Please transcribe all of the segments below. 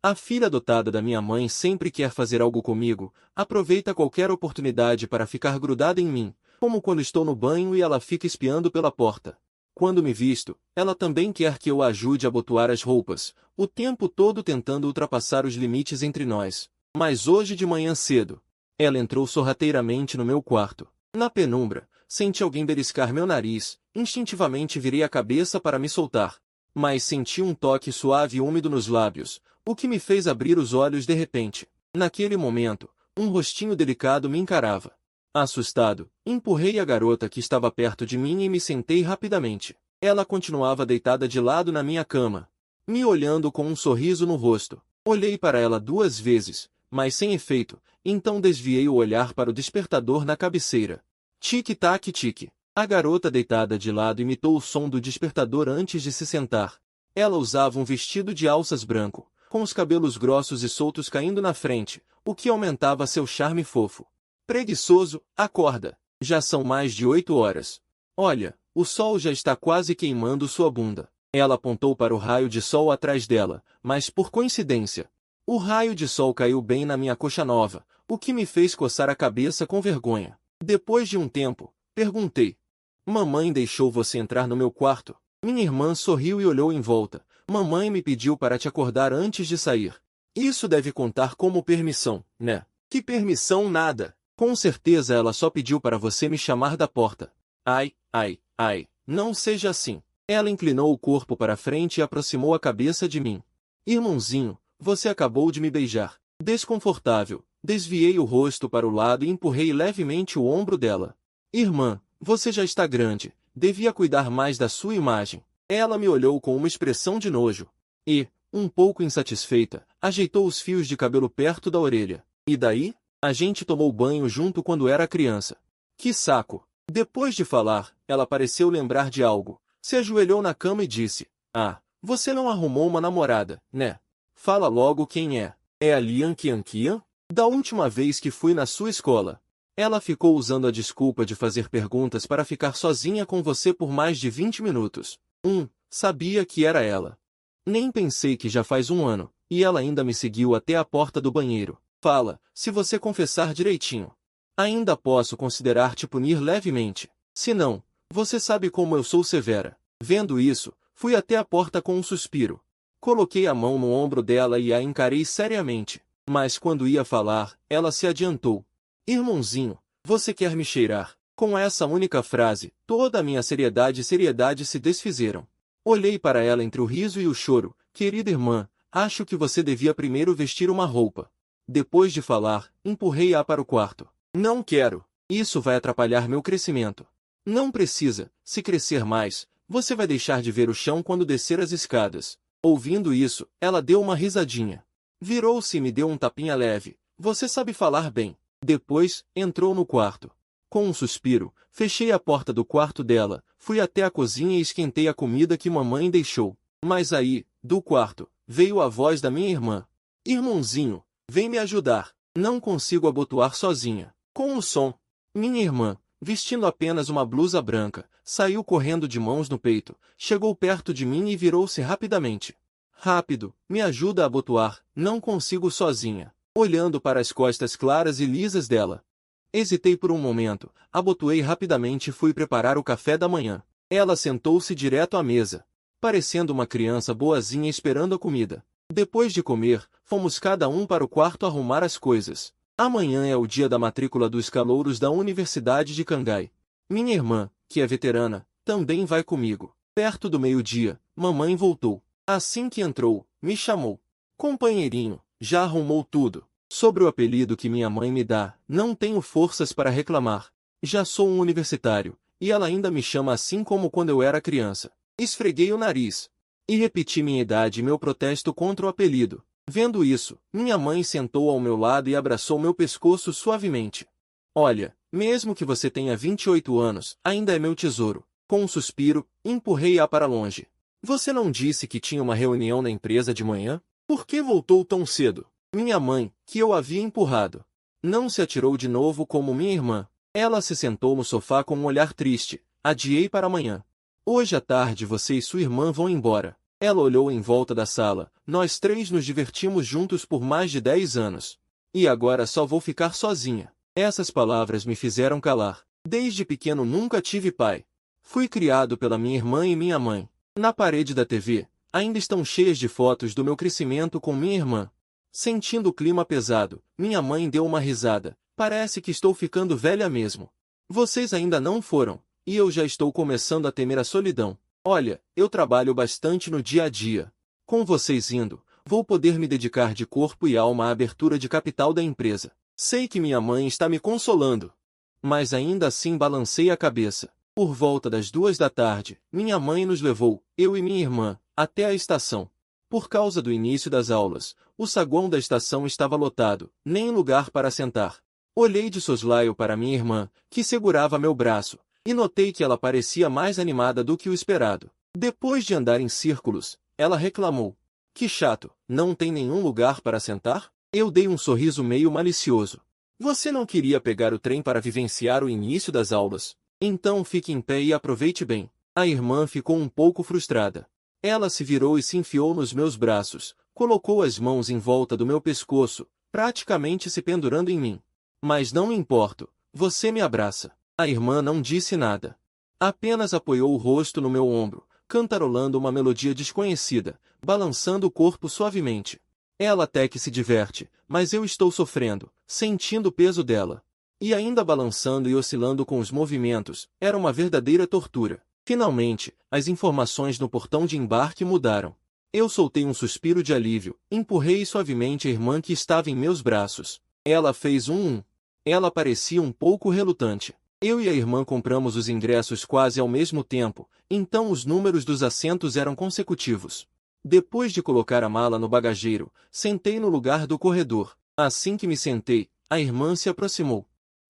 A filha adotada da minha mãe sempre quer fazer algo comigo, aproveita qualquer oportunidade para ficar grudada em mim, como quando estou no banho e ela fica espiando pela porta. Quando me visto, ela também quer que eu a ajude a abotoar as roupas, o tempo todo tentando ultrapassar os limites entre nós. Mas hoje de manhã cedo, ela entrou sorrateiramente no meu quarto. Na penumbra, senti alguém beliscar meu nariz, instintivamente virei a cabeça para me soltar. Mas senti um toque suave e úmido nos lábios, o que me fez abrir os olhos de repente. Naquele momento, um rostinho delicado me encarava. Assustado, empurrei a garota que estava perto de mim e me sentei rapidamente. Ela continuava deitada de lado na minha cama, me olhando com um sorriso no rosto. Olhei para ela 2 vezes, mas sem efeito, então desviei o olhar para o despertador na cabeceira. Tic-tac tic. A garota deitada de lado imitou o som do despertador antes de se sentar. Ela usava um vestido de alças branco, com os cabelos grossos e soltos caindo na frente, o que aumentava seu charme fofo. Preguiçoso, acorda. Já são mais de 8 horas. Olha, o sol já está quase queimando sua bunda. Ela apontou para o raio de sol atrás dela, mas por coincidência, o raio de sol caiu bem na minha coxa nova, o que me fez coçar a cabeça com vergonha. Depois de um tempo, perguntei: Mamãe deixou você entrar no meu quarto? Minha irmã sorriu e olhou em volta. Mamãe me pediu para te acordar antes de sair. Isso deve contar como permissão, né? Que permissão nada! Com certeza ela só pediu para você me chamar da porta. Ai, ai, ai, não seja assim. Ela inclinou o corpo para frente e aproximou a cabeça de mim. Irmãozinho, você acabou de me beijar. Desconfortável, desviei o rosto para o lado e empurrei levemente o ombro dela. Irmã, você já está grande, devia cuidar mais da sua imagem. Ela me olhou com uma expressão de nojo. E, um pouco insatisfeita, ajeitou os fios de cabelo perto da orelha. E daí? A gente tomou banho junto quando era criança. Que saco! Depois de falar, ela pareceu lembrar de algo. Se ajoelhou na cama e disse: Ah, você não arrumou uma namorada, né? Fala logo quem é. É a Lian Qianqian? Da última vez que fui na sua escola. Ela ficou usando a desculpa de fazer perguntas para ficar sozinha com você por mais de 20 minutos. Sabia que era ela. Nem pensei que já faz um ano, e ela ainda me seguiu até a porta do banheiro. Fala, se você confessar direitinho. Ainda posso considerar-te punir levemente. Se não, você sabe como eu sou severa. Vendo isso, fui até a porta com um suspiro. Coloquei a mão no ombro dela e a encarei seriamente. Mas quando ia falar, ela se adiantou. Irmãozinho, você quer me cheirar? Com essa única frase, toda a minha seriedade se desfizeram. Olhei para ela entre o riso e o choro. Querida irmã, acho que você devia primeiro vestir uma roupa. Depois de falar, empurrei-a para o quarto. Não quero. Isso vai atrapalhar meu crescimento. Não precisa. Se crescer mais, você vai deixar de ver o chão quando descer as escadas. Ouvindo isso, ela deu uma risadinha. Virou-se e me deu um tapinha leve. Você sabe falar bem. Depois, entrou no quarto. Com um suspiro, fechei a porta do quarto dela, fui até a cozinha e esquentei a comida que mamãe deixou. Mas aí, do quarto, veio a voz da minha irmã. Irmãozinho, vem me ajudar. Não consigo abotoar sozinha. Com o som, minha irmã, vestindo apenas uma blusa branca, saiu correndo de mãos no peito, chegou perto de mim e virou-se rapidamente. Rápido, me ajuda a abotoar, não consigo sozinha. Olhando para as costas claras e lisas dela. Hesitei por um momento, abotoei rapidamente e fui preparar o café da manhã. Ela sentou-se direto à mesa, parecendo uma criança boazinha esperando a comida. Depois de comer, fomos cada um para o quarto arrumar as coisas. Amanhã é o dia da matrícula dos calouros da Universidade de Cangai. Minha irmã, que é veterana, também vai comigo. Perto do meio-dia, mamãe voltou. Assim que entrou, me chamou. Companheirinho, já arrumou tudo. Sobre o apelido que minha mãe me dá, não tenho forças para reclamar. Já sou um universitário, e ela ainda me chama assim como quando eu era criança. Esfreguei o nariz. E repeti minha idade e meu protesto contra o apelido. Vendo isso, minha mãe sentou ao meu lado e abraçou meu pescoço suavemente. Olha, mesmo que você tenha 28 anos, ainda é meu tesouro. Com um suspiro, empurrei-a para longe. Você não disse que tinha uma reunião na empresa de manhã? Por que voltou tão cedo? Minha mãe, que eu havia empurrado, não se atirou de novo como minha irmã. Ela se sentou no sofá com um olhar triste. Adiei para amanhã. Hoje à tarde você e sua irmã vão embora. Ela olhou em volta da sala. Nós três nos divertimos juntos por mais de 10 anos. E agora só vou ficar sozinha. Essas palavras me fizeram calar. Desde pequeno nunca tive pai. Fui criado pela minha irmã e minha mãe. Na parede da TV, ainda estão cheias de fotos do meu crescimento com minha irmã. Sentindo o clima pesado, minha mãe deu uma risada. Parece que estou ficando velha mesmo. Vocês ainda não foram, e eu já estou começando a temer a solidão. Olha, eu trabalho bastante no dia a dia. Com vocês indo, vou poder me dedicar de corpo e alma à abertura de capital da empresa. Sei que minha mãe está me consolando. Mas ainda assim balancei a cabeça. Por volta das 2 da tarde, minha mãe nos levou, eu e minha irmã, até a estação. Por causa do início das aulas, o saguão da estação estava lotado, nem lugar para sentar. Olhei de soslaio para minha irmã, que segurava meu braço, e notei que ela parecia mais animada do que o esperado. Depois de andar em círculos, ela reclamou. Que chato, não tem nenhum lugar para sentar? Eu dei um sorriso meio malicioso. Você não queria pegar o trem para vivenciar o início das aulas? Então fique em pé e aproveite bem. A irmã ficou um pouco frustrada. Ela se virou e se enfiou nos meus braços, colocou as mãos em volta do meu pescoço, praticamente se pendurando em mim. Mas não me importo, você me abraça. A irmã não disse nada. Apenas apoiou o rosto no meu ombro, cantarolando uma melodia desconhecida, balançando o corpo suavemente. Ela até que se diverte, mas eu estou sofrendo, sentindo o peso dela. E ainda balançando e oscilando com os movimentos, era uma verdadeira tortura. Finalmente, as informações no portão de embarque mudaram. Eu soltei um suspiro de alívio, empurrei suavemente a irmã que estava em meus braços. Ela fez um. Ela parecia um pouco relutante. Eu e a irmã compramos os ingressos quase ao mesmo tempo, então os números dos assentos eram consecutivos. Depois de colocar a mala no bagageiro, sentei no lugar do corredor. Assim que me sentei, a irmã se aproximou.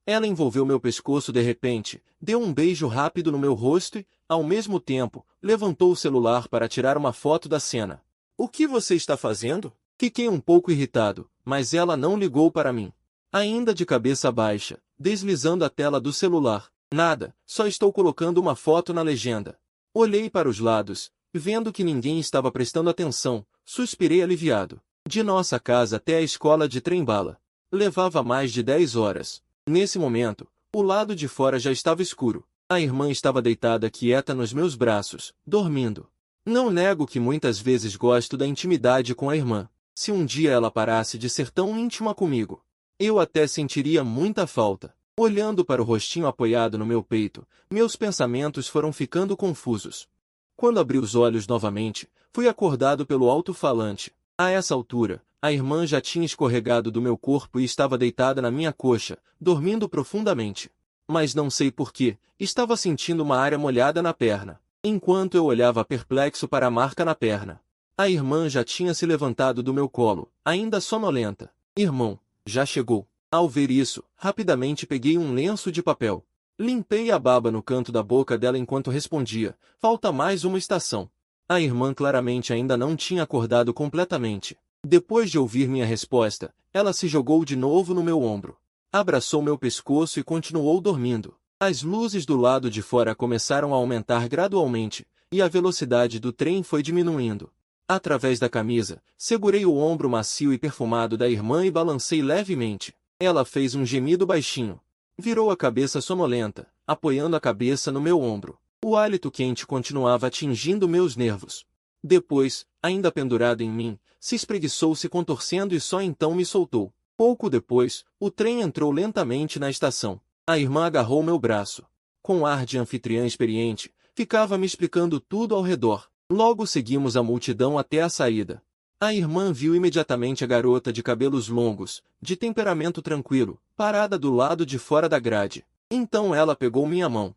Ela envolveu meu pescoço de repente, deu um beijo rápido no meu rosto e, ao mesmo tempo, levantou o celular para tirar uma foto da cena. O que você está fazendo? Fiquei um pouco irritado, mas ela não ligou para mim. Ainda de cabeça baixa, deslizando a tela do celular. Nada, só estou colocando uma foto na legenda. Olhei para os lados, vendo que ninguém estava prestando atenção, suspirei aliviado. De nossa casa até a escola de trem-bala. Levava mais de 10 horas. Nesse momento, o lado de fora já estava escuro. A irmã estava deitada quieta nos meus braços, dormindo. Não nego que muitas vezes gosto da intimidade com a irmã. Se um dia ela parasse de ser tão íntima comigo, eu até sentiria muita falta. Olhando para o rostinho apoiado no meu peito, meus pensamentos foram ficando confusos. Quando abri os olhos novamente, fui acordado pelo alto-falante. A essa altura, a irmã já tinha escorregado do meu corpo e estava deitada na minha coxa, dormindo profundamente. Mas não sei por que, estava sentindo uma área molhada na perna. Enquanto eu olhava perplexo para a marca na perna, a irmã já tinha se levantado do meu colo, ainda sonolenta. Irmão, já chegou. Ao ver isso, rapidamente peguei um lenço de papel. Limpei a baba no canto da boca dela enquanto respondia, falta mais uma estação. A irmã claramente ainda não tinha acordado completamente. Depois de ouvir minha resposta, ela se jogou de novo no meu ombro. Abraçou meu pescoço e continuou dormindo. As luzes do lado de fora começaram a aumentar gradualmente, e a velocidade do trem foi diminuindo. Através da camisa, segurei o ombro macio e perfumado da irmã e balancei levemente. Ela fez um gemido baixinho. Virou a cabeça sonolenta, apoiando a cabeça no meu ombro. O hálito quente continuava atingindo meus nervos. Depois, ainda pendurado em mim, se espreguiçou se contorcendo e só então me soltou. Pouco depois, o trem entrou lentamente na estação. A irmã agarrou meu braço. Com ar de anfitriã experiente, ficava me explicando tudo ao redor. Logo seguimos a multidão até a saída. A irmã viu imediatamente a garota de cabelos longos, de temperamento tranquilo, parada do lado de fora da grade. Então ela pegou minha mão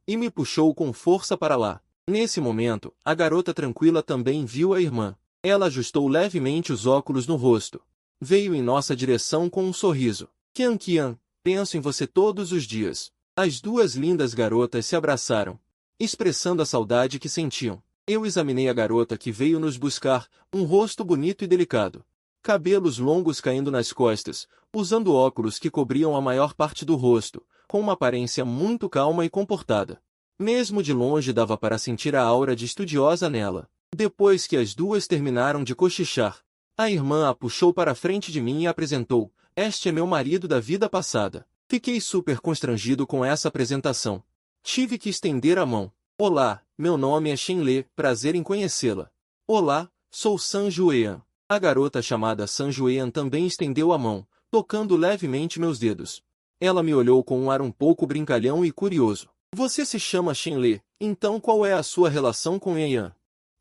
e me puxou com força para lá. Nesse momento, a garota tranquila também viu a irmã. Ela ajustou levemente os óculos no rosto. Veio em nossa direção com um sorriso. Kian Kian, penso em você todos os dias. As duas lindas garotas se abraçaram, expressando a saudade que sentiam. Eu examinei a garota que veio nos buscar, um rosto bonito e delicado. Cabelos longos caindo nas costas, usando óculos que cobriam a maior parte do rosto, com uma aparência muito calma e comportada. Mesmo de longe dava para sentir a aura de estudiosa nela. Depois que as duas terminaram de cochichar, a irmã a puxou para a frente de mim e apresentou: "Este é meu marido da vida passada." Fiquei super constrangido com essa apresentação. Tive que estender a mão. "Olá, meu nome é Shenle, prazer em conhecê-la." "Olá, sou San Juean." A garota chamada San Juean também estendeu a mão, tocando levemente meus dedos. Ela me olhou com um ar um pouco brincalhão e curioso. "Você se chama Shenle, então qual é a sua relação com Yan?"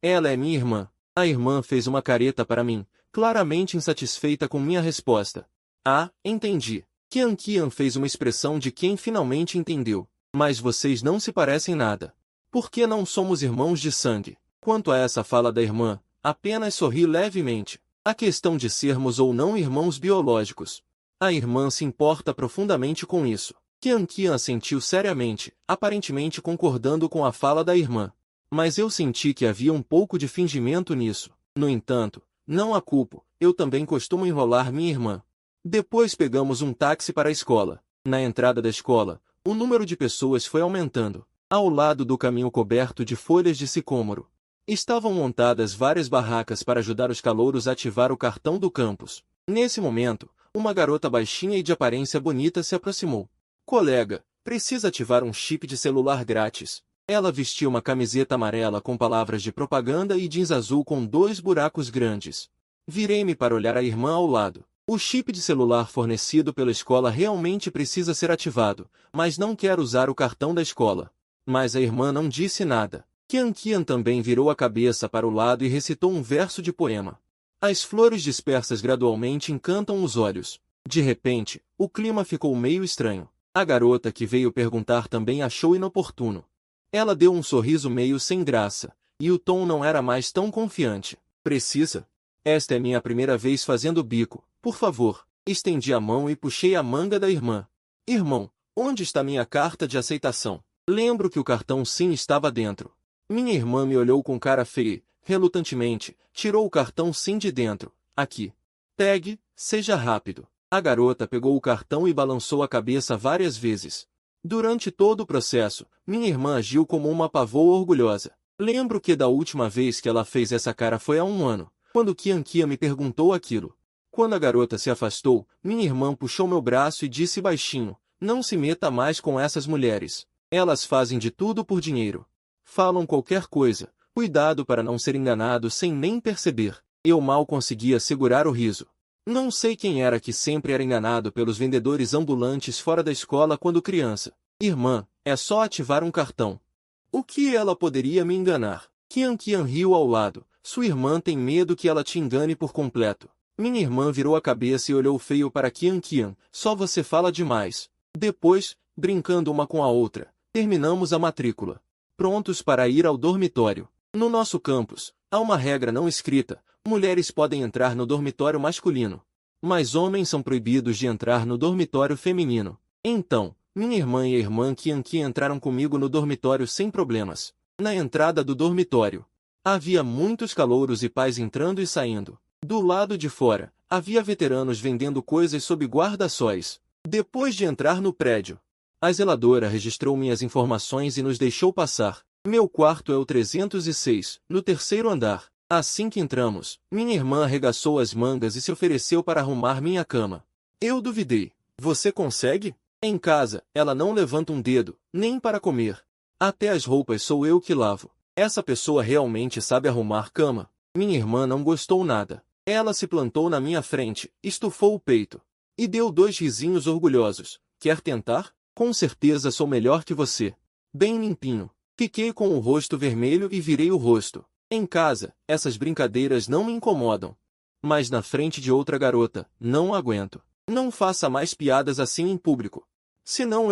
"Ela é minha irmã." A irmã fez uma careta para mim, claramente insatisfeita com minha resposta. "Ah, entendi." Qian fez uma expressão de quem finalmente entendeu. "Mas vocês não se parecem nada. Por que não somos irmãos de sangue?" Quanto a essa fala da irmã, apenas sorri levemente. A questão de sermos ou não irmãos biológicos. A irmã se importa profundamente com isso. Qian assentiu seriamente, aparentemente concordando com a fala da irmã. Mas eu senti que havia um pouco de fingimento nisso. No entanto, não a culpo, eu também costumo enrolar minha irmã. Depois pegamos um táxi para a escola. Na entrada da escola, o número de pessoas foi aumentando. Ao lado do caminho coberto de folhas de sicômoro, estavam montadas várias barracas para ajudar os calouros a ativar o cartão do campus. Nesse momento, uma garota baixinha e de aparência bonita se aproximou. "Colega, precisa ativar um chip de celular grátis." Ela vestia uma camiseta amarela com palavras de propaganda e jeans azul com 2 buracos grandes. Virei-me para olhar a irmã ao lado. "O chip de celular fornecido pela escola realmente precisa ser ativado, mas não quero usar o cartão da escola." Mas a irmã não disse nada. Qian também virou a cabeça para o lado e recitou um verso de poema. "As flores dispersas gradualmente encantam os olhos." De repente, o clima ficou meio estranho. A garota que veio perguntar também achou inoportuno. Ela deu um sorriso meio sem graça, e o tom não era mais tão confiante. "Precisa? Esta é minha primeira vez fazendo bico, por favor." Estendi a mão e puxei a manga da irmã. "Irmão, onde está minha carta de aceitação?" Lembro que o cartão SIM estava dentro. Minha irmã me olhou com cara feia, relutantemente, tirou o cartão SIM de dentro. "Aqui." "Pegue, seja rápido." A garota pegou o cartão e balançou a cabeça várias vezes. Durante todo o processo, minha irmã agiu como uma pavoa orgulhosa. Lembro que da última vez que ela fez essa cara foi há um ano, quando Qian me perguntou aquilo. Quando a garota se afastou, minha irmã puxou meu braço e disse baixinho: "Não se meta mais com essas mulheres. Elas fazem de tudo por dinheiro. Falam qualquer coisa. Cuidado para não ser enganado sem nem perceber." Eu mal conseguia segurar o riso. Não sei quem era que sempre era enganado pelos vendedores ambulantes fora da escola quando criança. "Irmã, é só ativar um cartão." O que ela poderia me enganar? Qian riu ao lado. "Sua irmã tem medo que ela te engane por completo." Minha irmã virou a cabeça e olhou feio para Qian. "Só você fala demais." Depois, brincando uma com a outra, terminamos a matrícula. Prontos para ir ao dormitório. No nosso campus, há uma regra não escrita: mulheres podem entrar no dormitório masculino, mas homens são proibidos de entrar no dormitório feminino. Então, minha irmã e a irmã Qian entraram comigo no dormitório sem problemas. Na entrada do dormitório, havia muitos calouros e pais entrando e saindo. Do lado de fora, havia veteranos vendendo coisas sob guarda-sóis. Depois de entrar no prédio, a zeladora registrou minhas informações e nos deixou passar. Meu quarto é o 306, no 3º andar. Assim que entramos, minha irmã arregaçou as mangas e se ofereceu para arrumar minha cama. Eu duvidei. "Você consegue?" Em casa, ela não levanta um dedo, nem para comer. Até as roupas sou eu que lavo. Essa pessoa realmente sabe arrumar cama. Minha irmã não gostou nada. Ela se plantou na minha frente, estufou o peito e deu 2 risinhos orgulhosos. "Quer tentar? Com certeza sou melhor que você." Bem limpinho. Fiquei com o rosto vermelho e virei o rosto. Em casa, essas brincadeiras não me incomodam. Mas na frente de outra garota, não aguento. Não faça mais piadas assim em público. Senão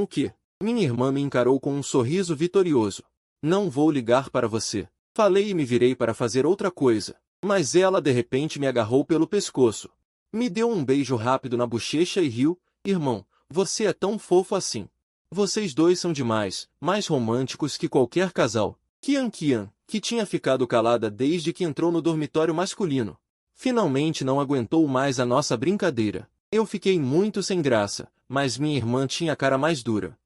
o quê? Minha irmã me encarou com um sorriso vitorioso. "Não vou ligar para você." Falei e me virei para fazer outra coisa. Mas ela de repente me agarrou pelo pescoço. Me deu um beijo rápido na bochecha e riu. "Irmão, você é tão fofo assim. Vocês dois são demais, mais românticos que qualquer casal." Qian, que tinha ficado calada desde que entrou no dormitório masculino, finalmente não aguentou mais a nossa brincadeira. Eu fiquei muito sem graça, mas minha irmã tinha a cara mais dura.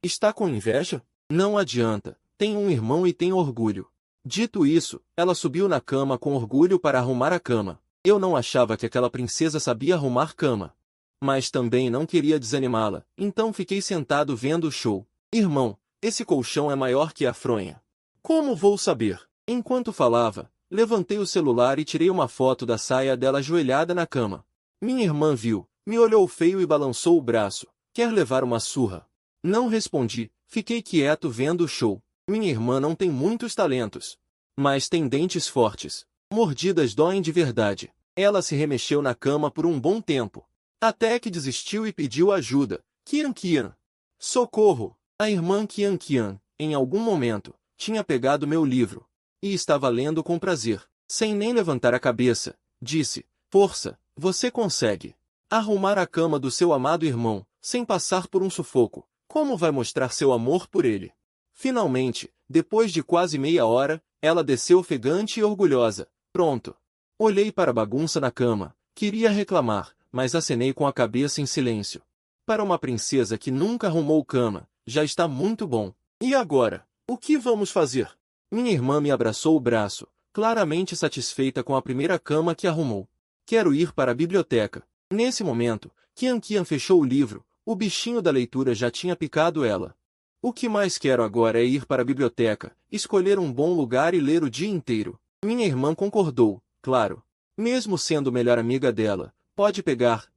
Está com inveja? Não adianta, tem um irmão e tem orgulho." Dito isso, ela subiu na cama com orgulho para arrumar a cama. Eu não achava que aquela princesa sabia arrumar cama. Mas também não queria desanimá-la, então fiquei sentado vendo o show. Irmão, esse colchão é maior que a fronha. Como vou saber? Enquanto falava, levantei o celular e tirei uma foto da saia dela ajoelhada na cama. Minha irmã viu, me olhou feio e balançou o braço. Quer levar uma surra? Não respondi, fiquei quieto vendo o show. Minha irmã não tem muitos talentos, mas tem dentes fortes. Mordidas doem de verdade. Ela se remexeu na cama por um bom tempo, até que desistiu e pediu ajuda. Kian Kian. Socorro! A irmã Kian Kian, em algum momento, tinha pegado meu livro e estava lendo com prazer. Sem nem levantar a cabeça, disse: Força, você consegue arrumar a cama do seu amado irmão, sem passar por um sufoco. Como vai mostrar seu amor por ele? Finalmente, depois de quase meia hora, ela desceu ofegante e orgulhosa. Pronto. Olhei para a bagunça na cama. Queria reclamar, mas acenei com a cabeça em silêncio. Para uma princesa que nunca arrumou cama, já está muito bom. E agora? O que vamos fazer? Minha irmã me abraçou o braço, claramente satisfeita com a primeira cama que arrumou. Quero ir para a biblioteca. Nesse momento, Kian Kian fechou o livro. O bichinho da leitura já tinha picado ela. O que mais quero agora é ir para a biblioteca, escolher um bom lugar e ler o dia inteiro. Minha irmã concordou, claro. Mesmo sendo melhor amiga dela, pode pegar,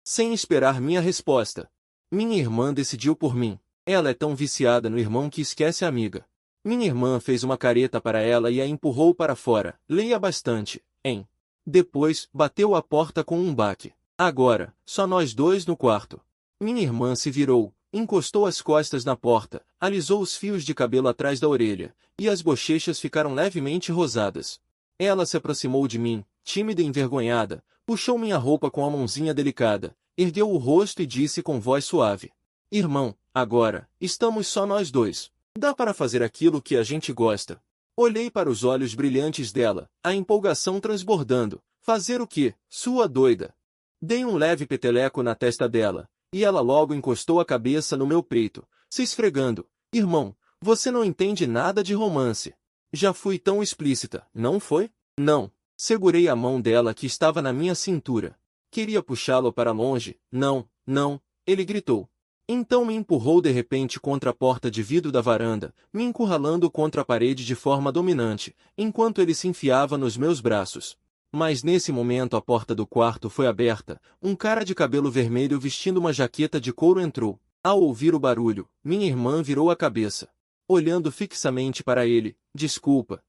sem esperar minha resposta. Minha irmã decidiu por mim. Ela é tão viciada no irmão que esquece a amiga. Minha irmã fez uma careta para ela e a empurrou para fora. Leia bastante, hein? Depois, bateu a porta com um baque. Agora, só nós dois no quarto. Minha irmã se virou, encostou as costas na porta, alisou os fios de cabelo atrás da orelha, e as bochechas ficaram levemente rosadas. Ela se aproximou de mim, tímida e envergonhada, puxou minha roupa com a mãozinha delicada, ergueu o rosto e disse com voz suave: Irmão, agora, estamos só nós dois. Dá para fazer aquilo que a gente gosta. Olhei para os olhos brilhantes dela, a empolgação transbordando. Fazer o quê, sua doida? Dei um leve peteleco na testa dela, e ela logo encostou a cabeça no meu peito, se esfregando. Irmão, você não entende nada de romance. Já fui tão explícita, não foi? Não. Segurei a mão dela que estava na minha cintura. Queria puxá-lo para longe. Não, não, ele gritou. Então me empurrou de repente contra a porta de vidro da varanda, me encurralando contra a parede de forma dominante, enquanto ele se enfiava nos meus braços. Mas nesse momento a porta do quarto foi aberta, um cara de cabelo vermelho vestindo uma jaqueta de couro entrou. Ao ouvir o barulho, minha irmã virou a cabeça. Olhando fixamente para ele, desculpa,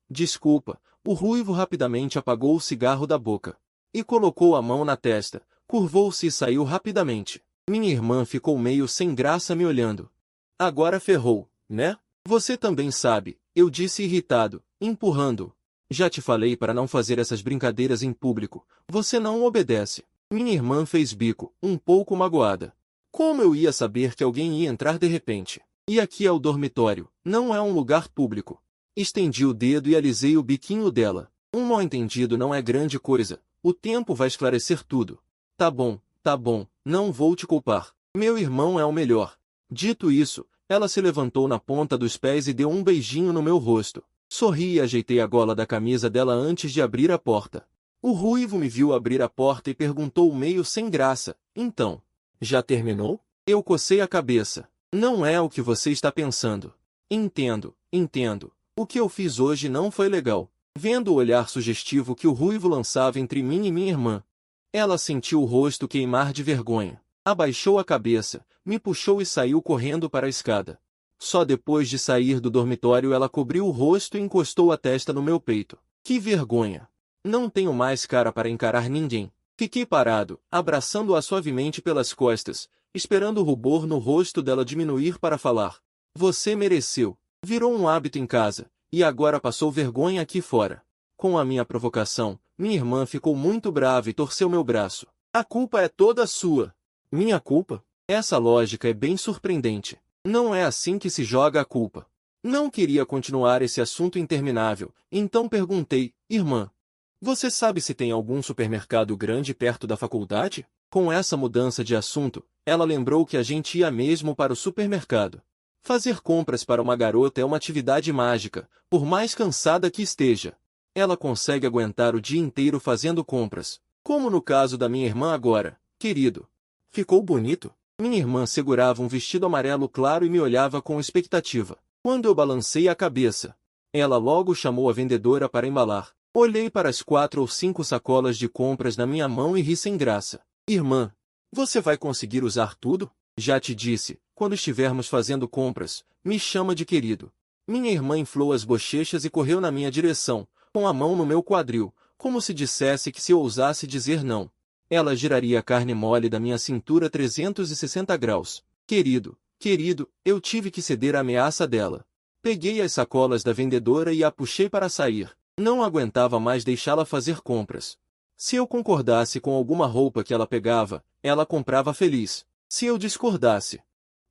o ruivo rapidamente apagou o cigarro da boca. E colocou a mão na testa, curvou-se e saiu rapidamente. Minha irmã ficou meio sem graça me olhando. Agora ferrou, né? Você também sabe, eu disse irritado, empurrando-o. Já te falei para não fazer essas brincadeiras em público. Você não obedece. Minha irmã fez bico, um pouco magoada. Como eu ia saber que alguém ia entrar de repente? E aqui é o dormitório, não é um lugar público. Estendi o dedo e alisei o biquinho dela. Um mal-entendido não é grande coisa. O tempo vai esclarecer tudo. Tá bom, não vou te culpar. Meu irmão é o melhor. Dito isso, ela se levantou na ponta dos pés e deu um beijinho no meu rosto. Sorri e ajeitei a gola da camisa dela antes de abrir a porta. O ruivo me viu abrir a porta e perguntou meio sem graça: Então, já terminou? Eu cocei a cabeça. Não é o que você está pensando. Entendo. O que eu fiz hoje não foi legal. Vendo o olhar sugestivo que o ruivo lançava entre mim e minha irmã, ela sentiu o rosto queimar de vergonha. Abaixou a cabeça, me puxou e saiu correndo para a escada. Só depois de sair do dormitório ela cobriu o rosto e encostou a testa no meu peito. Que vergonha! Não tenho mais cara para encarar ninguém. Fiquei parado, abraçando-a suavemente pelas costas, esperando o rubor no rosto dela diminuir para falar. Você mereceu. Virou um hábito em casa, e agora passou vergonha aqui fora. Com a minha provocação, minha irmã ficou muito brava e torceu meu braço. A culpa é toda sua. Minha culpa? Essa lógica é bem surpreendente. Não é assim que se joga a culpa. Não queria continuar esse assunto interminável, então perguntei: Irmã, você sabe se tem algum supermercado grande perto da faculdade? Com essa mudança de assunto, ela lembrou que a gente ia mesmo para o supermercado. Fazer compras para uma garota é uma atividade mágica, por mais cansada que esteja. Ela consegue aguentar o dia inteiro fazendo compras, como no caso da minha irmã agora. Querido, ficou bonito? Minha irmã segurava um vestido amarelo claro e me olhava com expectativa. Quando eu balancei a cabeça, ela logo chamou a vendedora para embalar. Olhei para as 4 ou 5 sacolas de compras na minha mão e ri sem graça. Irmã, você vai conseguir usar tudo? Já te disse, quando estivermos fazendo compras, me chama de querido. Minha irmã inflou as bochechas e correu na minha direção, com a mão no meu quadril, como se dissesse que se eu ousasse dizer não, ela giraria a carne mole da minha cintura 360 graus. Querido, eu tive que ceder à ameaça dela. Peguei as sacolas da vendedora e a puxei para sair. Não aguentava mais deixá-la fazer compras. Se eu concordasse com alguma roupa que ela pegava, ela comprava feliz. Se eu discordasse,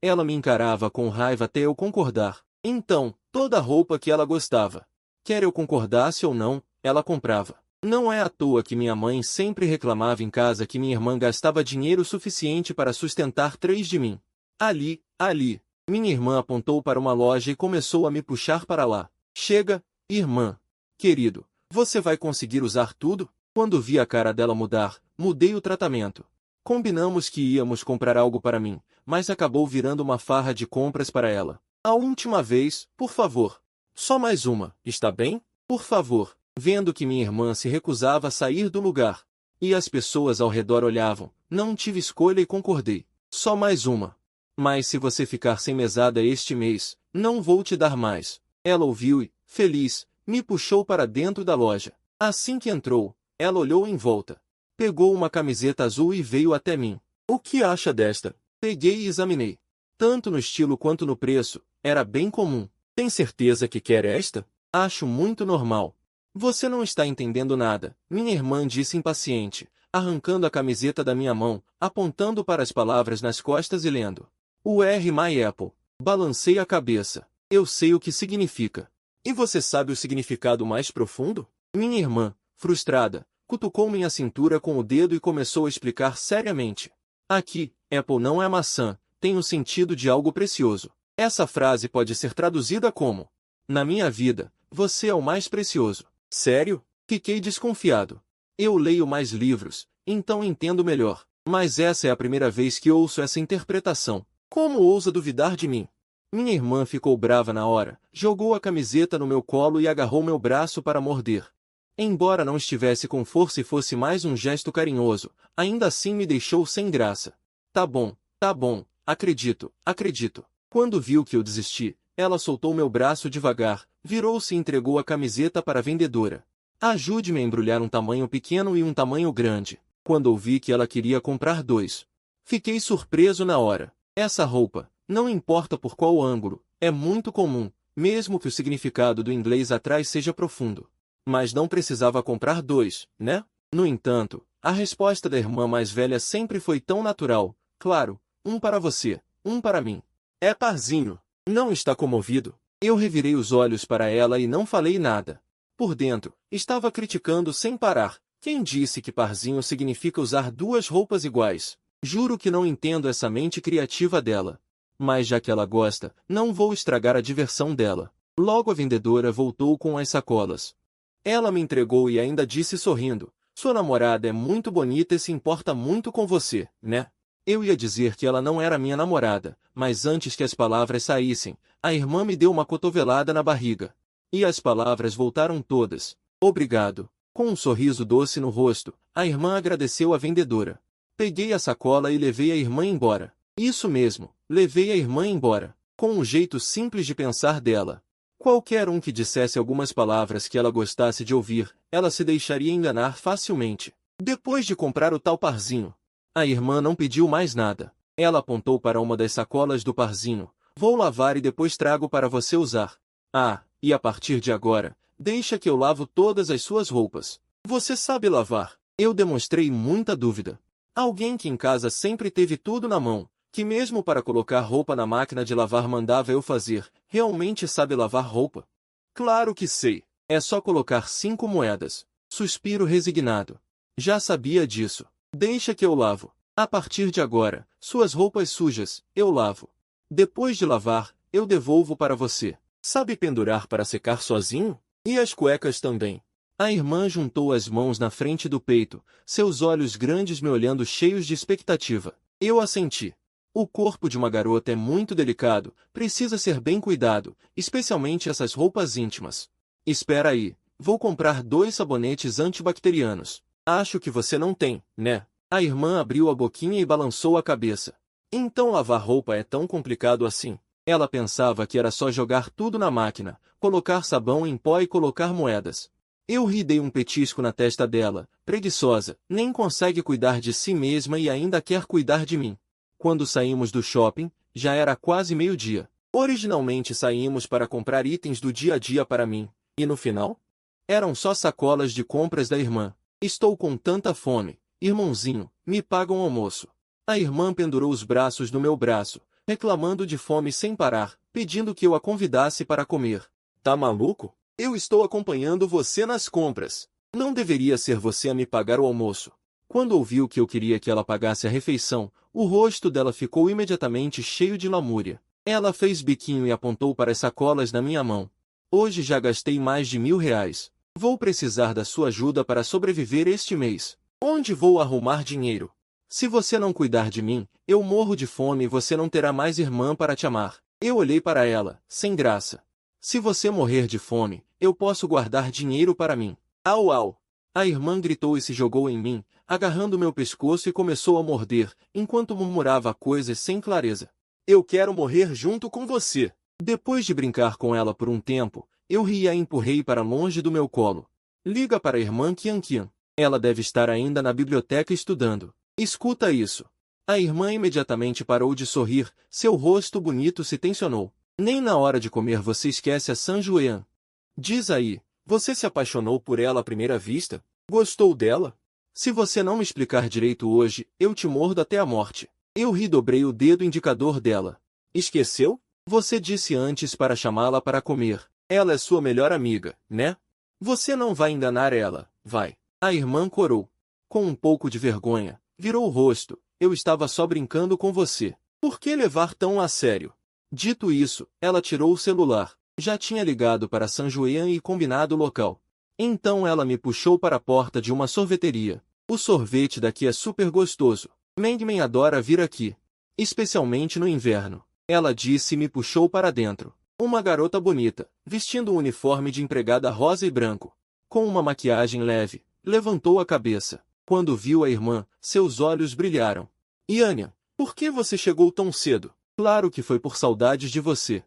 ela me encarava com raiva até eu concordar. Então, toda roupa que ela gostava, quer eu concordasse ou não, ela comprava. Não é à toa que minha mãe sempre reclamava em casa que minha irmã gastava dinheiro suficiente para sustentar 3 de mim. Ali, minha irmã apontou para uma loja e começou a me puxar para lá. Chega, irmã. Querido, você vai conseguir usar tudo? Quando vi a cara dela mudar, mudei o tratamento. Combinamos que íamos comprar algo para mim, mas acabou virando uma farra de compras para ela. A última vez, por favor. Só mais uma, está bem? Por favor. Vendo que minha irmã se recusava a sair do lugar, e as pessoas ao redor olhavam, não tive escolha e concordei. Só mais uma. Mas se você ficar sem mesada este mês, não vou te dar mais. Ela ouviu e, feliz, me puxou para dentro da loja. Assim que entrou, ela olhou em volta. Pegou uma camiseta azul e veio até mim. O que acha desta? Peguei e examinei. Tanto no estilo quanto no preço, era bem comum. Tem certeza que quer esta? Acho muito normal. Você não está entendendo nada, minha irmã disse impaciente, arrancando a camiseta da minha mão, apontando para as palavras nas costas e lendo. Where my apple? Balancei a cabeça. Eu sei o que significa. E você sabe o significado mais profundo? Minha irmã, frustrada, cutucou minha cintura com o dedo e começou a explicar seriamente. Aqui, apple não é maçã, tem o sentido de algo precioso. Essa frase pode ser traduzida como: na minha vida, você é o mais precioso. Sério? Fiquei desconfiado. Eu leio mais livros, então entendo melhor. Mas essa é a primeira vez que ouço essa interpretação. Como ousa duvidar de mim? Minha irmã ficou brava na hora, jogou a camiseta no meu colo e agarrou meu braço para morder. Embora não estivesse com força e fosse mais um gesto carinhoso, ainda assim me deixou sem graça. Tá bom, acredito. Quando viu que eu desisti, ela soltou meu braço devagar, virou-se e entregou a camiseta para a vendedora. Ajude-me a embrulhar um tamanho pequeno e um tamanho grande. Quando ouvi que ela queria comprar 2. Fiquei surpreso na hora. Essa roupa, não importa por qual ângulo, é muito comum, mesmo que o significado do inglês atrás seja profundo. Mas não precisava comprar 2, né? No entanto, a resposta da irmã mais velha sempre foi tão natural. Claro, um para você, um para mim. É parzinho. Não está comovido? Eu revirei os olhos para ela e não falei nada. Por dentro, estava criticando sem parar. Quem disse que parzinho significa usar 2 roupas iguais? Juro que não entendo essa mente criativa dela. Mas já que ela gosta, não vou estragar a diversão dela. Logo a vendedora voltou com as sacolas. Ela me entregou e ainda disse sorrindo: sua namorada é muito bonita e se importa muito com você, né? Eu ia dizer que ela não era minha namorada, mas antes que as palavras saíssem, a irmã me deu uma cotovelada na barriga. E as palavras voltaram todas. Obrigado. Com um sorriso doce no rosto, a irmã agradeceu à vendedora. Peguei a sacola e levei a irmã embora. Isso mesmo, levei a irmã embora. Com um jeito simples de pensar dela. Qualquer um que dissesse algumas palavras que ela gostasse de ouvir, ela se deixaria enganar facilmente. Depois de comprar o tal parzinho, a irmã não pediu mais nada. Ela apontou para uma das sacolas do parzinho. Vou lavar e depois trago para você usar. Ah, e a partir de agora, deixa que eu lavo todas as suas roupas. Você sabe lavar? Eu demonstrei muita dúvida. Alguém que em casa sempre teve tudo na mão, que mesmo para colocar roupa na máquina de lavar mandava eu fazer, realmente sabe lavar roupa? Claro que sei. É só colocar 5 moedas. Suspiro resignado. Já sabia disso. Deixa que eu lavo. A partir de agora, suas roupas sujas, eu lavo. Depois de lavar, eu devolvo para você. Sabe pendurar para secar sozinho? E as cuecas também. A irmã juntou as mãos na frente do peito, seus olhos grandes me olhando cheios de expectativa. Eu assenti. O corpo de uma garota é muito delicado, precisa ser bem cuidado, especialmente essas roupas íntimas. Espera aí, vou comprar 2 sabonetes antibacterianos. Acho que você não tem, né? A irmã abriu a boquinha e balançou a cabeça. Então lavar roupa é tão complicado assim? Ela pensava que era só jogar tudo na máquina, colocar sabão em pó e colocar moedas. Eu ri, dei um petisco na testa dela. Preguiçosa, nem consegue cuidar de si mesma e ainda quer cuidar de mim. Quando saímos do shopping, já era quase meio-dia. Originalmente saímos para comprar itens do dia a dia para mim, e no final? Eram só sacolas de compras da irmã. Estou com tanta fome, irmãozinho, me paga um almoço. A irmã pendurou os braços no meu braço, reclamando de fome sem parar, pedindo que eu a convidasse para comer. Tá maluco? Eu estou acompanhando você nas compras. Não deveria ser você a me pagar o almoço. Quando ouviu que eu queria que ela pagasse a refeição, o rosto dela ficou imediatamente cheio de lamúria. Ela fez biquinho e apontou para as sacolas na minha mão. Hoje já gastei mais de R$ 1.000. Vou precisar da sua ajuda para sobreviver este mês. Onde vou arrumar dinheiro? Se você não cuidar de mim, eu morro de fome e você não terá mais irmã para te amar. Eu olhei para ela, sem graça. Se você morrer de fome, eu posso guardar dinheiro para mim. Au au! A irmã gritou e se jogou em mim, agarrando meu pescoço e começou a morder, enquanto murmurava coisas sem clareza. Eu quero morrer junto com você. Depois de brincar com ela por um tempo, eu ri e a empurrei para longe do meu colo. Liga para a irmã Kian Kian. Ela deve estar ainda na biblioteca estudando. Escuta isso. A irmã imediatamente parou de sorrir, seu rosto bonito se tensionou. Nem na hora de comer você esquece a San Juan. Diz aí, você se apaixonou por ela à primeira vista? Gostou dela? Se você não me explicar direito hoje, eu te mordo até a morte. Eu ri, dobrei o dedo indicador dela. Esqueceu? Você disse antes para chamá-la para comer. Ela é sua melhor amiga, né? Você não vai enganar ela, vai. A irmã corou. Com um pouco de vergonha, virou o rosto. Eu estava só brincando com você. Por que levar tão a sério? Dito isso, ela tirou o celular. Já tinha ligado para San Juan e combinado o local. Então ela me puxou para a porta de uma sorveteria. O sorvete daqui é super gostoso. Mengmen adora vir aqui. Especialmente no inverno. Ela disse e me puxou para dentro. Uma garota bonita, vestindo um uniforme de empregada rosa e branco. Com uma maquiagem leve, levantou a cabeça. Quando viu a irmã, seus olhos brilharam. Yania, por que você chegou tão cedo? Claro que foi por saudades de você.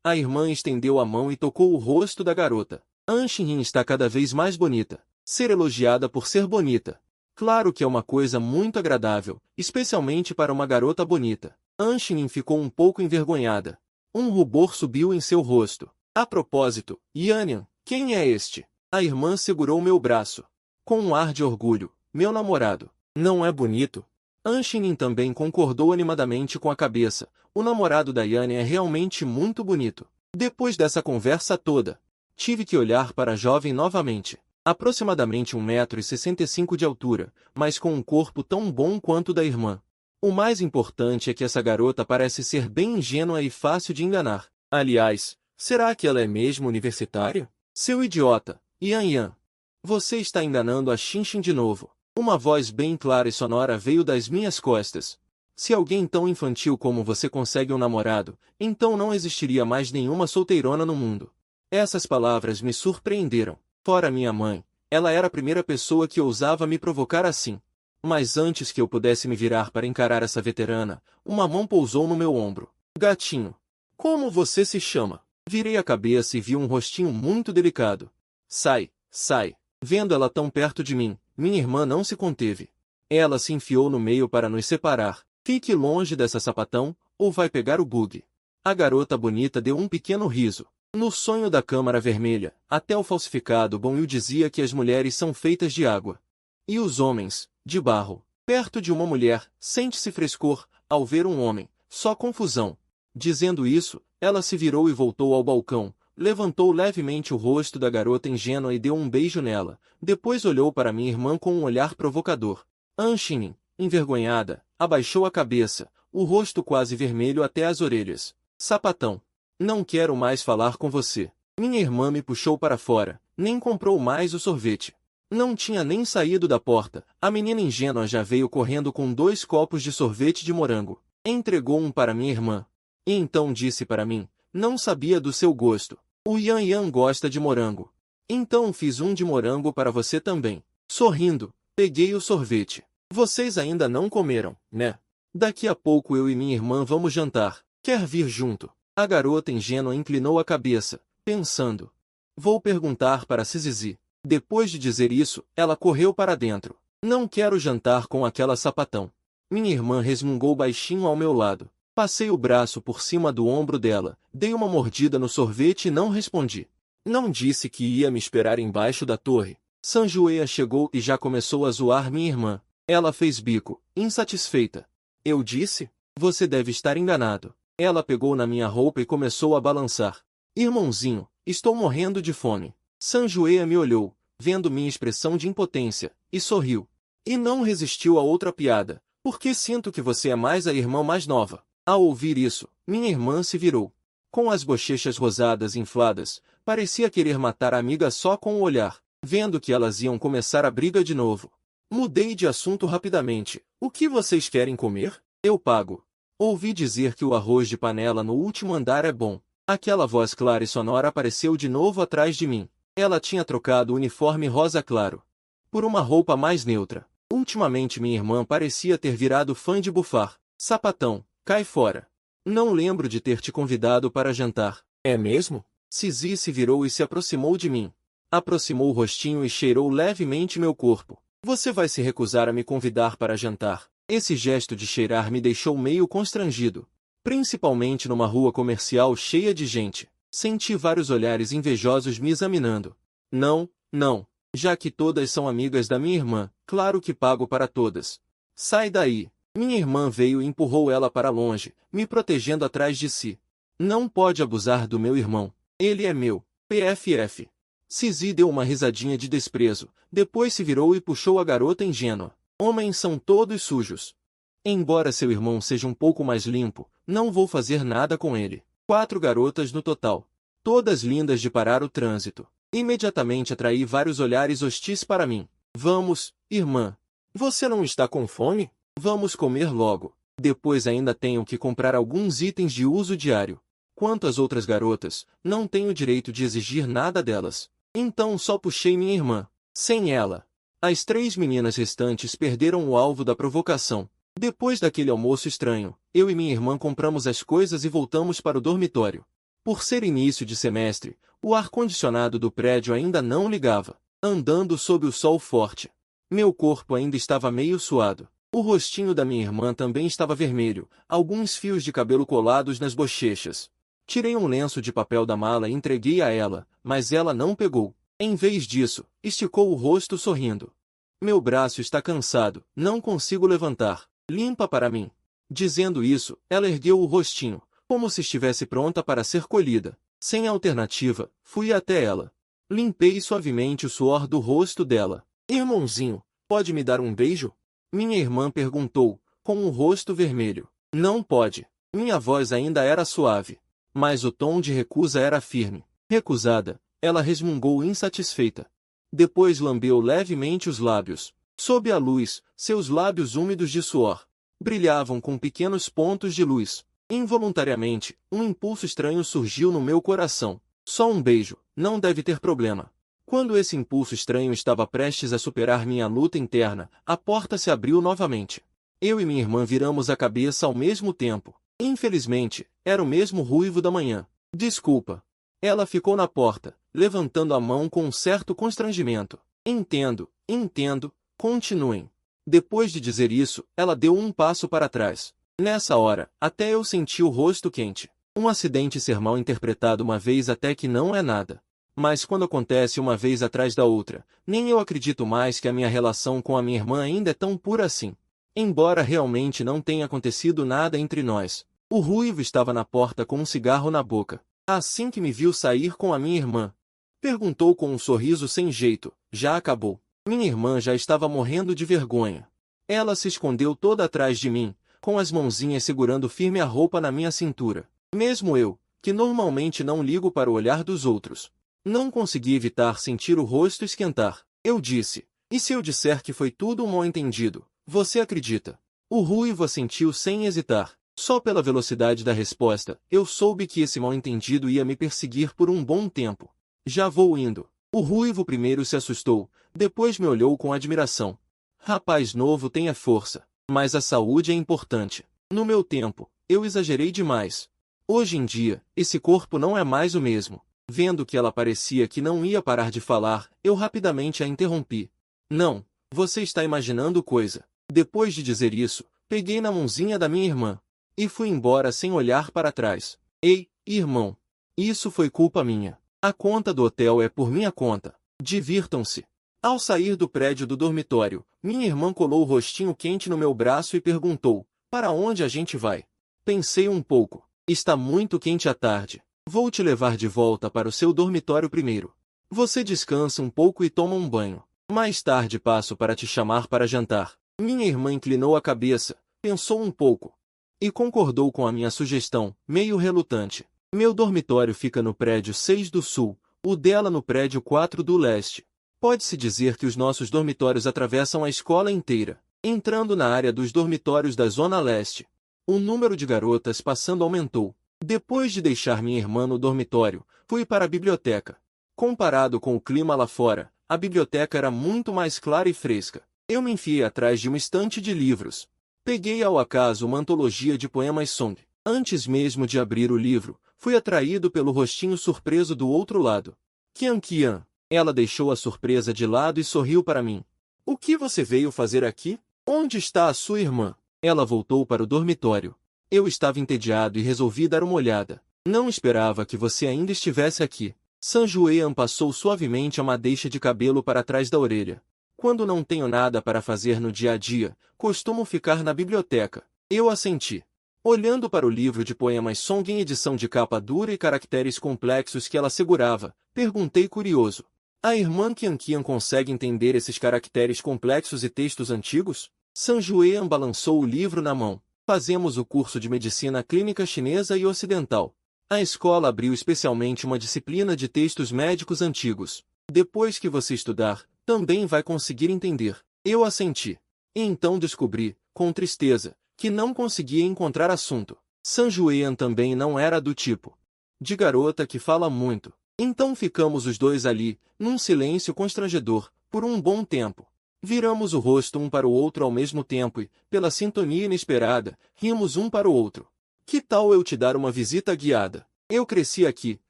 A irmã estendeu a mão e tocou o rosto da garota. Anshin está cada vez mais bonita. Ser elogiada por ser bonita. Claro que é uma coisa muito agradável, especialmente para uma garota bonita. Anshin ficou um pouco envergonhada. Um rubor subiu em seu rosto. A propósito, Yania, quem é este? A irmã segurou meu braço. Com um ar de orgulho, meu namorado. Não é bonito? Anshin também concordou animadamente com a cabeça. O namorado da Yania é realmente muito bonito. Depois dessa conversa toda, tive que olhar para a jovem novamente. Aproximadamente 1,65 m de altura, mas com um corpo tão bom quanto o da irmã. O mais importante é que essa garota parece ser bem ingênua e fácil de enganar. Aliás, será que ela é mesmo universitária? Seu idiota, Yan. Você está enganando a Shinshin de novo. Uma voz bem clara e sonora veio das minhas costas. Se alguém tão infantil como você consegue um namorado, então não existiria mais nenhuma solteirona no mundo. Essas palavras me surpreenderam. Fora minha mãe, ela era a primeira pessoa que ousava me provocar assim. Mas antes que eu pudesse me virar para encarar essa veterana, uma mão pousou no meu ombro. Gatinho. Como você se chama? Virei a cabeça e vi um rostinho muito delicado. Sai, sai. Vendo ela tão perto de mim, minha irmã não se conteve. Ela se enfiou no meio para nos separar. Fique longe dessa sapatão, ou vai pegar o bug. A garota bonita deu um pequeno riso. No sonho da Câmara Vermelha, até o falsificado Bonyu dizia que as mulheres são feitas de água. E os homens, de barro. Perto de uma mulher, sente-se frescor, ao ver um homem, só confusão. Dizendo isso, ela se virou e voltou ao balcão, levantou levemente o rosto da garota ingênua e deu um beijo nela, depois olhou para minha irmã com um olhar provocador. Anshin, envergonhada, abaixou a cabeça, o rosto quase vermelho até as orelhas. Sapatão. Não quero mais falar com você. Minha irmã me puxou para fora, nem comprou mais o sorvete. Não tinha nem saído da porta, a menina ingênua já veio correndo com 2 copos de sorvete de morango. Entregou um para minha irmã. E então disse para mim, não sabia do seu gosto. O Yan Yan gosta de morango. Então fiz um de morango para você também. Sorrindo, peguei o sorvete. Vocês ainda não comeram, né? Daqui a pouco eu e minha irmã vamos jantar. Quer vir junto? A garota ingênua inclinou a cabeça, pensando. Vou perguntar para Zizi. Depois de dizer isso, ela correu para dentro. Não quero jantar com aquela sapatão. Minha irmã resmungou baixinho ao meu lado. Passei o braço por cima do ombro dela, dei uma mordida no sorvete e não respondi. Não disse que ia me esperar embaixo da torre. Sanjueia chegou e já começou a zoar minha irmã. Ela fez bico, insatisfeita. Eu disse? Você deve estar enganado. Ela pegou na minha roupa e começou a balançar. Irmãozinho, estou morrendo de fome. Sanjueia me olhou, vendo minha expressão de impotência, e sorriu. E não resistiu a outra piada, porque sinto que você é mais a irmã mais nova. Ao ouvir isso, minha irmã se virou. Com as bochechas rosadas infladas, parecia querer matar a amiga só com o olhar, vendo que elas iam começar a briga de novo. Mudei de assunto rapidamente. O que vocês querem comer? Eu pago. Ouvi dizer que o arroz de panela no último andar é bom. Aquela voz clara e sonora apareceu de novo atrás de mim. Ela tinha trocado o uniforme rosa claro por uma roupa mais neutra. Ultimamente minha irmã parecia ter virado fã de bufar. Sapatão, cai fora. Não lembro de ter te convidado para jantar. É mesmo? Zizi se virou e se aproximou de mim. Aproximou o rostinho e cheirou levemente meu corpo. Você vai se recusar a me convidar para jantar? Esse gesto de cheirar me deixou meio constrangido. Principalmente numa rua comercial cheia de gente. Senti vários olhares invejosos me examinando. Não, não. Já que todas são amigas da minha irmã, claro que pago para todas. Sai daí. Minha irmã veio e empurrou ela para longe, me protegendo atrás de si. Não pode abusar do meu irmão. Ele é meu. PFF. Zizi deu uma risadinha de desprezo, depois se virou e puxou a garota ingênua. Homens são todos sujos. Embora seu irmão seja um pouco mais limpo, não vou fazer nada com ele. 4 garotas no total. Todas lindas de parar o trânsito. Imediatamente atraí vários olhares hostis para mim. Vamos, irmã. Você não está com fome? Vamos comer logo. Depois ainda tenho que comprar alguns itens de uso diário. Quanto às outras garotas, não tenho direito de exigir nada delas. Então só puxei minha irmã. Sem ela, as 3 meninas restantes perderam o alvo da provocação. Depois daquele almoço estranho, eu e minha irmã compramos as coisas e voltamos para o dormitório. Por ser início de semestre, o ar-condicionado do prédio ainda não ligava, andando sob o sol forte. Meu corpo ainda estava meio suado. O rostinho da minha irmã também estava vermelho, alguns fios de cabelo colados nas bochechas. Tirei um lenço de papel da mala e entreguei a ela, mas ela não pegou. Em vez disso, esticou o rosto sorrindo. Meu braço está cansado, não consigo levantar. Limpa para mim. Dizendo isso, ela ergueu o rostinho, como se estivesse pronta para ser colhida. Sem alternativa, fui até ela. Limpei suavemente o suor do rosto dela. Irmãozinho, pode me dar um beijo? Minha irmã perguntou, com o rosto vermelho. Não pode. Minha voz ainda era suave, mas o tom de recusa era firme. Recusada, ela resmungou insatisfeita. Depois lambeu levemente os lábios. Sob a luz, seus lábios úmidos de suor brilhavam com pequenos pontos de luz. Involuntariamente, um impulso estranho surgiu no meu coração. Só um beijo, não deve ter problema. Quando esse impulso estranho estava prestes a superar minha luta interna, a porta se abriu novamente. Eu e minha irmã viramos a cabeça ao mesmo tempo. Infelizmente, era o mesmo ruivo da manhã. Desculpa. Ela ficou na porta, levantando a mão com um certo constrangimento. Entendo, entendo. Continuem. Depois de dizer isso, ela deu um passo para trás. Nessa hora, até eu senti o rosto quente. Um acidente ser mal interpretado uma vez até que não é nada. Mas quando acontece uma vez atrás da outra, nem eu acredito mais que a minha relação com a minha irmã ainda é tão pura assim. Embora realmente não tenha acontecido nada entre nós. O ruivo estava na porta com um cigarro na boca. Assim que me viu sair com a minha irmã, perguntou com um sorriso sem jeito, já acabou? Minha irmã já estava morrendo de vergonha. Ela se escondeu toda atrás de mim, com as mãozinhas segurando firme a roupa na minha cintura. Mesmo eu, que normalmente não ligo para o olhar dos outros. Não consegui evitar sentir o rosto esquentar. Eu disse, e se eu disser que foi tudo um mal-entendido, você acredita? O ruivo assentiu sem hesitar. Só pela velocidade da resposta, eu soube que esse mal-entendido ia me perseguir por um bom tempo. Já vou indo. O ruivo primeiro se assustou, depois me olhou com admiração. Rapaz novo tem a força, mas a saúde é importante. No meu tempo, eu exagerei demais. Hoje em dia, esse corpo não é mais o mesmo. Vendo que ela parecia que não ia parar de falar, eu rapidamente a interrompi. Não, você está imaginando coisa. Depois de dizer isso, peguei na mãozinha da minha irmã e fui embora sem olhar para trás. Ei, irmão, isso foi culpa minha. A conta do hotel é por minha conta. Divirtam-se. Ao sair do prédio do dormitório, minha irmã colou o rostinho quente no meu braço e perguntou, para onde a gente vai? Pensei um pouco. Está muito quente à tarde. Vou te levar de volta para o seu dormitório primeiro. Você descansa um pouco e toma um banho. Mais tarde passo para te chamar para jantar. Minha irmã inclinou a cabeça, pensou um pouco e concordou com a minha sugestão, meio relutante. Meu dormitório fica no prédio 6 do sul, o dela no prédio 4 do leste. Pode-se dizer que os nossos dormitórios atravessam a escola inteira. Entrando na área dos dormitórios da zona leste, o número de garotas passando aumentou. Depois de deixar minha irmã no dormitório, fui para a biblioteca. Comparado com o clima lá fora, a biblioteca era muito mais clara e fresca. Eu me enfiei atrás de uma estante de livros. Peguei ao acaso uma antologia de poemas Song. Antes mesmo de abrir o livro, fui atraído pelo rostinho surpreso do outro lado. Qian Qian. Ela deixou a surpresa de lado e sorriu para mim. O que você veio fazer aqui? Onde está a sua irmã? Ela voltou para o dormitório. Eu estava entediado e resolvi dar uma olhada. Não esperava que você ainda estivesse aqui. San Juan passou suavemente a madeixa de cabelo para trás da orelha. Quando não tenho nada para fazer no dia a dia, costumo ficar na biblioteca. Eu assenti. Olhando para o livro de poemas Song em edição de capa dura e caracteres complexos que ela segurava, perguntei curioso. A irmã Qian Qian consegue entender esses caracteres complexos e textos antigos? San Juan balançou o livro na mão. Fazemos o curso de medicina clínica chinesa e ocidental. A escola abriu especialmente uma disciplina de textos médicos antigos. Depois que você estudar, também vai conseguir entender. Eu assenti. E então descobri, com tristeza, que não conseguia encontrar assunto. San Juan também não era do tipo de garota que fala muito. Então ficamos os dois ali, num silêncio constrangedor, por um bom tempo. Viramos o rosto um para o outro ao mesmo tempo e, pela sintonia inesperada, rimos um para o outro. Que tal eu te dar uma visita guiada? Eu cresci aqui,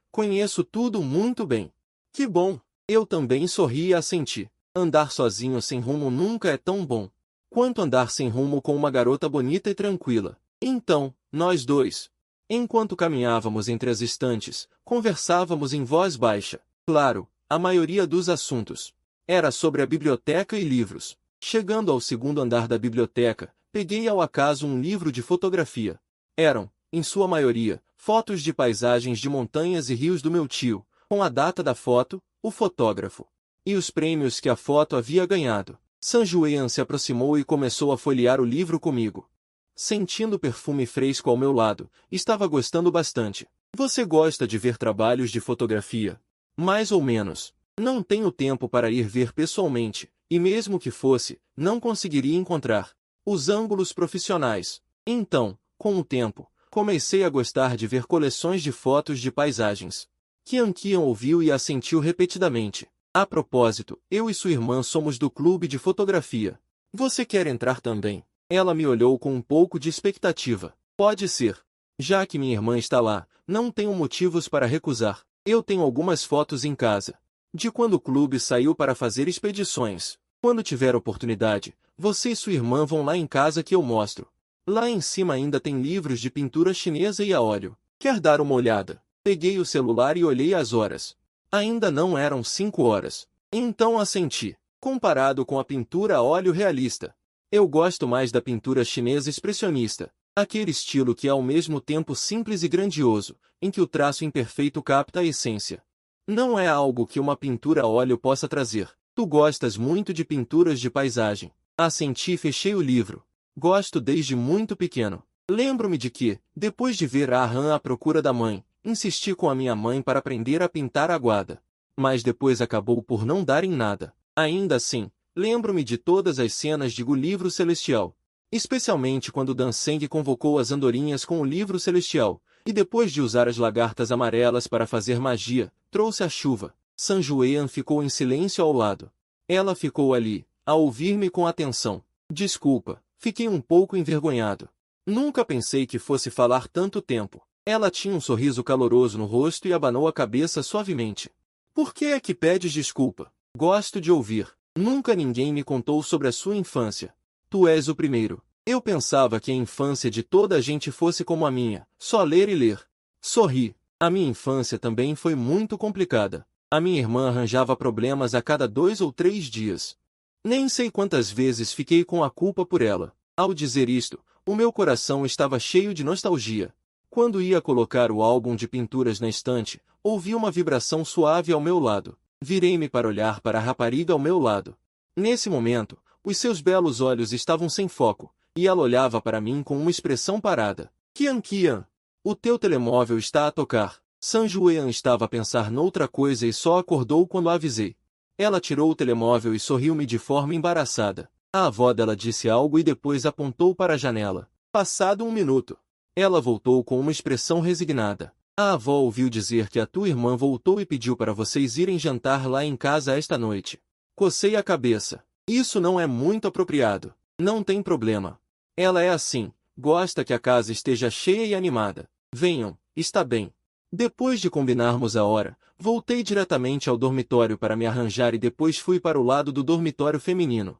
conheço tudo muito bem. Que bom! Eu também sorri e assenti. Andar sozinho sem rumo nunca é tão bom quanto andar sem rumo com uma garota bonita e tranquila. Então, nós dois, enquanto caminhávamos entre as estantes, conversávamos em voz baixa. Claro, a maioria dos assuntos era sobre a biblioteca e livros. Chegando ao segundo andar da biblioteca, peguei ao acaso um livro de fotografia. Eram, em sua maioria, fotos de paisagens de montanhas e rios do meu tio, com a data da foto, o fotógrafo e os prêmios que a foto havia ganhado. San Juan se aproximou e começou a folhear o livro comigo. Sentindo o perfume fresco ao meu lado, estava gostando bastante. Você gosta de ver trabalhos de fotografia? Mais ou menos. Não tenho tempo para ir ver pessoalmente, e mesmo que fosse, não conseguiria encontrar os ângulos profissionais. Então, com o tempo, comecei a gostar de ver coleções de fotos de paisagens. Qian Qian ouviu e assentiu repetidamente. A propósito, eu e sua irmã somos do clube de fotografia. Você quer entrar também? Ela me olhou com um pouco de expectativa. Pode ser. Já que minha irmã está lá, não tenho motivos para recusar. Eu tenho algumas fotos em casa de quando o clube saiu para fazer expedições. Quando tiver oportunidade, você e sua irmã vão lá em casa que eu mostro. Lá em cima ainda tem livros de pintura chinesa e a óleo. Quer dar uma olhada? Peguei o celular e olhei as horas. Ainda não eram 5 horas. Então assenti. Comparado com a pintura a óleo realista, eu gosto mais da pintura chinesa expressionista. Aquele estilo que é ao mesmo tempo simples e grandioso, em que o traço imperfeito capta a essência. Não é algo que uma pintura a óleo possa trazer. Tu gostas muito de pinturas de paisagem. Assenti e fechei o livro. Gosto desde muito pequeno. Lembro-me de que, depois de ver a Han à procura da mãe, Insisti com a minha mãe para aprender a pintar a guarda. Mas depois acabou por não dar em nada. Ainda assim, lembro-me de todas as cenas de O Livro Celestial. Especialmente quando Danseng convocou as andorinhas com o Livro Celestial, e depois de usar as lagartas amarelas para fazer magia, trouxe a chuva. Sanjuean ficou em silêncio ao lado. Ela ficou ali, a ouvir-me com atenção. Desculpa, fiquei um pouco envergonhado. Nunca pensei que fosse falar tanto tempo. Ela tinha um sorriso caloroso no rosto e abanou a cabeça suavemente. Por que é que pedes desculpa? Gosto de ouvir. Nunca ninguém me contou sobre a sua infância. Tu és o primeiro. Eu pensava que a infância de toda a gente fosse como a minha, só ler e ler. Sorri. A minha infância também foi muito complicada. A minha irmã arranjava problemas a cada 2 ou 3 dias. Nem sei quantas vezes fiquei com a culpa por ela. Ao dizer isto, o meu coração estava cheio de nostalgia. Quando ia colocar o álbum de pinturas na estante, ouvi uma vibração suave ao meu lado. Virei-me para olhar para a rapariga ao meu lado. Nesse momento, os seus belos olhos estavam sem foco, e ela olhava para mim com uma expressão parada. Qian Qian, o teu telemóvel está a tocar. Sanjuean estava a pensar noutra coisa e só acordou quando a avisei. Ela tirou o telemóvel e sorriu-me de forma embaraçada. A avó dela disse algo e depois apontou para a janela. Passado 1 minuto, ela voltou com uma expressão resignada. A avó ouviu dizer que a tua irmã voltou e pediu para vocês irem jantar lá em casa esta noite. Cocei a cabeça. Isso não é muito apropriado. Não tem problema. Ela é assim, gosta que a casa esteja cheia e animada. Venham, está bem. Depois de combinarmos a hora, voltei diretamente ao dormitório para me arranjar e depois fui para o lado do dormitório feminino.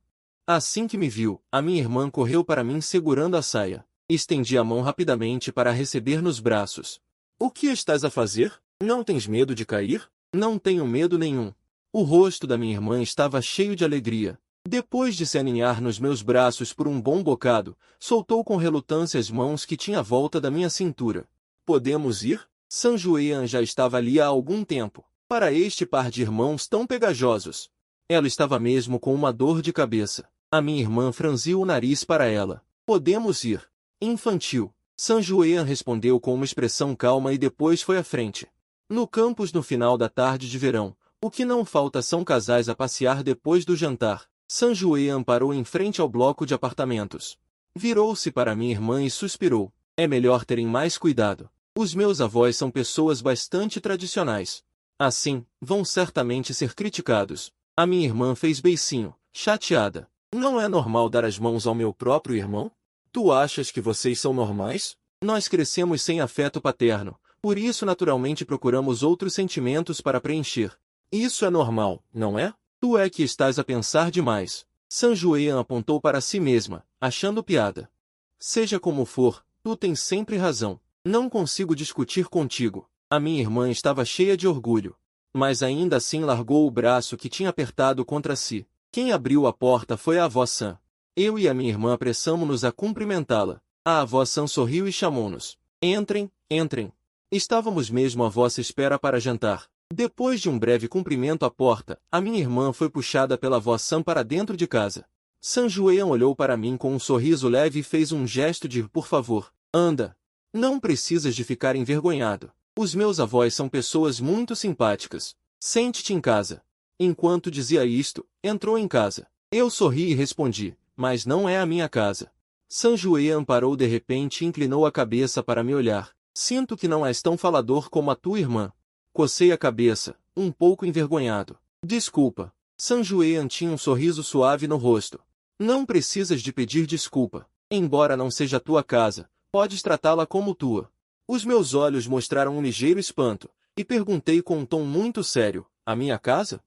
Assim que me viu, a minha irmã correu para mim segurando a saia. Estendi a mão rapidamente para a receber nos braços. O que estás a fazer? Não tens medo de cair? Não tenho medo nenhum. O rosto da minha irmã estava cheio de alegria. Depois de se aninhar nos meus braços por um bom bocado, soltou com relutância as mãos que tinha à volta da minha cintura. Podemos ir? Sanjuean já estava ali há algum tempo. Para este par de irmãos tão pegajosos. Ela estava mesmo com uma dor de cabeça. A minha irmã franziu o nariz para ela. Podemos ir. Infantil. Sanjuean respondeu com uma expressão calma e depois foi à frente. No campus no final da tarde de verão, o que não falta são casais a passear depois do jantar. Sanjuean parou em frente ao bloco de apartamentos. Virou-se para minha irmã e suspirou. É melhor terem mais cuidado. Os meus avós são pessoas bastante tradicionais. Assim, vão certamente ser criticados. A minha irmã fez beicinho, chateada. Não é normal dar as mãos ao meu próprio irmão? Tu achas que vocês são normais? Nós crescemos sem afeto paterno, por isso naturalmente procuramos outros sentimentos para preencher. Isso é normal, não é? Tu é que estás a pensar demais. Sanjuean apontou para si mesma, achando piada. Seja como for, tu tens sempre razão. Não consigo discutir contigo. A minha irmã estava cheia de orgulho. Mas ainda assim largou o braço que tinha apertado contra si. Quem abriu a porta foi a avó Sam. Eu e a minha irmã apressamo-nos a cumprimentá-la. A avó Sam sorriu e chamou-nos. Entrem, entrem. Estávamos mesmo à vossa espera para jantar. Depois de um breve cumprimento à porta, a minha irmã foi puxada pela avó Sam para dentro de casa. Sanjuean olhou para mim com um sorriso leve e fez um gesto de por favor, anda. Não precisas de ficar envergonhado. Os meus avós são pessoas muito simpáticas. Sente-te em casa. Enquanto dizia isto, entrou em casa. Eu sorri e respondi, mas não é a minha casa. Sanjuean parou de repente e inclinou a cabeça para me olhar. Sinto que não és tão falador como a tua irmã. Cocei a cabeça, um pouco envergonhado. Desculpa. Sanjuean tinha um sorriso suave no rosto. Não precisas de pedir desculpa. Embora não seja tua casa, podes tratá-la como tua. Os meus olhos mostraram um ligeiro espanto, e perguntei com um tom muito sério, a minha casa?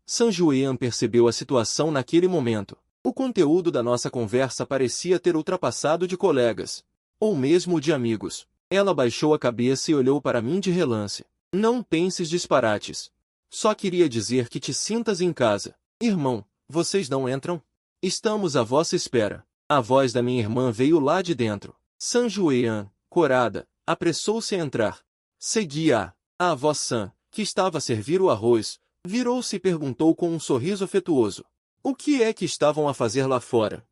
Sanjuean percebeu a situação naquele momento. O conteúdo da nossa conversa parecia ter ultrapassado de colegas, ou mesmo de amigos. Ela baixou a cabeça e olhou para mim de relance. Não penses disparates. Só queria dizer que te sintas em casa. Irmão, vocês não entram? Estamos à vossa espera. A voz da minha irmã veio lá de dentro. Sanjuean, corada, apressou-se a entrar. Seguia-a. A avó Sam, que estava a servir o arroz, virou-se e perguntou com um sorriso afetuoso. O que é que estavam a fazer lá fora?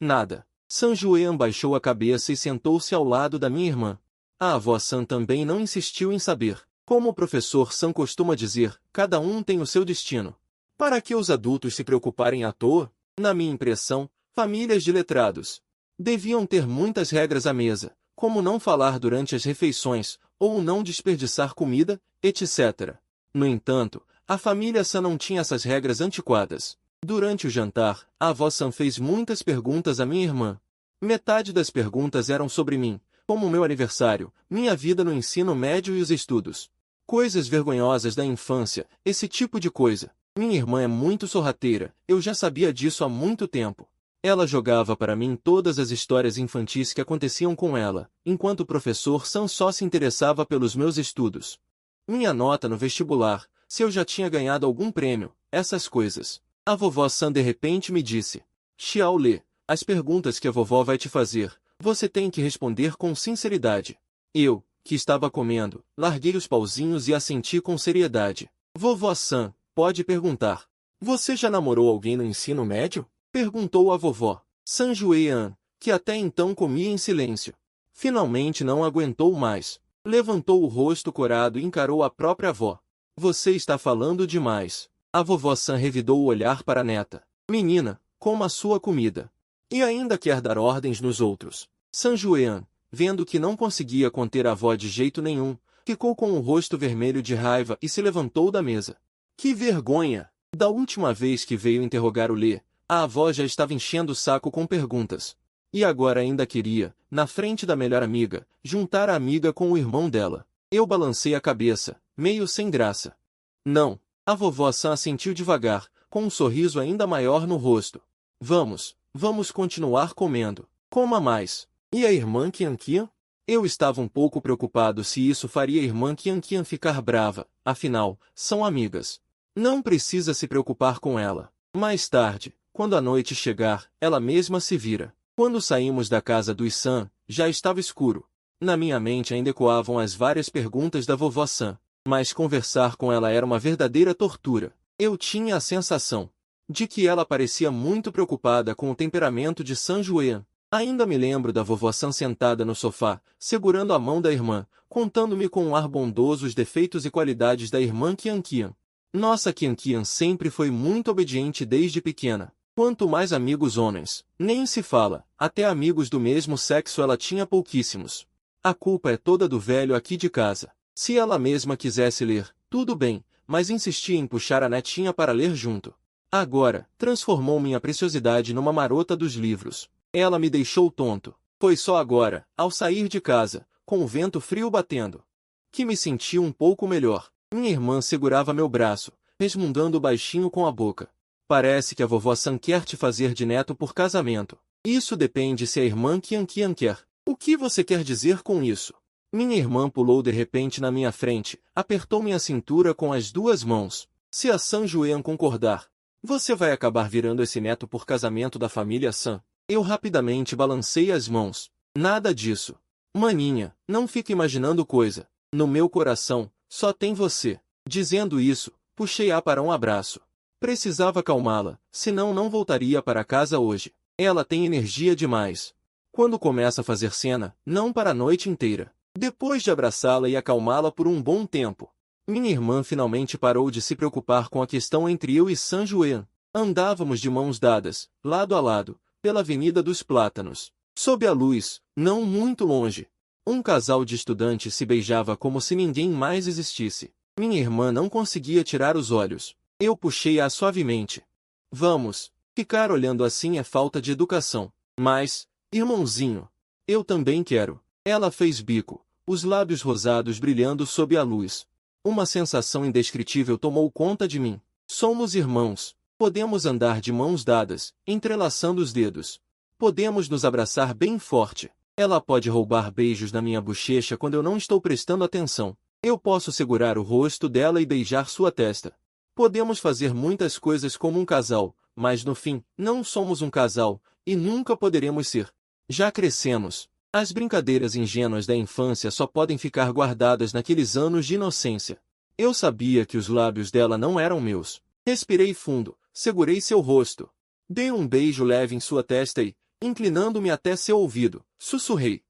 Nada. Sanjuean baixou a cabeça e sentou-se ao lado da minha irmã. A avó Sam também não insistiu em saber. Como o professor Sam costuma dizer, cada um tem o seu destino. Para que os adultos se preocuparem à toa? Na minha impressão, famílias de letrados deviam ter muitas regras à mesa, como não falar durante as refeições, ou não desperdiçar comida, etc. No entanto, a família Sam não tinha essas regras antiquadas. Durante o jantar, a avó Sam fez muitas perguntas à minha irmã. Metade das perguntas eram sobre mim, como meu aniversário, minha vida no ensino médio e os estudos. Coisas vergonhosas da infância, esse tipo de coisa. Minha irmã é muito sorrateira, eu já sabia disso há muito tempo. Ela jogava para mim todas as histórias infantis que aconteciam com ela, enquanto o professor Sam só se interessava pelos meus estudos. Minha nota no vestibular, se eu já tinha ganhado algum prêmio, essas coisas. A vovó Sam de repente me disse: Xiao Lê, as perguntas que a vovó vai te fazer, você tem que responder com sinceridade. Eu, que estava comendo, larguei os pauzinhos e assenti com seriedade. Vovó Sam, pode perguntar. Você já namorou alguém no ensino médio? Perguntou a vovó. Sam Juean, que até então comia em silêncio. Finalmente não aguentou mais. Levantou o rosto corado e encarou a própria avó. Você está falando demais. A vovó Sam revidou o olhar para a neta. Menina, coma a sua comida. E ainda quer dar ordens nos outros. Sam Juean, vendo que não conseguia conter a avó de jeito nenhum, ficou com o rosto vermelho de raiva e se levantou da mesa. Que vergonha! Da última vez que veio interrogar o Lê, a avó já estava enchendo o saco com perguntas. E agora ainda queria, na frente da melhor amiga, juntar a amiga com o irmão dela. Eu balancei a cabeça, meio sem graça. Não. A vovó Sam assentiu devagar, com um sorriso ainda maior no rosto. Vamos continuar comendo. Coma mais. E a irmã Qian? Eu estava um pouco preocupado se isso faria a irmã Qian ficar brava, afinal, são amigas. Não precisa se preocupar com ela. Mais tarde, quando a noite chegar, ela mesma se vira. Quando saímos da casa dos Sam, já estava escuro. Na minha mente ainda ecoavam as várias perguntas da vovó Sam, mas conversar com ela era uma verdadeira tortura. Eu tinha a sensação de que ela parecia muito preocupada com o temperamento de Sam Juean. Ainda me lembro da vovó Sam sentada no sofá, segurando a mão da irmã, contando-me com um ar bondoso os defeitos e qualidades da irmã Qian. Nossa Qian sempre foi muito obediente desde pequena. Quanto mais amigos homens, nem se fala, até amigos do mesmo sexo ela tinha pouquíssimos. A culpa é toda do velho aqui de casa. Se ela mesma quisesse ler, tudo bem, mas insistia em puxar a netinha para ler junto. Agora, transformou minha preciosidade numa marota dos livros. Ela me deixou tonto. Foi só agora, ao sair de casa, com o vento frio batendo, que me senti um pouco melhor. Minha irmã segurava meu braço, resmungando baixinho com a boca. Parece que a vovó Sam quer te fazer de neto por casamento. Isso depende se a irmã Qian quer. O que você quer dizer com isso? Minha irmã pulou de repente na minha frente, apertou minha cintura com as duas mãos. Se a Sam Juean concordar, você vai acabar virando esse neto por casamento da família Sam. Eu rapidamente balancei as mãos. Nada disso. Maninha, não fique imaginando coisa. No meu coração, só tem você. Dizendo isso, puxei-a para um abraço. Precisava acalmá-la, senão não voltaria para casa hoje. Ela tem energia demais. Quando começa a fazer cena, não para a noite inteira. Depois de abraçá-la e acalmá-la por um bom tempo, minha irmã finalmente parou de se preocupar com a questão entre eu e Sam Juean. Andávamos de mãos dadas, lado a lado, pela Avenida dos Plátanos. Sob a luz, não muito longe, um casal de estudantes se beijava como se ninguém mais existisse. Minha irmã não conseguia tirar os olhos. Eu puxei-a suavemente. Vamos, ficar olhando assim é falta de educação. Mas, irmãozinho, eu também quero. Ela fez bico, os lábios rosados brilhando sob a luz. Uma sensação indescritível tomou conta de mim. Somos irmãos. Podemos andar de mãos dadas, entrelaçando os dedos. Podemos nos abraçar bem forte. Ela pode roubar beijos na minha bochecha quando eu não estou prestando atenção. Eu posso segurar o rosto dela e beijar sua testa. Podemos fazer muitas coisas como um casal, mas no fim, não somos um casal, e nunca poderemos ser. Já crescemos. As brincadeiras ingênuas da infância só podem ficar guardadas naqueles anos de inocência. Eu sabia que os lábios dela não eram meus. Respirei fundo, segurei seu rosto. Dei um beijo leve em sua testa e, inclinando-me até seu ouvido, sussurrei: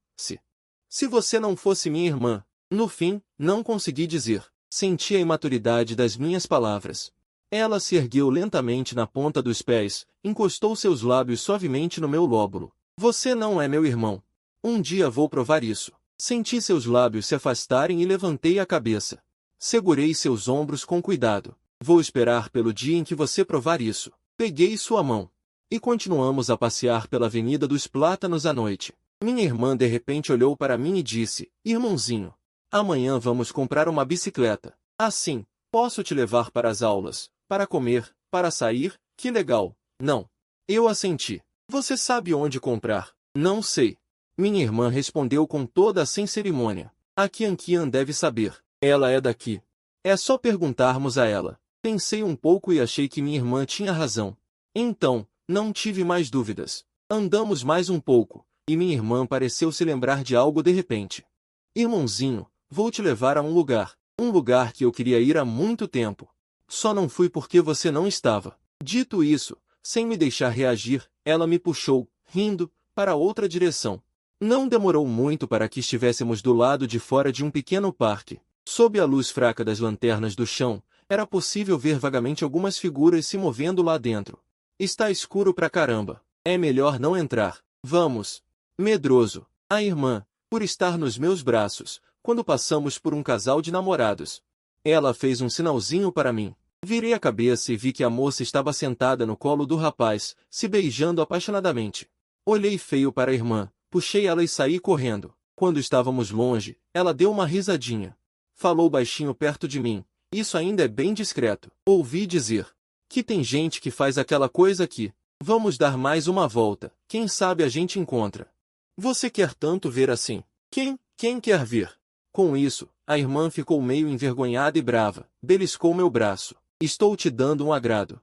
Se você não fosse minha irmã. No fim, não consegui dizer. Senti a imaturidade das minhas palavras. Ela se ergueu lentamente na ponta dos pés, encostou seus lábios suavemente no meu lóbulo. Você não é meu irmão. Um dia vou provar isso. Senti seus lábios se afastarem e levantei a cabeça. Segurei seus ombros com cuidado. Vou esperar pelo dia em que você provar isso. Peguei sua mão. E continuamos a passear pela Avenida dos Plátanos à noite. Minha irmã de repente olhou para mim e disse, irmãozinho, amanhã vamos comprar uma bicicleta. Assim, posso te levar para as aulas, para comer, para sair, que legal. Não. Eu assenti. Você sabe onde comprar? Não sei. Minha irmã respondeu com toda a sem cerimônia. A Kian deve saber. Ela é daqui. É só perguntarmos a ela. Pensei um pouco e achei que minha irmã tinha razão. Então, não tive mais dúvidas. Andamos mais um pouco, e minha irmã pareceu se lembrar de algo de repente. Irmãozinho, vou te levar a um lugar que eu queria ir há muito tempo. Só não fui porque você não estava. Dito isso, sem me deixar reagir, ela me puxou, rindo, para outra direção. Não demorou muito para que estivéssemos do lado de fora de um pequeno parque. Sob a luz fraca das lanternas do chão, era possível ver vagamente algumas figuras se movendo lá dentro. Está escuro pra caramba. É melhor não entrar. Vamos. Medroso. A irmã, por estar nos meus braços, quando passamos por um casal de namorados. Ela fez um sinalzinho para mim. Virei a cabeça e vi que a moça estava sentada no colo do rapaz, se beijando apaixonadamente. Olhei feio para a irmã, puxei ela e saí correndo. Quando estávamos longe, ela deu uma risadinha. Falou baixinho perto de mim. Isso ainda é bem discreto. Ouvi dizer que tem gente que faz aquela coisa aqui. Vamos dar mais uma volta. Quem sabe a gente encontra. Você quer tanto ver assim? Quem quer ver? Com isso, a irmã ficou meio envergonhada e brava. Beliscou meu braço. Estou te dando um agrado.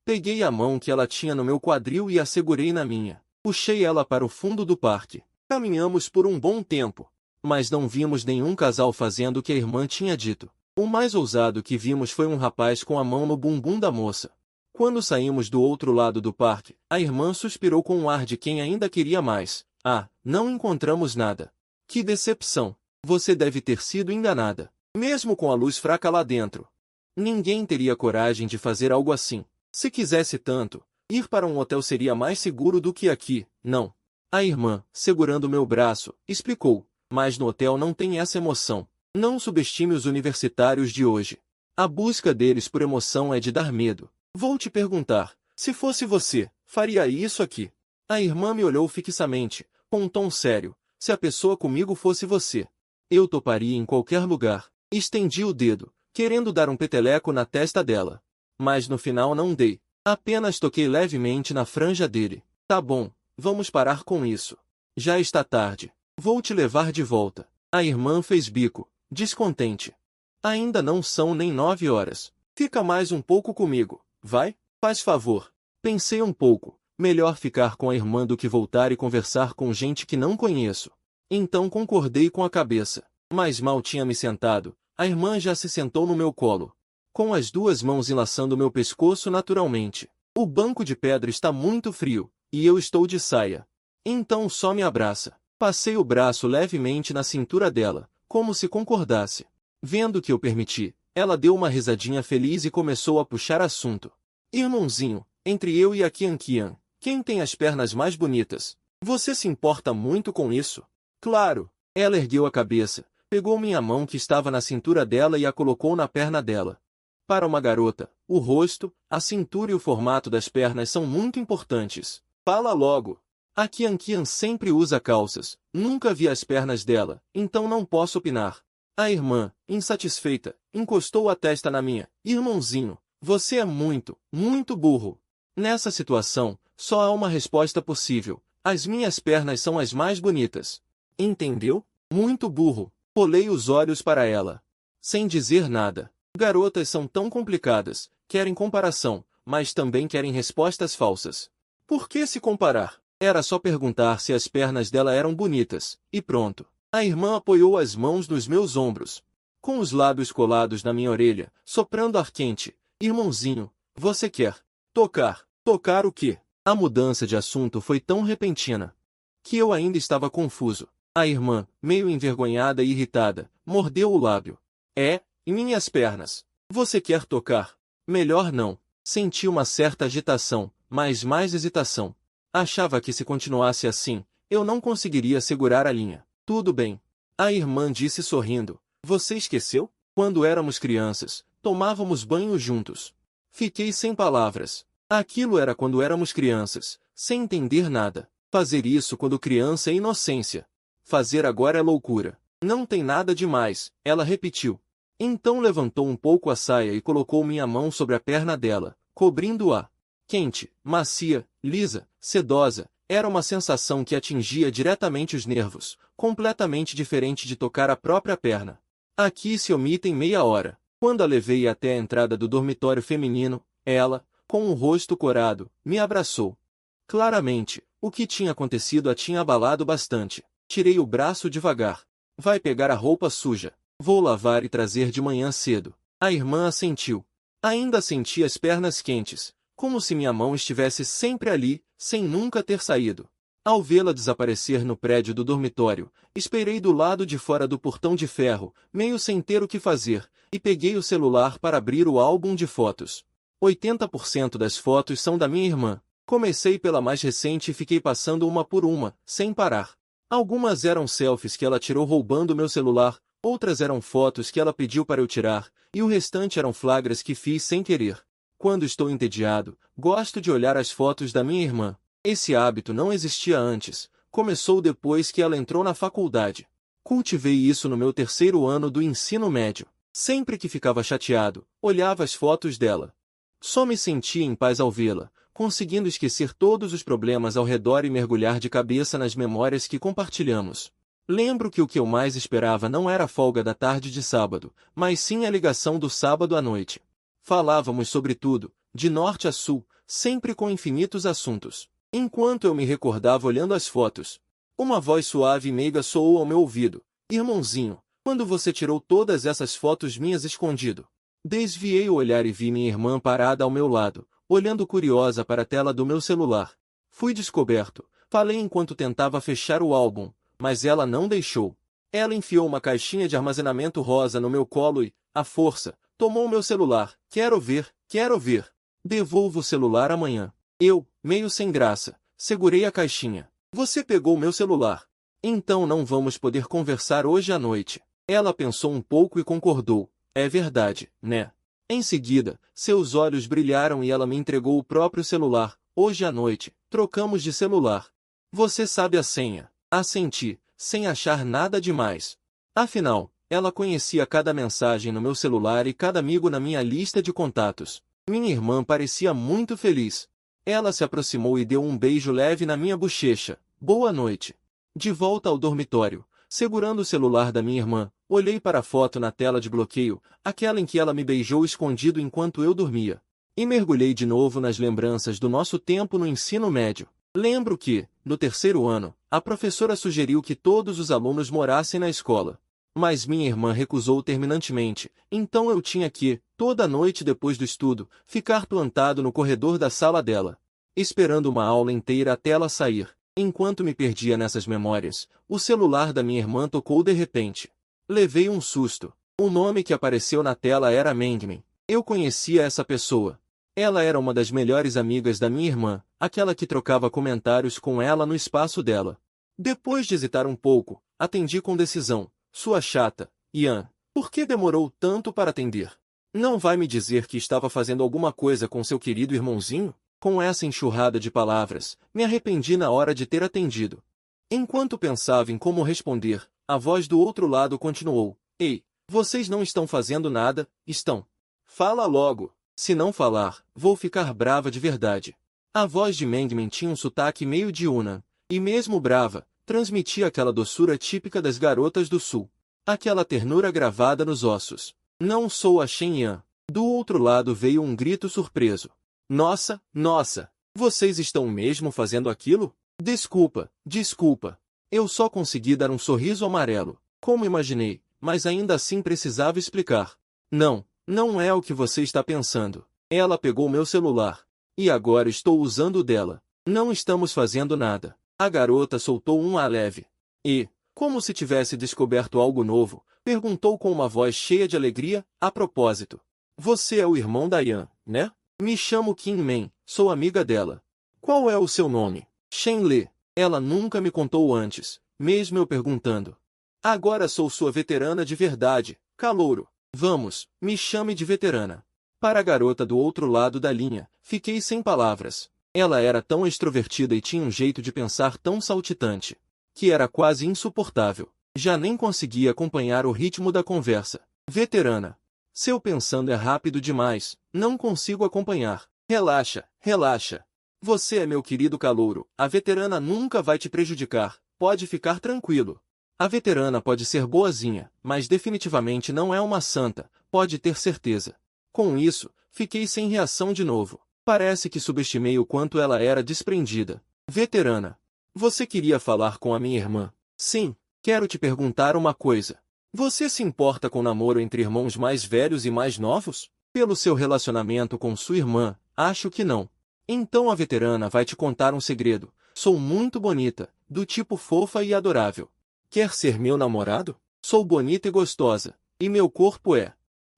Peguei a mão que ela tinha no meu quadril e a segurei na minha. Puxei ela para o fundo do parque. Caminhamos por um bom tempo, mas não vimos nenhum casal fazendo o que a irmã tinha dito. O mais ousado que vimos foi um rapaz com a mão no bumbum da moça. Quando saímos do outro lado do parque, a irmã suspirou com um ar de quem ainda queria mais. Ah, não encontramos nada. Que decepção! Você deve ter sido enganada. Mesmo com a luz fraca lá dentro. Ninguém teria coragem de fazer algo assim. Se quisesse tanto, ir para um hotel seria mais seguro do que aqui, não. A irmã, segurando meu braço, explicou, mas no hotel não tem essa emoção. Não subestime os universitários de hoje. A busca deles por emoção é de dar medo. Vou te perguntar, se fosse você, faria isso aqui? A irmã me olhou fixamente, com um tom sério. Se a pessoa comigo fosse você, eu toparia em qualquer lugar. Estendi o dedo, querendo dar um peteleco na testa dela. Mas no final não dei. Apenas toquei levemente na franja dele. Tá bom, vamos parar com isso. Já está tarde. Vou te levar de volta. A irmã fez bico, descontente. Ainda não são nem 9 horas. Fica mais um pouco comigo, vai? Faz favor. Pensei um pouco. Melhor ficar com a irmã do que voltar e conversar com gente que não conheço. Então concordei com a cabeça. Mas mal tinha me sentado, a irmã já se sentou no meu colo, com as duas mãos enlaçando meu pescoço naturalmente. O banco de pedra está muito frio, e eu estou de saia. Então só me abraça. Passei o braço levemente na cintura dela, como se concordasse. Vendo que eu permiti, ela deu uma risadinha feliz e começou a puxar assunto. Irmãozinho, entre eu e a Kian, quem tem as pernas mais bonitas? Você se importa muito com isso? Claro. Ela ergueu a cabeça, pegou minha mão que estava na cintura dela e a colocou na perna dela. Para uma garota, o rosto, a cintura e o formato das pernas são muito importantes. Fala logo. A Kian sempre usa calças, nunca vi as pernas dela, então não posso opinar. A irmã, insatisfeita, encostou a testa na minha. Irmãozinho, você é muito, muito burro. Nessa situação, só há uma resposta possível. As minhas pernas são as mais bonitas. Entendeu? Muito burro. Polei os olhos para ela. Sem dizer nada. Garotas são tão complicadas, querem comparação, mas também querem respostas falsas. Por que se comparar? Era só perguntar se as pernas dela eram bonitas, e pronto. A irmã apoiou as mãos nos meus ombros, com os lábios colados na minha orelha, soprando ar quente, Irmãozinho, você quer tocar? Tocar o quê? A mudança de assunto foi tão repentina que eu ainda estava confuso. A irmã, meio envergonhada e irritada, mordeu o lábio. É, em minhas pernas. Você quer tocar? Melhor não. Senti uma certa agitação, mas mais hesitação. Achava que se continuasse assim, eu não conseguiria segurar a linha. Tudo bem. A irmã disse sorrindo. Você esqueceu? Quando éramos crianças, tomávamos banho juntos. Fiquei sem palavras. Aquilo era quando éramos crianças, sem entender nada. Fazer isso quando criança é inocência. Fazer agora é loucura. Não tem nada demais, ela repetiu. Então levantou um pouco a saia e colocou minha mão sobre a perna dela, cobrindo-a. Quente, macia, lisa, sedosa, era uma sensação que atingia diretamente os nervos, completamente diferente de tocar a própria perna. Aqui se omite em meia hora. Quando a levei até a entrada do dormitório feminino, ela, com o rosto corado, me abraçou. Claramente, o que tinha acontecido a tinha abalado bastante. Tirei o braço devagar. Vai pegar a roupa suja. Vou lavar e trazer de manhã cedo. A irmã assentiu. Ainda senti as pernas quentes, como se minha mão estivesse sempre ali, sem nunca ter saído. Ao vê-la desaparecer no prédio do dormitório, esperei do lado de fora do portão de ferro, meio sem ter o que fazer, e peguei o celular para abrir o álbum de fotos. 80% das fotos são da minha irmã. Comecei pela mais recente e fiquei passando uma por uma, sem parar. Algumas eram selfies que ela tirou roubando meu celular, outras eram fotos que ela pediu para eu tirar, e o restante eram flagras que fiz sem querer. Quando estou entediado, gosto de olhar as fotos da minha irmã. Esse hábito não existia antes, começou depois que ela entrou na faculdade. Cultivei isso no meu terceiro ano do ensino médio. Sempre que ficava chateado, olhava as fotos dela. Só me sentia em paz ao vê-la, conseguindo esquecer todos os problemas ao redor e mergulhar de cabeça nas memórias que compartilhamos. Lembro que o que eu mais esperava não era a folga da tarde de sábado, mas sim a ligação do sábado à noite. Falávamos sobre tudo, de norte a sul, sempre com infinitos assuntos. Enquanto eu me recordava olhando as fotos, uma voz suave e meiga soou ao meu ouvido. Irmãozinho, quando você tirou todas essas fotos minhas escondido? Desviei o olhar e vi minha irmã parada ao meu lado, olhando curiosa para a tela do meu celular. Fui descoberto. Falei enquanto tentava fechar o álbum, mas ela não deixou. Ela enfiou uma caixinha de armazenamento rosa no meu colo e, à força, tomou meu celular. Quero ver, quero ver. Devolvo o celular amanhã. Eu, meio sem graça, segurei a caixinha. Você pegou meu celular. Então não vamos poder conversar hoje à noite. Ela pensou um pouco e concordou. É verdade, né? Em seguida, seus olhos brilharam e ela me entregou o próprio celular. Hoje à noite, trocamos de celular. Você sabe a senha. Assenti, sem achar nada demais. Afinal, ela conhecia cada mensagem no meu celular e cada amigo na minha lista de contatos. Minha irmã parecia muito feliz. Ela se aproximou e deu um beijo leve na minha bochecha. Boa noite. De volta ao dormitório, segurando o celular da minha irmã, olhei para a foto na tela de bloqueio, aquela em que ela me beijou escondido enquanto eu dormia. E mergulhei de novo nas lembranças do nosso tempo no ensino médio. Lembro que, no terceiro ano, a professora sugeriu que todos os alunos morassem na escola. Mas minha irmã recusou terminantemente, então eu tinha que, toda noite depois do estudo, ficar plantado no corredor da sala dela, esperando uma aula inteira até ela sair. Enquanto me perdia nessas memórias, o celular da minha irmã tocou de repente. Levei um susto. O nome que apareceu na tela era Mengmen. Eu conhecia essa pessoa. Ela era uma das melhores amigas da minha irmã, aquela que trocava comentários com ela no espaço dela. Depois de hesitar um pouco, atendi com decisão. Sua chata, Ian, por que demorou tanto para atender? Não vai me dizer que estava fazendo alguma coisa com seu querido irmãozinho? Com essa enxurrada de palavras, me arrependi na hora de ter atendido. Enquanto pensava em como responder, a voz do outro lado continuou. Ei, vocês não estão fazendo nada, estão? Fala logo. Se não falar, vou ficar brava de verdade. A voz de Mengmen tinha um sotaque meio de Yunnan, e mesmo brava, transmitia aquela doçura típica das garotas do sul. Aquela ternura gravada nos ossos. Não sou a Shen Yan. Do outro lado veio um grito surpreso. Nossa, nossa! Vocês estão mesmo fazendo aquilo? Desculpa, desculpa. Eu só consegui dar um sorriso amarelo, como imaginei, mas ainda assim precisava explicar. Não, não é o que você está pensando. Ela pegou meu celular. E agora estou usando o dela. Não estamos fazendo nada. A garota soltou um ar leve. E, como se tivesse descoberto algo novo, perguntou com uma voz cheia de alegria, a propósito. Você é o irmão da Yan, né? Me chamo Kim Man, sou amiga dela. Qual é o seu nome? Shen Le. Ela nunca me contou antes, mesmo eu perguntando. Agora sou sua veterana de verdade, calouro. Vamos, me chame de veterana. Para a garota do outro lado da linha, fiquei sem palavras. Ela era tão extrovertida e tinha um jeito de pensar tão saltitante, que era quase insuportável. Já nem conseguia acompanhar o ritmo da conversa. Veterana. Seu pensando é rápido demais, não consigo acompanhar. Relaxa, relaxa. Você é meu querido calouro, a veterana nunca vai te prejudicar, pode ficar tranquilo. A veterana pode ser boazinha, mas definitivamente não é uma santa, pode ter certeza. Com isso, fiquei sem reação de novo. Parece que subestimei o quanto ela era desprendida. Veterana. Você queria falar com a minha irmã? Sim, quero te perguntar uma coisa. Você se importa com namoro entre irmãos mais velhos e mais novos? Pelo seu relacionamento com sua irmã, acho que não. Então a veterana vai te contar um segredo. Sou muito bonita, do tipo fofa e adorável. Quer ser meu namorado? Sou bonita e gostosa, e meu corpo é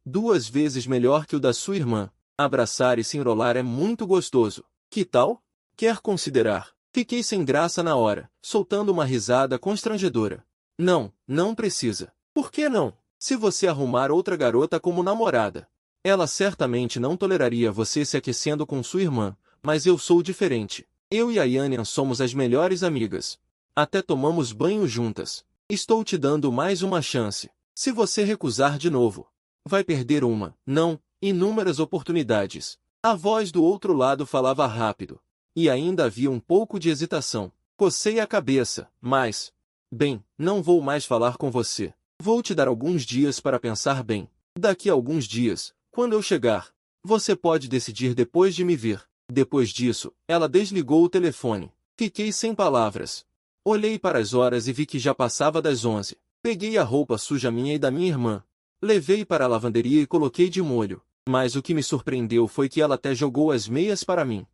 2 vezes melhor que o da sua irmã. Abraçar e se enrolar é muito gostoso. Que tal? Quer considerar? Fiquei sem graça na hora, soltando uma risada constrangedora. Não, não precisa. Por que não? Se você arrumar outra garota como namorada, ela certamente não toleraria você se aquecendo com sua irmã, mas eu sou diferente. Eu e a Yannian somos as melhores amigas. Até tomamos banho juntas. Estou te dando mais uma chance. Se você recusar de novo, vai perder uma, não, inúmeras oportunidades. A voz do outro lado falava rápido. E ainda havia um pouco de hesitação. Cocei a cabeça, mas... Bem, não vou mais falar com você. Vou te dar alguns dias para pensar bem. Daqui a alguns dias, quando eu chegar, você pode decidir depois de me ver. Depois disso, ela desligou o telefone. Fiquei sem palavras. Olhei para as horas e vi que já passava das 11. Peguei a roupa suja minha e da minha irmã. Levei para a lavanderia e coloquei de molho. Mas o que me surpreendeu foi que ela até jogou as meias para mim.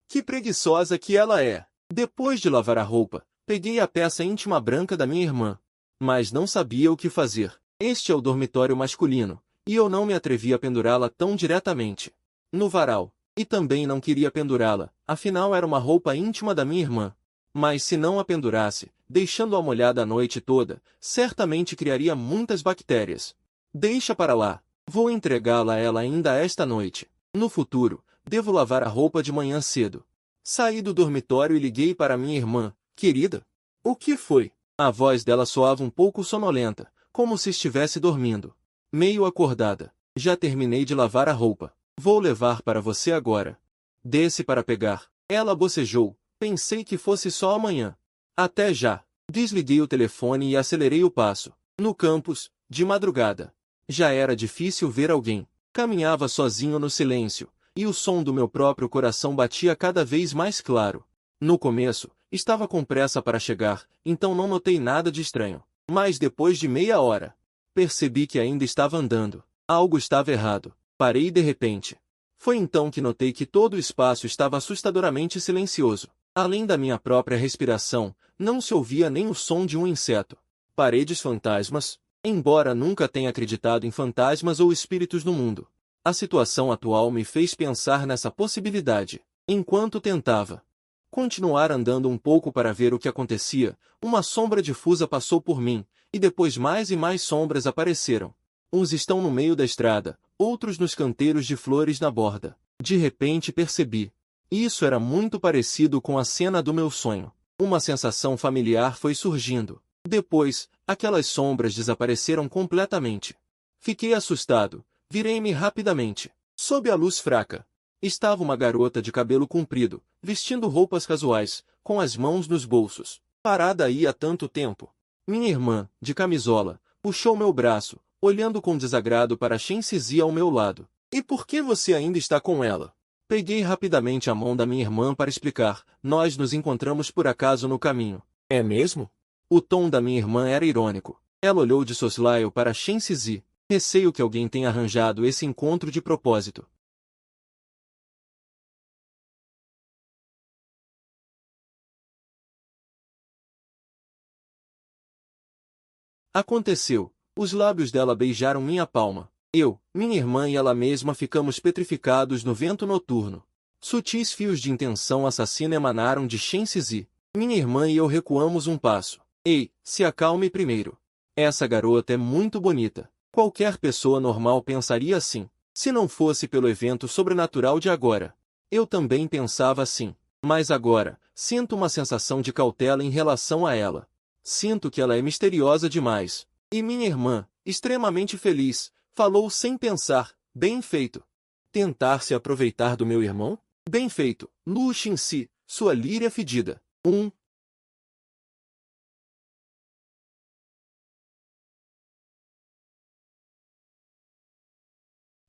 Que preguiçosa que ela é! Depois de lavar a roupa, peguei a peça íntima branca da minha irmã. Mas não sabia o que fazer. Este é o dormitório masculino, e eu não me atrevi a pendurá-la tão diretamente no varal. E também não queria pendurá-la, afinal era uma roupa íntima da minha irmã. Mas se não a pendurasse, deixando-a molhada a noite toda, certamente criaria muitas bactérias. Deixa para lá. Vou entregá-la a ela ainda esta noite. No futuro, devo lavar a roupa de manhã cedo. Saí do dormitório e liguei para minha irmã. Querida? O que foi? A voz dela soava um pouco sonolenta, como se estivesse dormindo. Meio acordada. Já terminei de lavar a roupa. Vou levar para você agora. Desce para pegar. Ela bocejou. Pensei que fosse só amanhã. Até já. Desliguei o telefone e acelerei o passo. No campus, de madrugada. Já era difícil ver alguém. Caminhava sozinho no silêncio, e o som do meu próprio coração batia cada vez mais claro. No começo, estava com pressa para chegar, então não notei nada de estranho. Mas depois de meia hora, percebi que ainda estava andando. Algo estava errado. Parei de repente. Foi então que notei que todo o espaço estava assustadoramente silencioso. Além da minha própria respiração, não se ouvia nem o som de um inseto. Paredes fantasmas? Embora nunca tenha acreditado em fantasmas ou espíritos no mundo, a situação atual me fez pensar nessa possibilidade. Enquanto tentava continuar andando um pouco para ver o que acontecia, uma sombra difusa passou por mim, e depois mais e mais sombras apareceram. Uns estão no meio da estrada, outros nos canteiros de flores na borda. De repente percebi. Isso era muito parecido com a cena do meu sonho. Uma sensação familiar foi surgindo. Depois, aquelas sombras desapareceram completamente. Fiquei assustado. Virei-me rapidamente. Sob a luz fraca, estava uma garota de cabelo comprido, vestindo roupas casuais, com as mãos nos bolsos. Parada aí há tanto tempo. Minha irmã, de camisola, puxou meu braço, olhando com desagrado para Shen Zizi ao meu lado. E por que você ainda está com ela? Peguei rapidamente a mão da minha irmã para explicar. Nós nos encontramos por acaso no caminho. É mesmo? O tom da minha irmã era irônico. Ela olhou de soslaio para Shen Zizi. Receio que alguém tenha arranjado esse encontro de propósito. Aconteceu. Os lábios dela beijaram minha palma. Eu, minha irmã e ela mesma ficamos petrificados no vento noturno. Sutis fios de intenção assassina emanaram de Shen Zizi. Minha irmã e eu recuamos um passo. Ei, se acalme primeiro. Essa garota é muito bonita. Qualquer pessoa normal pensaria assim, se não fosse pelo evento sobrenatural de agora. Eu também pensava assim. Mas agora, sinto uma sensação de cautela em relação a ela. Sinto que ela é misteriosa demais. E minha irmã, extremamente feliz, falou sem pensar, bem feito. Tentar se aproveitar do meu irmão? Bem feito, Lu Xinxi, sua líria fedida.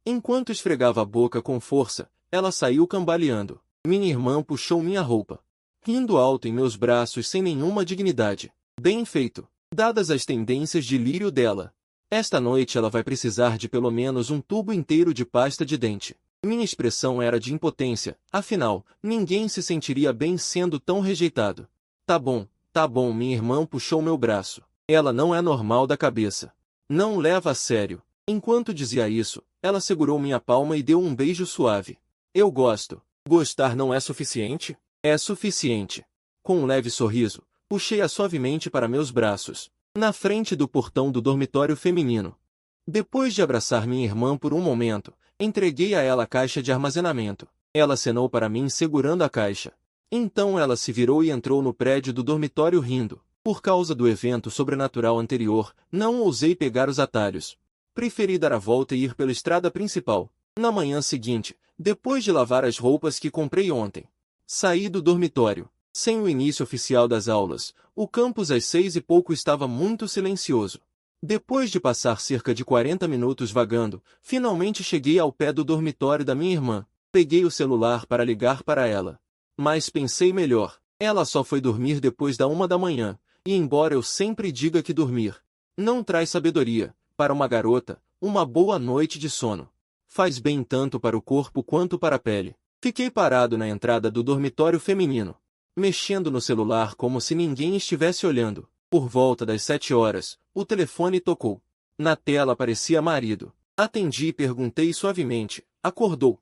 Enquanto esfregava a boca com força, ela saiu cambaleando. Minha irmã puxou minha roupa, rindo alto em meus braços sem nenhuma dignidade. Bem feito, dadas as tendências de lírio dela. Esta noite ela vai precisar de pelo menos um tubo inteiro de pasta de dente. Minha expressão era de impotência, afinal, ninguém se sentiria bem sendo tão rejeitado. Tá bom, minha irmã puxou meu braço. Ela não é normal da cabeça. Não leva a sério. Enquanto dizia isso, ela segurou minha palma e deu um beijo suave. Eu gosto. Gostar não é suficiente? É suficiente. Com um leve sorriso, puxei-a suavemente para meus braços, na frente do portão do dormitório feminino. Depois de abraçar minha irmã por um momento, entreguei a ela a caixa de armazenamento. Ela acenou para mim segurando a caixa. Então ela se virou e entrou no prédio do dormitório rindo. Por causa do evento sobrenatural anterior, não ousei pegar os atalhos. Preferi dar a volta e ir pela estrada principal. Na manhã seguinte, depois de lavar as roupas que comprei ontem, saí do dormitório. Sem o início oficial das aulas, o campus às 6 e pouco estava muito silencioso. Depois de passar cerca de 40 minutos vagando, finalmente cheguei ao pé do dormitório da minha irmã. Peguei o celular para ligar para ela. Mas pensei melhor. Ela só foi dormir depois da 1 da manhã, e embora eu sempre diga que dormir não traz sabedoria, para uma garota, uma boa noite de sono faz bem tanto para o corpo quanto para a pele. Fiquei parado na entrada do dormitório feminino, mexendo no celular como se ninguém estivesse olhando. Por volta das 7 horas, o telefone tocou. Na tela aparecia marido. Atendi e perguntei suavemente: acordou?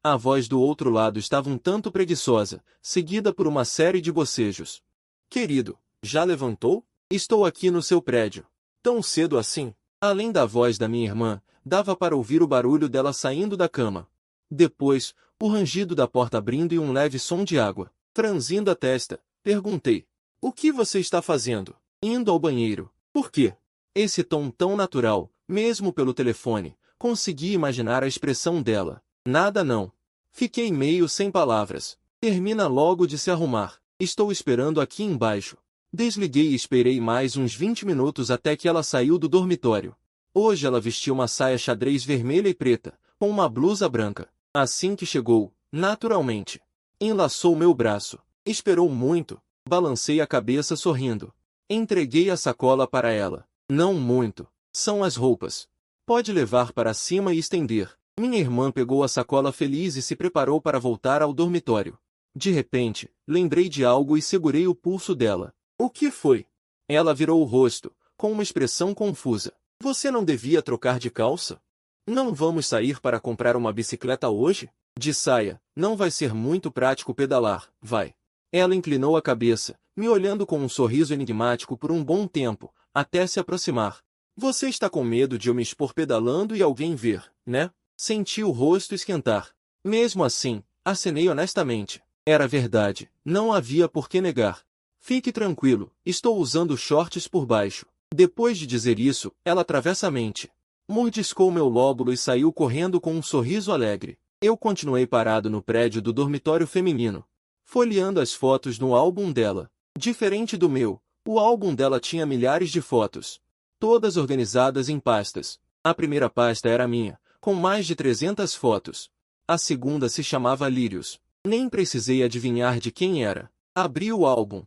A voz do outro lado estava um tanto preguiçosa, seguida por uma série de bocejos. Querido, já levantou? Estou aqui no seu prédio. Tão cedo assim? Além da voz da minha irmã, dava para ouvir o barulho dela saindo da cama. Depois, o rangido da porta abrindo e um leve som de água. Franzindo a testa, perguntei: o que você está fazendo? Indo ao banheiro. Por quê? Esse tom tão natural, mesmo pelo telefone, consegui imaginar a expressão dela. Nada não. Fiquei meio sem palavras. Termina logo de se arrumar. Estou esperando aqui embaixo. Desliguei e esperei mais uns 20 minutos até que ela saiu do dormitório. Hoje ela vestiu uma saia xadrez vermelha e preta, com uma blusa branca. Assim que chegou, naturalmente, enlaçou meu braço. Esperou muito. Balancei a cabeça sorrindo. Entreguei a sacola para ela. Não muito. São as roupas. Pode levar para cima e estender. Minha irmã pegou a sacola feliz e se preparou para voltar ao dormitório. De repente, lembrei de algo e segurei o pulso dela. O que foi? Ela virou o rosto, com uma expressão confusa. Você não devia trocar de calça? Não vamos sair para comprar uma bicicleta hoje? De saia, não vai ser muito prático pedalar, vai. Ela inclinou a cabeça, me olhando com um sorriso enigmático por um bom tempo, até se aproximar. Você está com medo de eu me expor pedalando e alguém ver, né? Senti o rosto esquentar. Mesmo assim, acenei honestamente. Era verdade, não havia por que negar. Fique tranquilo, estou usando shorts por baixo. Depois de dizer isso, ela travessamente mordiscou meu lóbulo e saiu correndo com um sorriso alegre. Eu continuei parado no prédio do dormitório feminino, folheando as fotos no álbum dela. Diferente do meu, o álbum dela tinha milhares de fotos, todas organizadas em pastas. A primeira pasta era minha, com mais de 300 fotos. A segunda se chamava Lírios. Nem precisei adivinhar de quem era. Abri o álbum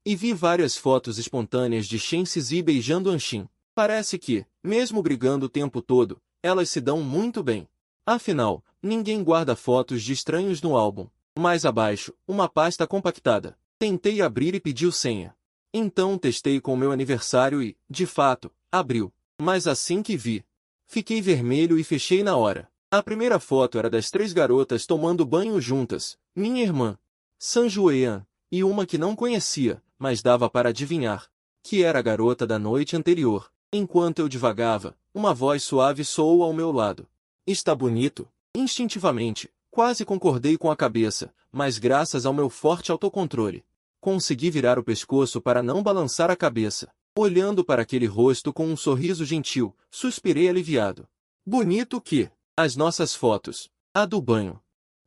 e vi várias fotos espontâneas de Shen Zizi beijando Anshin. Parece que, mesmo brigando o tempo todo, elas se dão muito bem. Afinal, ninguém guarda fotos de estranhos no álbum. Mais abaixo, uma pasta compactada. Tentei abrir e pediu senha. Então testei com o meu aniversário e, de fato, Abriu. Mas assim que vi, fiquei vermelho e fechei na hora. A primeira foto era das 3 garotas tomando banho juntas, minha irmã, Sanjuean, e uma que não conhecia, mas dava para adivinhar, que era a garota da noite anterior. Enquanto eu divagava, uma voz suave soou ao meu lado. Está bonito? Instintivamente, quase concordei com a cabeça, mas graças ao meu forte autocontrole, consegui virar o pescoço para não balançar a cabeça. Olhando para aquele rosto com um sorriso gentil, suspirei aliviado. Bonito que? As nossas fotos. A do banho.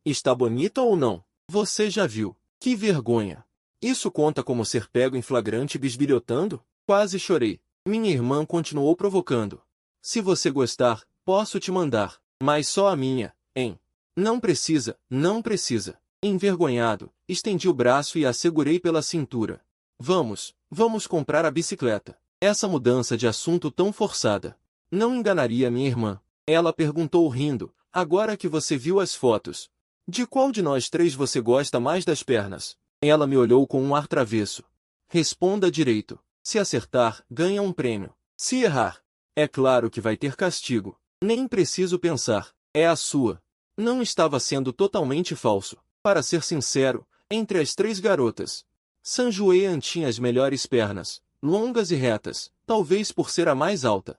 Está bonita ou não? Você já viu. Que vergonha. Isso conta como ser pego em flagrante bisbilhotando? Quase chorei. Minha irmã continuou provocando. Se você gostar, posso te mandar. Mas só a minha, hein? Não precisa, não precisa. Envergonhado, estendi o braço e a segurei pela cintura. Vamos comprar a bicicleta. Essa mudança de assunto tão forçada não enganaria minha irmã. Ela perguntou rindo, agora que você viu as fotos. De qual de nós 3 você gosta mais das pernas? Ela me olhou com um ar travesso. Responda direito. Se acertar, ganha um prêmio. Se errar, é claro que vai ter castigo. Nem preciso pensar. É a sua. Não estava sendo totalmente falso. Para ser sincero, entre as 3 garotas, Sanjuean tinha as melhores pernas, longas e retas, talvez por ser a mais alta.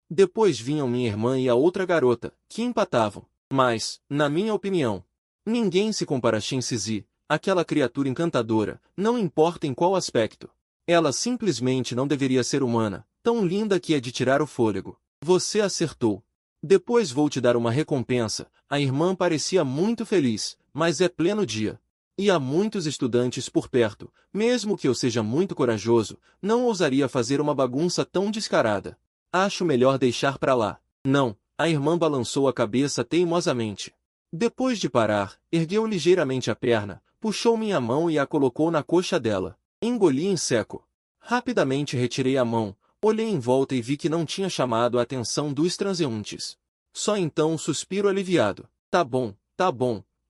Depois vinham minha irmã e a outra garota, que empatavam. Mas, na minha opinião, ninguém se compara a Shinzizi, aquela criatura encantadora, não importa em qual aspecto. Ela simplesmente não deveria ser humana, tão linda que é de tirar o fôlego. Você acertou. Depois vou te dar uma recompensa. A irmã parecia muito feliz, mas é pleno dia. E há muitos estudantes por perto. Mesmo que eu seja muito corajoso, não ousaria fazer uma bagunça tão descarada. Acho melhor deixar pra lá. Não, a irmã balançou a cabeça teimosamente. Depois de parar, ergueu ligeiramente a perna, puxou minha mão e a colocou na coxa dela. Engoli em seco. Rapidamente retirei a mão, olhei em volta e vi que não tinha chamado a atenção dos transeuntes. Só então um suspiro aliviado. Tá bom,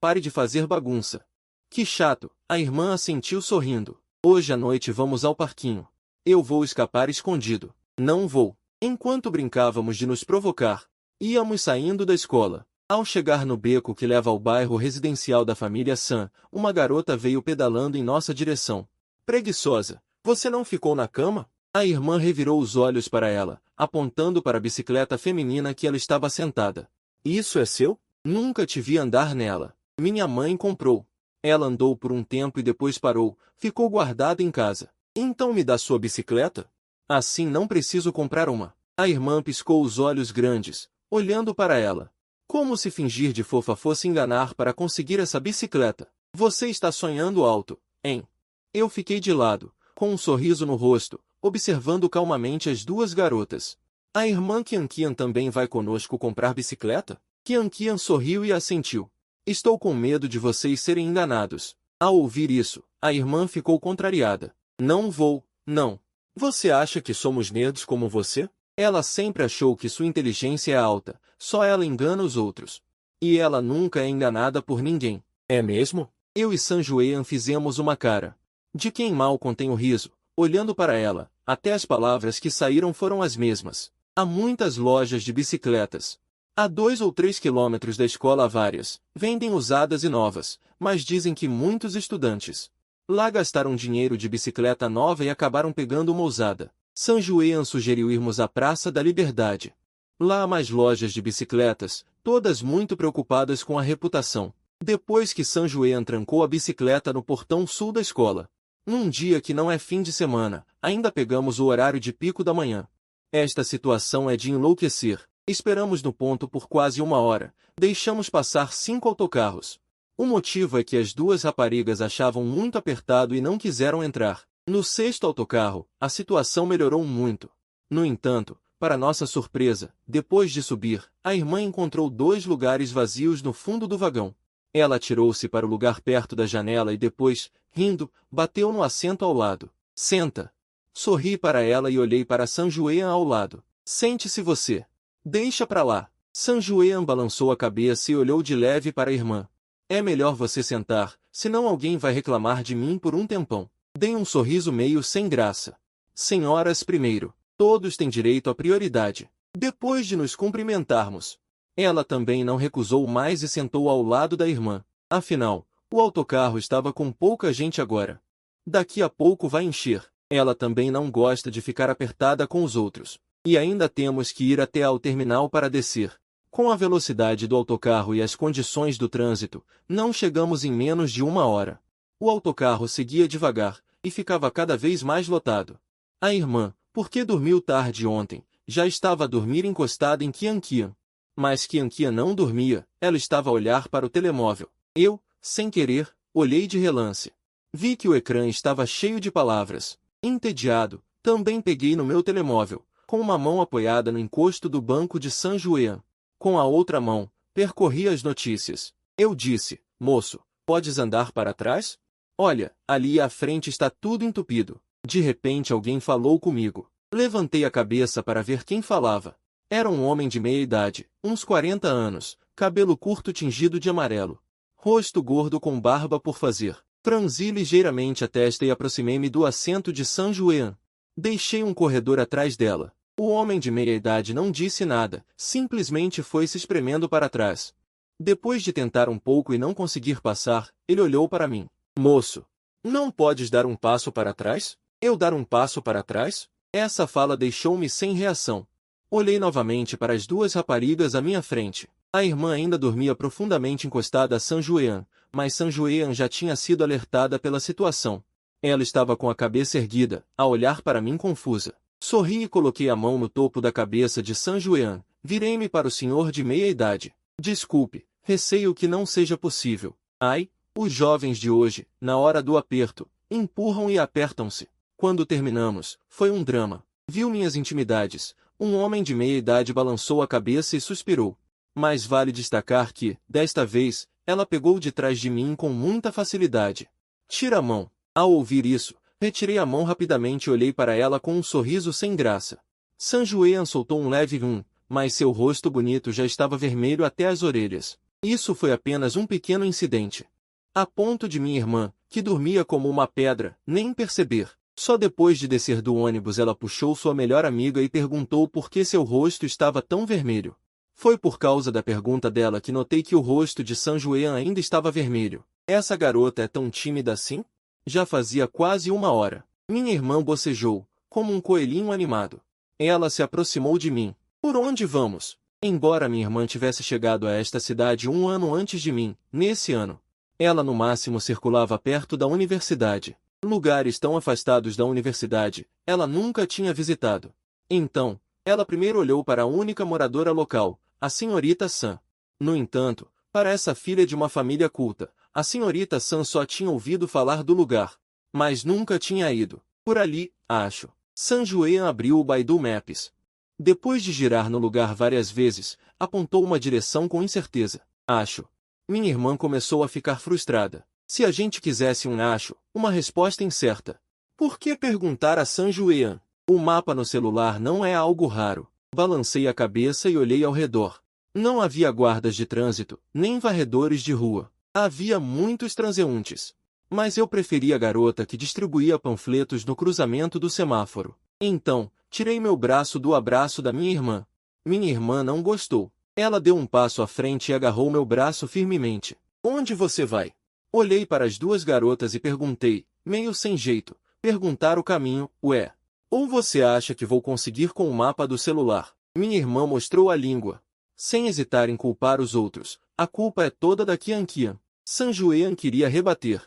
pare de fazer bagunça. Que chato, a irmã assentiu sorrindo. Hoje à noite vamos ao parquinho. Eu vou escapar escondido. Não vou. Enquanto brincávamos de nos provocar, íamos saindo da escola. Ao chegar no beco que leva ao bairro residencial da família San, uma garota veio pedalando em nossa direção. Preguiçosa, você não ficou na cama? A irmã revirou os olhos para ela, apontando para a bicicleta feminina que ela estava sentada. Isso é seu? Nunca te vi andar nela. Minha mãe comprou. Ela andou por um tempo e depois parou, ficou guardada em casa. Então me dá sua bicicleta? Assim não preciso comprar uma. A irmã piscou os olhos grandes, olhando para ela. Como se fingir de fofa fosse enganar para conseguir essa bicicleta. Você está sonhando alto, hein? Eu fiquei de lado, com um sorriso no rosto, observando calmamente as 2 garotas. A irmã Qianqian também vai conosco comprar bicicleta? Qianqian sorriu e assentiu. Estou com medo de vocês serem enganados. Ao ouvir isso, a irmã ficou contrariada. Não vou, não. Você acha que somos nerds como você? Ela sempre achou que sua inteligência é alta, só ela engana os outros. E ela nunca é enganada por ninguém. É mesmo? Eu e Sanjuean fizemos uma cara de quem mal contém o riso, olhando para ela. Até as palavras que saíram foram as mesmas. Há muitas lojas de bicicletas. A 2 ou 3 quilômetros da escola há várias. Vendem usadas e novas, mas dizem que muitos estudantes lá gastaram dinheiro de bicicleta nova e acabaram pegando uma usada. Sanjuean sugeriu irmos à Praça da Liberdade. Lá há mais lojas de bicicletas, todas muito preocupadas com a reputação. Depois que Sanjuean trancou a bicicleta no portão sul da escola. Num dia que não é fim de semana, ainda pegamos o horário de pico da manhã. Esta situação é de enlouquecer. Esperamos no ponto por quase 1 hora. Deixamos passar 5 autocarros. O motivo é que as 2 raparigas achavam muito apertado e não quiseram entrar. No 6º autocarro, a situação melhorou muito. No entanto, para nossa surpresa, depois de subir, a irmã encontrou 2 lugares vazios no fundo do vagão. Ela atirou-se para o lugar perto da janela e depois, rindo, bateu no assento ao lado. Senta. Sorri para ela e olhei para Sanjuean ao lado. Sente-se você. Deixa pra lá. Sanjuean balançou a cabeça e olhou de leve para a irmã. É melhor você sentar, senão alguém vai reclamar de mim por um tempão. Dei um sorriso meio sem graça. Senhoras primeiro. Todos têm direito à prioridade. Depois de nos cumprimentarmos, ela também não recusou mais e sentou ao lado da irmã. Afinal, o autocarro estava com pouca gente agora. Daqui a pouco vai encher. Ela também não gosta de ficar apertada com os outros. E ainda temos que ir até ao terminal para descer. Com a velocidade do autocarro e as condições do trânsito, não chegamos em menos de 1 hora. O autocarro seguia devagar, e ficava cada vez mais lotado. A irmã, porque dormiu tarde ontem, já estava a dormir encostada em Kian-Kian. Mas Kian-Kian não dormia, ela estava a olhar para o telemóvel. Eu, sem querer, olhei de relance. Vi que o ecrã estava cheio de palavras. Entediado, também peguei no meu telemóvel, com uma mão apoiada no encosto do banco de San Juan. Com a outra mão, percorri as notícias. Eu disse, moço, podes andar para trás? Olha, ali à frente está tudo entupido. De repente alguém falou comigo. Levantei a cabeça para ver quem falava. Era um homem de meia idade, uns 40 anos, cabelo curto tingido de amarelo. Rosto gordo com barba por fazer. Franzi ligeiramente a testa e aproximei-me do assento de San Juan. Deixei um corredor atrás dela. O homem de meia idade não disse nada, simplesmente foi se espremendo para trás. Depois de tentar um pouco e não conseguir passar, ele olhou para mim. Moço, não podes dar um passo para trás? Eu dar um passo para trás? Essa fala deixou-me sem reação. Olhei novamente para as duas raparigas à minha frente. A irmã ainda dormia profundamente encostada a San Juan, mas San Juan já tinha sido alertada pela situação. Ela estava com a cabeça erguida, a olhar para mim confusa. Sorri e coloquei a mão no topo da cabeça de San Juan. Virei-me para o senhor de meia idade. Desculpe, receio que não seja possível. Ai, os jovens de hoje, na hora do aperto, empurram e apertam-se. Quando terminamos, foi um drama. Viu minhas intimidades. Um homem de meia idade balançou a cabeça e suspirou. Mas vale destacar que, desta vez, ela pegou de trás de mim com muita facilidade. Tira a mão. Ao ouvir isso, retirei a mão rapidamente e olhei para ela com um sorriso sem graça. San Juan soltou um leve mas seu rosto bonito já estava vermelho até as orelhas. Isso foi apenas um pequeno incidente. A ponto de minha irmã, que dormia como uma pedra, nem perceber. Só depois de descer do ônibus ela puxou sua melhor amiga e perguntou por que seu rosto estava tão vermelho. Foi por causa da pergunta dela que notei que o rosto de San Juan ainda estava vermelho. Essa garota é tão tímida assim? Já fazia quase 1 hora. Minha irmã bocejou, como um coelhinho animado. Ela se aproximou de mim. Por onde vamos? Embora minha irmã tivesse chegado a esta cidade 1 ano antes de mim, nesse ano, ela no máximo circulava perto da universidade. Lugares tão afastados da universidade, ela nunca tinha visitado. Então, ela primeiro olhou para a única moradora local, a senhorita San. No entanto, para essa filha de uma família culta, a senhorita San só tinha ouvido falar do lugar, mas nunca tinha ido. Por ali, acho. San Juan abriu o Baidu Maps. Depois de girar no lugar várias vezes, apontou uma direção com incerteza. Acho. Minha irmã começou a ficar frustrada. Se a gente quisesse um acho, uma resposta incerta. Por que perguntar a San Juan? O mapa no celular não é algo raro. Balancei a cabeça e olhei ao redor. Não havia guardas de trânsito, nem varredores de rua. Havia muitos transeuntes. Mas eu preferia a garota que distribuía panfletos no cruzamento do semáforo. Então, tirei meu braço do abraço da minha irmã. Minha irmã não gostou. Ela deu um passo à frente e agarrou meu braço firmemente. Onde você vai? Olhei para as duas garotas e perguntei, meio sem jeito, perguntar o caminho, ué. Ou você acha que vou conseguir com o mapa do celular? Minha irmã mostrou a língua. Sem hesitar em culpar os outros, a culpa é toda da Kian-Kian. San Juan queria rebater,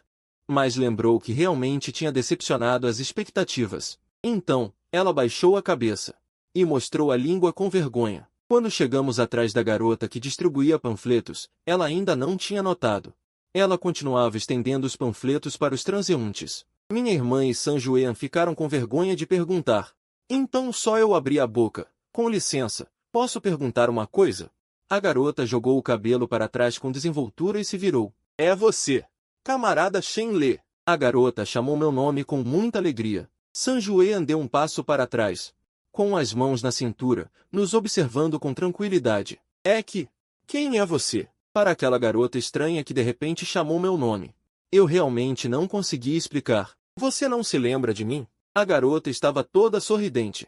mas lembrou que realmente tinha decepcionado as expectativas. Então, ela baixou a cabeça e mostrou a língua com vergonha. Quando chegamos atrás da garota que distribuía panfletos, ela ainda não tinha notado. Ela continuava estendendo os panfletos para os transeuntes. Minha irmã e San Juan ficaram com vergonha de perguntar. Então só eu abri a boca. Com licença, posso perguntar uma coisa? A garota jogou o cabelo para trás com desenvoltura e se virou. É você, camarada Shenle. A garota chamou meu nome com muita alegria. San Juan deu um passo para trás, com as mãos na cintura, nos observando com tranquilidade. É que... Quem é você? Para aquela garota estranha que de repente chamou meu nome. Eu realmente não consegui explicar. Você não se lembra de mim? A garota estava toda sorridente.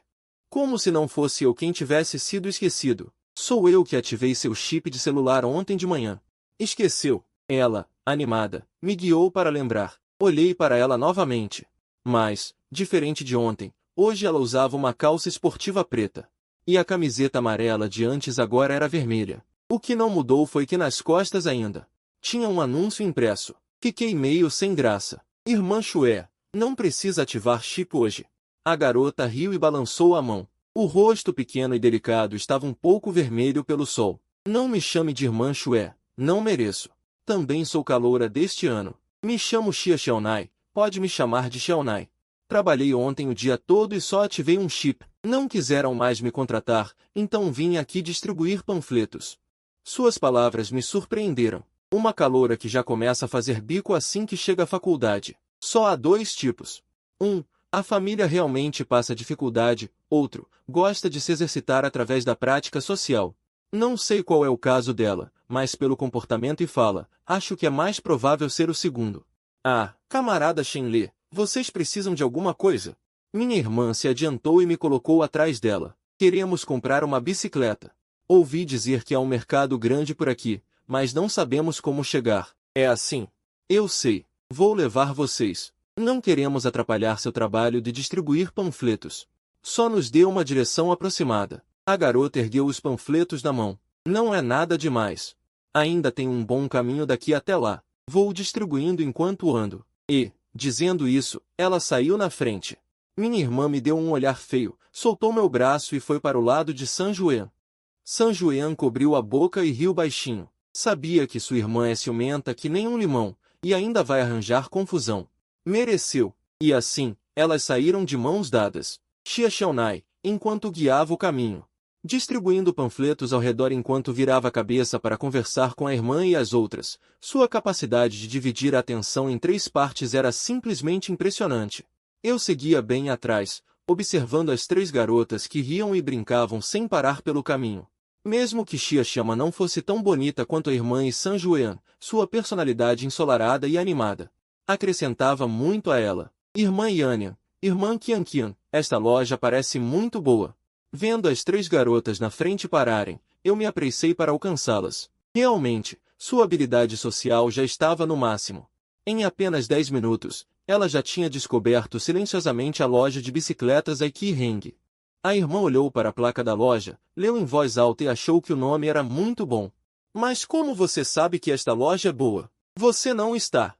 Como se não fosse eu quem tivesse sido esquecido. Sou eu que ativei seu chip de celular ontem de manhã. Esqueceu. Ela, animada, me guiou para lembrar. Olhei para ela novamente. Mas, diferente de ontem, hoje ela usava uma calça esportiva preta. E a camiseta amarela de antes agora era vermelha. O que não mudou foi que nas costas ainda tinha um anúncio impresso. Fiquei meio sem graça. Irmã Chue, não precisa ativar chip hoje. A garota riu e balançou a mão. O rosto pequeno e delicado estava um pouco vermelho pelo sol. Não me chame de irmã Chue, não mereço. Também sou caloura deste ano. Me chamo Xia Xiaonai, pode me chamar de Xiaonai. Trabalhei ontem o dia todo e só ativei um chip. Não quiseram mais me contratar, então vim aqui distribuir panfletos. Suas palavras me surpreenderam. Uma caloura que já começa a fazer bico assim que chega à faculdade. Só há dois tipos. A família realmente passa dificuldade. Outro, gosta de se exercitar através da prática social. Não sei qual é o caso dela, mas pelo comportamento e fala, acho que é mais provável ser o segundo. Ah, camarada Shenle, vocês precisam de alguma coisa? Minha irmã se adiantou e me colocou atrás dela. Queremos comprar uma bicicleta. Ouvi dizer que há um mercado grande por aqui, mas não sabemos como chegar. É assim? Eu sei. Vou levar vocês. Não queremos atrapalhar seu trabalho de distribuir panfletos. Só nos dê uma direção aproximada. A garota ergueu os panfletos na mão. Não é nada demais. Ainda tem um bom caminho daqui até lá. Vou distribuindo enquanto ando. E, dizendo isso, ela saiu na frente. Minha irmã me deu um olhar feio, soltou meu braço e foi para o lado de San Juan. San Juan cobriu a boca e riu baixinho. Sabia que sua irmã é ciumenta que nem um limão, e ainda vai arranjar confusão. Mereceu. E assim, elas saíram de mãos dadas. Xia Xiaonai, enquanto guiava o caminho, distribuindo panfletos ao redor enquanto virava a cabeça para conversar com a irmã e as outras. Sua capacidade de dividir a atenção em 3 partes era simplesmente impressionante. Eu seguia bem atrás, observando as 3 garotas que riam e brincavam sem parar pelo caminho. Mesmo que Xia Xiama não fosse tão bonita quanto a irmã e San Juan, sua personalidade ensolarada e animada acrescentava muito a ela. Irmã Yanyan, irmã Qianqian, esta loja parece muito boa. Vendo as 3 garotas na frente pararem, eu me apressei para alcançá-las. Realmente, sua habilidade social já estava no máximo. Em apenas 10 minutos, ela já tinha descoberto silenciosamente a loja de bicicletas Aiki Heng. A irmã olhou para a placa da loja, leu em voz alta e achou que o nome era muito bom. Mas como você sabe que esta loja é boa? Você não está.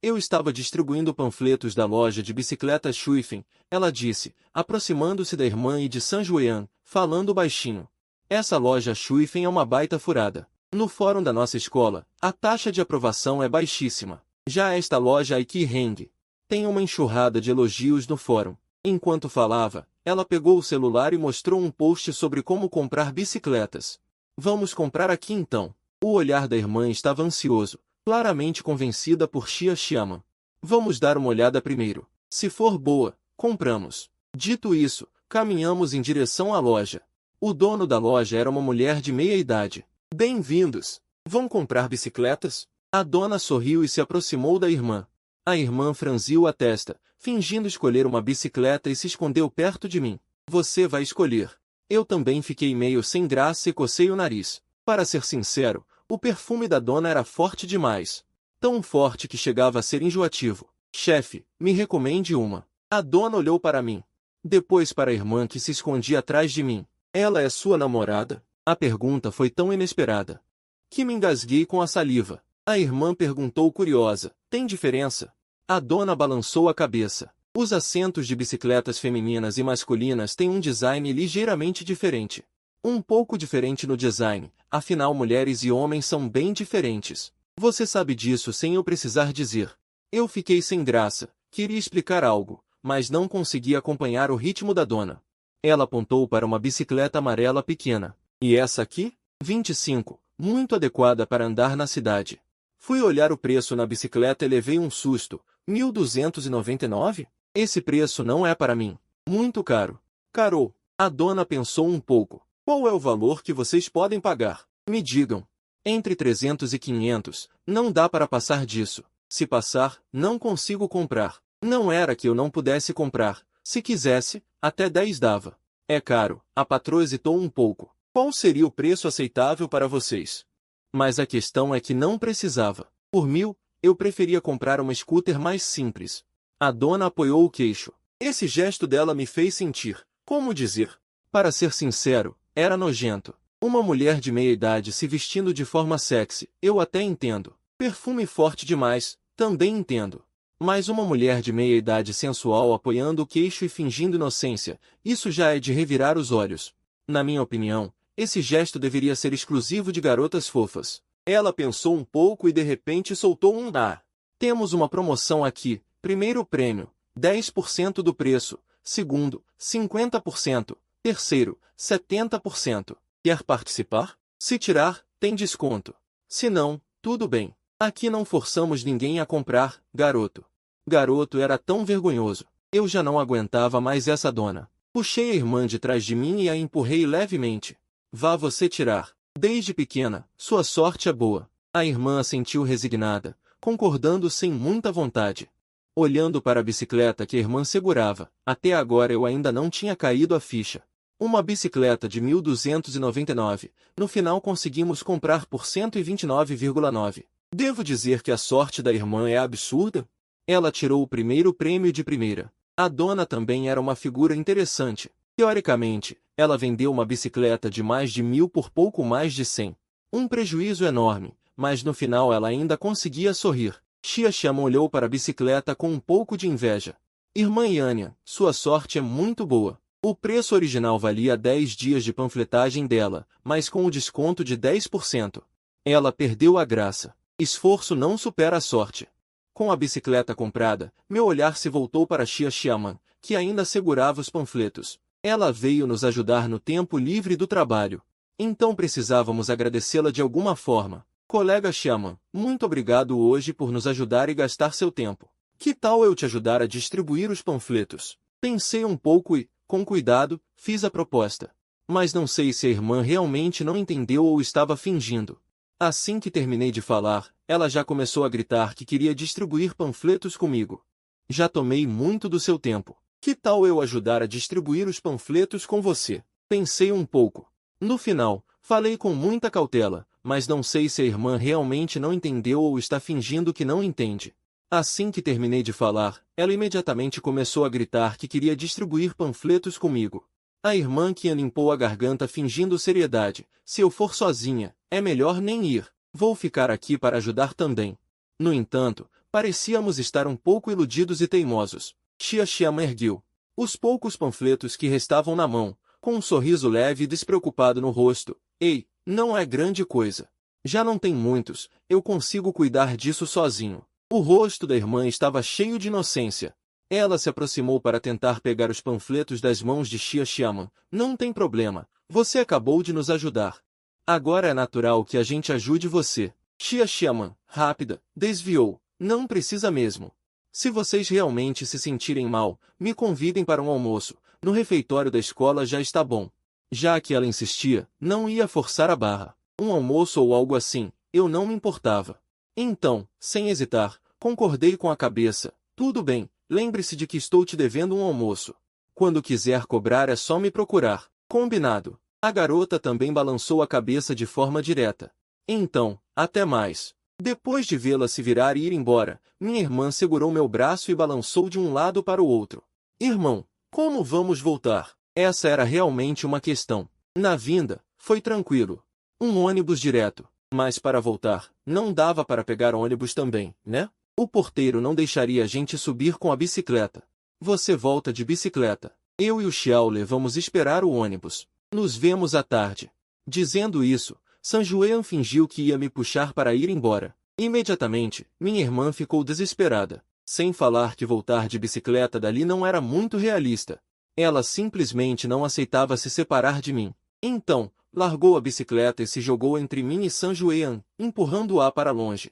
Eu estava distribuindo panfletos da loja de bicicletas Shuifen, ela disse, aproximando-se da irmã e de San Juan, falando baixinho. Essa loja Shuifen é uma baita furada. No fórum da nossa escola, a taxa de aprovação é baixíssima. Já esta loja Aiki Heng tem uma enxurrada de elogios no fórum. Enquanto falava, ela pegou o celular e mostrou um post sobre como comprar bicicletas. Vamos comprar aqui então. O olhar da irmã estava ansioso, claramente convencida por Xia Xiama. Vamos dar uma olhada primeiro. Se for boa, compramos. Dito isso, caminhamos em direção à loja. O dono da loja era uma mulher de meia idade. Bem-vindos! Vão comprar bicicletas? A dona sorriu e se aproximou da irmã. A irmã franziu a testa, fingindo escolher uma bicicleta e se escondeu perto de mim. Você vai escolher. Eu também fiquei meio sem graça e cocei o nariz. Para ser sincero, o perfume da dona era forte demais. Tão forte que chegava a ser enjoativo. Chefe, me recomende uma. A dona olhou para mim. Depois para a irmã que se escondia atrás de mim. Ela é sua namorada? A pergunta foi tão inesperada que me engasguei com a saliva. A irmã perguntou curiosa. Tem diferença? A dona balançou a cabeça. Os assentos de bicicletas femininas e masculinas têm um design ligeiramente diferente. Um pouco diferente no design, afinal mulheres e homens são bem diferentes. Você sabe disso sem eu precisar dizer. Eu fiquei sem graça, queria explicar algo, mas não consegui acompanhar o ritmo da dona. Ela apontou para uma bicicleta amarela pequena. E essa aqui? 25, muito adequada para andar na cidade. Fui olhar o preço na bicicleta e levei um susto. 1.299? Esse preço não é para mim. Muito caro. Caro. A dona pensou um pouco. Qual é o valor que vocês podem pagar? Me digam. Entre 300 e 500, não dá para passar disso. Se passar, não consigo comprar. Não era que eu não pudesse comprar. Se quisesse, até 10 dava. É caro, a patroa hesitou um pouco. Qual seria o preço aceitável para vocês? Mas a questão é que não precisava. Por 1000, eu preferia comprar uma scooter mais simples. A dona apoiou o queixo. Esse gesto dela me fez sentir, como dizer, para ser sincero, era nojento. Uma mulher de meia idade se vestindo de forma sexy, eu até entendo. Perfume forte demais, também entendo. Mas uma mulher de meia idade sensual apoiando o queixo e fingindo inocência, isso já é de revirar os olhos. Na minha opinião, esse gesto deveria ser exclusivo de garotas fofas. Ela pensou um pouco e de repente soltou um "ah". Temos uma promoção aqui. Primeiro prêmio, 10% do preço. Segundo, 50%. Terceiro, 70%. Quer participar? Se tirar, tem desconto. Se não, tudo bem. Aqui não forçamos ninguém a comprar, garoto. Garoto era tão vergonhoso. Eu já não aguentava mais essa dona. Puxei a irmã de trás de mim e a empurrei levemente. Vá você tirar. Desde pequena, sua sorte é boa. A irmã assentiu resignada, concordando sem muita vontade. Olhando para a bicicleta que a irmã segurava, até agora eu ainda não tinha caído a ficha. Uma bicicleta de 1.299, no final conseguimos comprar por 129,9. Devo dizer que a sorte da irmã é absurda? Ela tirou o primeiro prêmio de primeira. A dona também era uma figura interessante. Teoricamente, ela vendeu uma bicicleta de mais de 1000 por pouco mais de 100. Um prejuízo enorme, mas no final ela ainda conseguia sorrir. Xiaxiaman olhou para a bicicleta com um pouco de inveja. Irmã Yanya, sua sorte é muito boa. O preço original valia 10 dias de panfletagem dela, mas com o desconto de 10%. Ela perdeu a graça. Esforço não supera a sorte. Com a bicicleta comprada, meu olhar se voltou para Xiaxiaman, que ainda segurava os panfletos. Ela veio nos ajudar no tempo livre do trabalho. Então precisávamos agradecê-la de alguma forma. Colega Xiaman, muito obrigado hoje por nos ajudar e gastar seu tempo. Que tal eu te ajudar a distribuir os panfletos? Pensei um pouco e, com cuidado, fiz a proposta. Mas não sei se a irmã realmente não entendeu ou estava fingindo. Assim que terminei de falar, ela já começou a gritar que queria distribuir panfletos comigo. Já tomei muito do seu tempo. Que tal eu ajudar a distribuir os panfletos com você? Pensei um pouco. No final, falei com muita cautela, mas não sei se a irmã realmente não entendeu ou está fingindo que não entende. Assim que terminei de falar, ela imediatamente começou a gritar que queria distribuir panfletos comigo. A irmã Qian limpou a garganta fingindo seriedade. Se eu for sozinha, é melhor nem ir. Vou ficar aqui para ajudar também. No entanto, parecíamos estar um pouco iludidos e teimosos. Xiaxiaman ergueu os poucos panfletos que restavam na mão, com um sorriso leve e despreocupado no rosto. Ei, não é grande coisa. Já não tem muitos, eu consigo cuidar disso sozinho. O rosto da irmã estava cheio de inocência. Ela se aproximou para tentar pegar os panfletos das mãos de Xiaxiaman. Não tem problema, você acabou de nos ajudar. Agora é natural que a gente ajude você. Xiaxiaman, rápida, desviou. Não precisa mesmo. Se vocês realmente se sentirem mal, me convidem para um almoço. No refeitório da escola já está bom. Já que ela insistia, não ia forçar a barra. Um almoço ou algo assim, eu não me importava. Então, sem hesitar, concordei com a cabeça. Tudo bem, lembre-se de que estou te devendo um almoço. Quando quiser cobrar é só me procurar. Combinado. A garota também balançou a cabeça de forma direta. Então, até mais. Depois de vê-la se virar e ir embora, minha irmã segurou meu braço e balançou de um lado para o outro. Irmão, como vamos voltar? Essa era realmente uma questão. Na vinda, foi tranquilo. Um ônibus direto. Mas para voltar, não dava para pegar ônibus também, né? O porteiro não deixaria a gente subir com a bicicleta. Você volta de bicicleta. Eu e o Xiao vamos esperar o ônibus. Nos vemos à tarde. Dizendo isso, Sanjuan fingiu que ia me puxar para ir embora. Imediatamente, minha irmã ficou desesperada. Sem falar que voltar de bicicleta dali não era muito realista. Ela simplesmente não aceitava se separar de mim. Então, largou a bicicleta e se jogou entre mim e Sanjuan, empurrando-a para longe.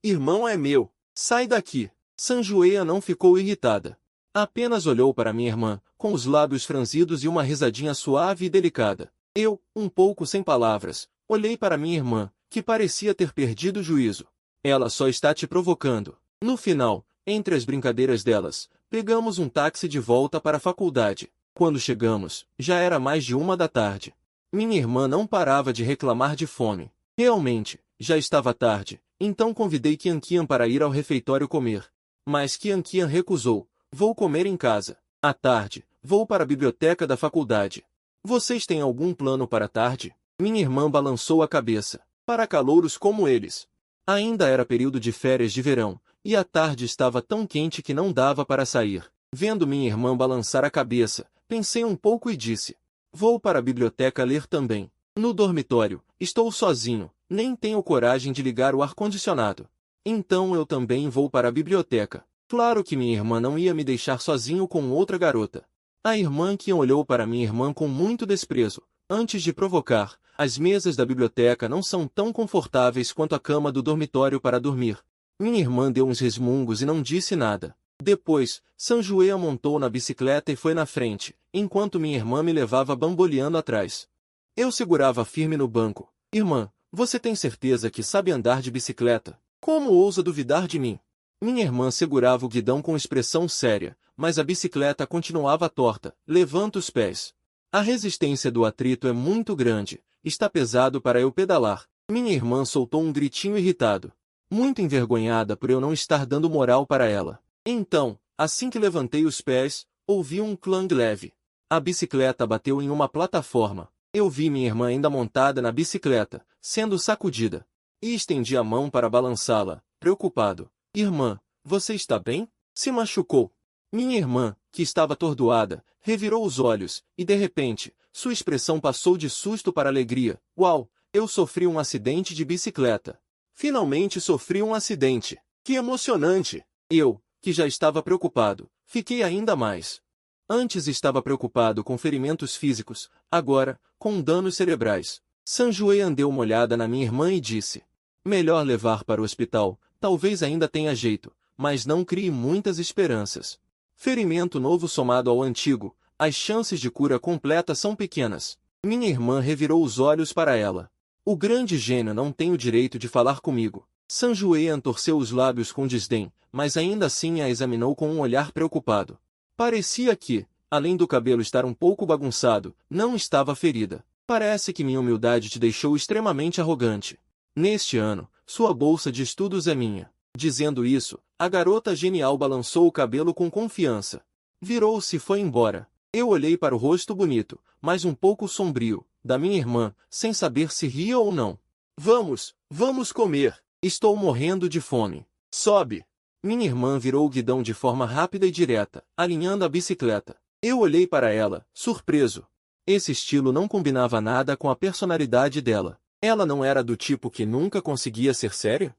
Irmão é meu. Sai daqui. Sanjuan não ficou irritada. Apenas olhou para minha irmã, com os lábios franzidos e uma risadinha suave e delicada. Eu, um pouco sem palavras, olhei para minha irmã, que parecia ter perdido o juízo. Ela só está te provocando. No final, entre as brincadeiras delas, pegamos um táxi de volta para a faculdade. Quando chegamos, já era mais de 1 da tarde. Minha irmã não parava de reclamar de fome. Realmente, já estava tarde, então convidei Qian para ir ao refeitório comer. Mas Qian recusou. Vou comer em casa. À tarde, vou para a biblioteca da faculdade. Vocês têm algum plano para a tarde? Minha irmã balançou a cabeça. Para calouros como eles. Ainda era período de férias de verão, e a tarde estava tão quente que não dava para sair. Vendo minha irmã balançar a cabeça, pensei um pouco e disse: vou para a biblioteca ler também. No dormitório, estou sozinho, nem tenho coragem de ligar o ar-condicionado. Então eu também vou para a biblioteca. Claro que minha irmã não ia me deixar sozinho com outra garota. A irmã Qian olhou para minha irmã com muito desprezo. Antes de provocar, as mesas da biblioteca não são tão confortáveis quanto a cama do dormitório para dormir. Minha irmã deu uns resmungos e não disse nada. Depois, Sanjuea montou na bicicleta e foi na frente, enquanto minha irmã me levava bamboleando atrás. Eu segurava firme no banco. Irmã, você tem certeza que sabe andar de bicicleta? Como ousa duvidar de mim? Minha irmã segurava o guidão com expressão séria, mas a bicicleta continuava torta. Levanta os pés. A resistência do atrito é muito grande. Está pesado para eu pedalar. Minha irmã soltou um gritinho irritado. Muito envergonhada por eu não estar dando moral para ela. Então, assim que levantei os pés, ouvi um clang leve. A bicicleta bateu em uma plataforma. Eu vi minha irmã ainda montada na bicicleta, sendo sacudida. E estendi a mão para balançá-la, preocupado. Irmã, você está bem? Se machucou? Minha irmã, que estava atordoada, revirou os olhos, e de repente, sua expressão passou de susto para alegria. Uau, eu sofri um acidente de bicicleta. Finalmente sofri um acidente. Que emocionante! Eu, que já estava preocupado, fiquei ainda mais. Antes estava preocupado com ferimentos físicos, agora, com danos cerebrais. Sanjuean deu uma olhada na minha irmã e disse: melhor levar para o hospital, talvez ainda tenha jeito, mas não crie muitas esperanças. Ferimento novo somado ao antigo, as chances de cura completa são pequenas. Minha irmã revirou os olhos para ela. O grande gênio não tem o direito de falar comigo. Sanjuean torceu os lábios com desdém, mas ainda assim a examinou com um olhar preocupado. Parecia que, além do cabelo estar um pouco bagunçado, não estava ferida. Parece que minha humildade te deixou extremamente arrogante. Neste ano, sua bolsa de estudos é minha. Dizendo isso, a garota genial balançou o cabelo com confiança. Virou-se e foi embora. Eu olhei para o rosto bonito, mas um pouco sombrio, da minha irmã, sem saber se ria ou não. Vamos comer. Estou morrendo de fome. Sobe. Minha irmã virou o guidão de forma rápida e direta, alinhando a bicicleta. Eu olhei para ela, surpreso. Esse estilo não combinava nada com a personalidade dela. Ela não era do tipo que nunca conseguia ser séria?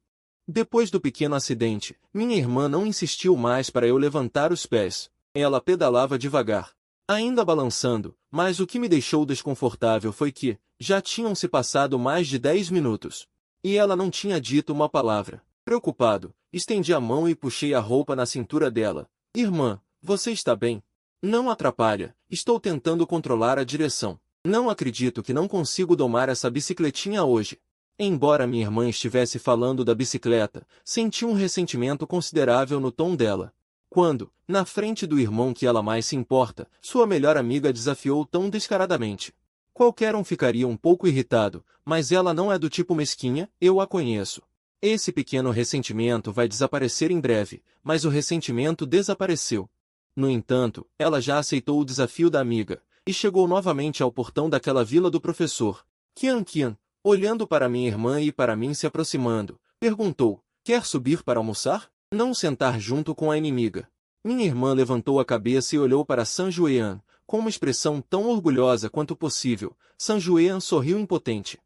Depois do pequeno acidente, minha irmã não insistiu mais para eu levantar os pés. Ela pedalava devagar, ainda balançando, mas o que me deixou desconfortável foi que, já tinham se passado mais de 10 minutos. E ela não tinha dito uma palavra. Preocupado, estendi a mão e puxei a roupa na cintura dela. Irmã, você está bem? Não atrapalha, estou tentando controlar a direção. Não acredito que não consigo domar essa bicicletinha hoje. Embora minha irmã estivesse falando da bicicleta, senti um ressentimento considerável no tom dela. Quando, na frente do irmão que ela mais se importa, sua melhor amiga a desafiou tão descaradamente. Qualquer um ficaria um pouco irritado, mas ela não é do tipo mesquinha, eu a conheço. Esse pequeno ressentimento vai desaparecer em breve, mas o ressentimento desapareceu. No entanto, ela já aceitou o desafio da amiga, e chegou novamente ao portão daquela vila do professor. Qian, olhando para minha irmã e para mim se aproximando, perguntou: quer subir para almoçar? Não sentar junto com a inimiga. Minha irmã levantou a cabeça e olhou para Sanjuean, com uma expressão tão orgulhosa quanto possível. Sanjuean sorriu impotente.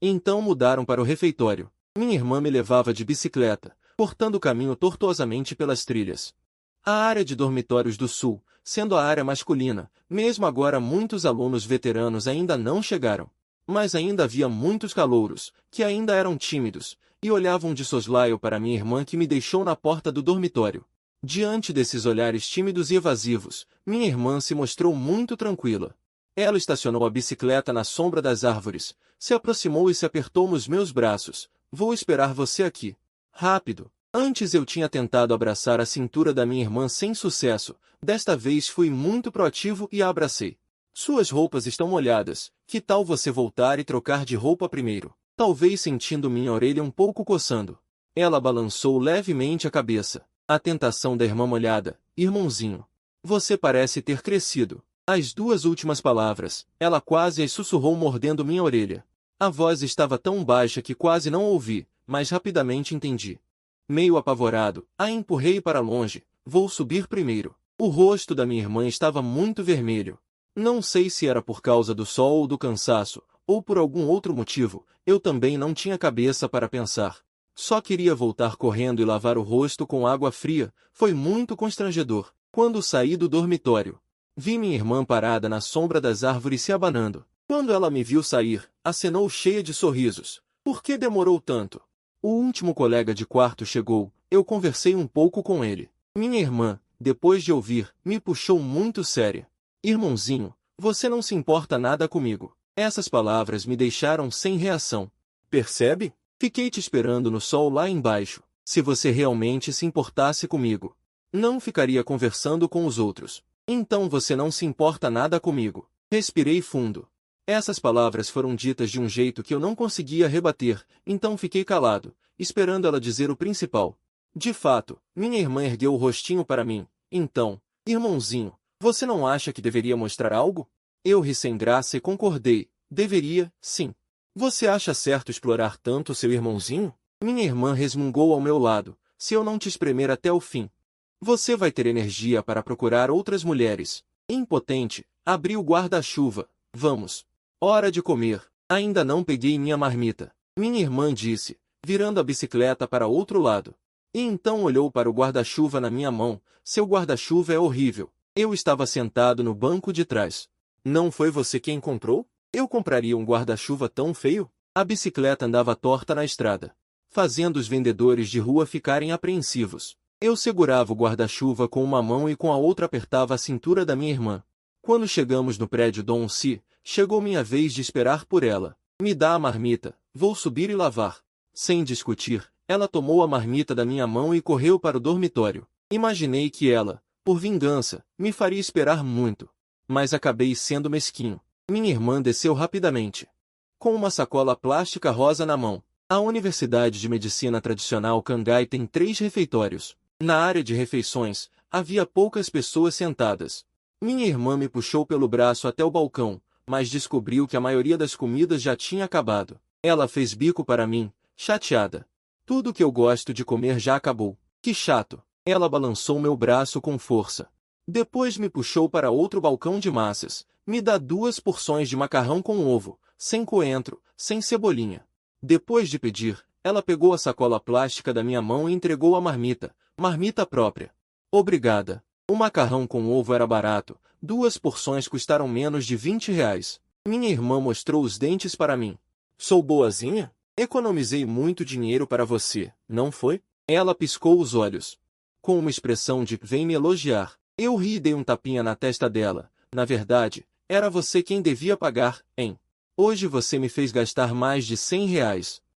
Então mudaram para o refeitório. Minha irmã me levava de bicicleta, cortando o caminho tortuosamente pelas trilhas. A área de dormitórios do sul, sendo a área masculina, mesmo agora muitos alunos veteranos ainda não chegaram. Mas ainda havia muitos calouros, que ainda eram tímidos, e olhavam de soslaio para minha irmã que me deixou na porta do dormitório. Diante desses olhares tímidos e evasivos, minha irmã se mostrou muito tranquila. Ela estacionou a bicicleta na sombra das árvores, se aproximou e se apertou nos meus braços. Vou esperar você aqui. Rápido. Antes eu tinha tentado abraçar a cintura da minha irmã sem sucesso. Desta vez fui muito proativo e a abracei. Suas roupas estão molhadas. Que tal você voltar e trocar de roupa primeiro? Talvez sentindo minha orelha um pouco coçando. Ela balançou levemente a cabeça. A tentação da irmã molhada. Irmãozinho. Você parece ter crescido. As duas últimas palavras, ela quase as sussurrou mordendo minha orelha. A voz estava tão baixa que quase não ouvi, mas rapidamente entendi. Meio apavorado, a empurrei para longe. Vou subir primeiro. O rosto da minha irmã estava muito vermelho. Não sei se era por causa do sol ou do cansaço, ou por algum outro motivo, eu também não tinha cabeça para pensar. Só queria voltar correndo e lavar o rosto com água fria. Foi muito constrangedor. Quando saí do dormitório, vi minha irmã parada na sombra das árvores se abanando. Quando ela me viu sair, acenou cheia de sorrisos. Por que demorou tanto? O último colega de quarto chegou, eu conversei um pouco com ele. Minha irmã, depois de ouvir, me puxou muito séria. Irmãozinho, você não se importa nada comigo. Essas palavras me deixaram sem reação. Percebe? Fiquei te esperando no sol lá embaixo. Se você realmente se importasse comigo, não ficaria conversando com os outros. Então você não se importa nada comigo. Respirei fundo. Essas palavras foram ditas de um jeito que eu não conseguia rebater, então fiquei calado, esperando ela dizer o principal. De fato, minha irmã ergueu o rostinho para mim. Então, irmãozinho, você não acha que deveria mostrar algo? Eu ri sem graça e concordei. Deveria, sim. Você acha certo explorar tanto seu irmãozinho? Minha irmã resmungou ao meu lado. Se eu não te espremer até o fim, você vai ter energia para procurar outras mulheres. Impotente, abri o guarda-chuva. Vamos. Hora de comer. Ainda não peguei minha marmita. Minha irmã disse, virando a bicicleta para outro lado. E então olhou para o guarda-chuva na minha mão. Seu guarda-chuva é horrível. Eu estava sentado no banco de trás. Não foi você quem comprou? Eu compraria um guarda-chuva tão feio? A bicicleta andava torta na estrada, fazendo os vendedores de rua ficarem apreensivos. Eu segurava o guarda-chuva com uma mão e com a outra apertava a cintura da minha irmã. Quando chegamos no prédio Dom Si, chegou minha vez de esperar por ela. Me dá a marmita, vou subir e lavar. Sem discutir, ela tomou a marmita da minha mão e correu para o dormitório. Imaginei que ela, por vingança, me faria esperar muito. Mas acabei sendo mesquinho. Minha irmã desceu rapidamente, com uma sacola plástica rosa na mão. A Universidade de Medicina Tradicional Cangai tem 3 refeitórios. Na área de refeições, havia poucas pessoas sentadas. Minha irmã me puxou pelo braço até o balcão, mas descobriu que a maioria das comidas já tinha acabado. Ela fez bico para mim, chateada. Tudo que eu gosto de comer já acabou. Que chato. Ela balançou meu braço com força. Depois me puxou para outro balcão de massas. Me dá 2 porções de macarrão com ovo, sem coentro, sem cebolinha. Depois de pedir, ela pegou a sacola plástica da minha mão e entregou a marmita. Marmita própria. Obrigada. O macarrão com ovo era barato. 2 porções custaram menos de R$ 20. Minha irmã mostrou os dentes para mim. Sou boazinha? Economizei muito dinheiro para você, não foi? Ela piscou os olhos, com uma expressão de vem me elogiar. Eu ri e dei um tapinha na testa dela. Na verdade, era você quem devia pagar, hein? Hoje você me fez gastar mais de R$ 100.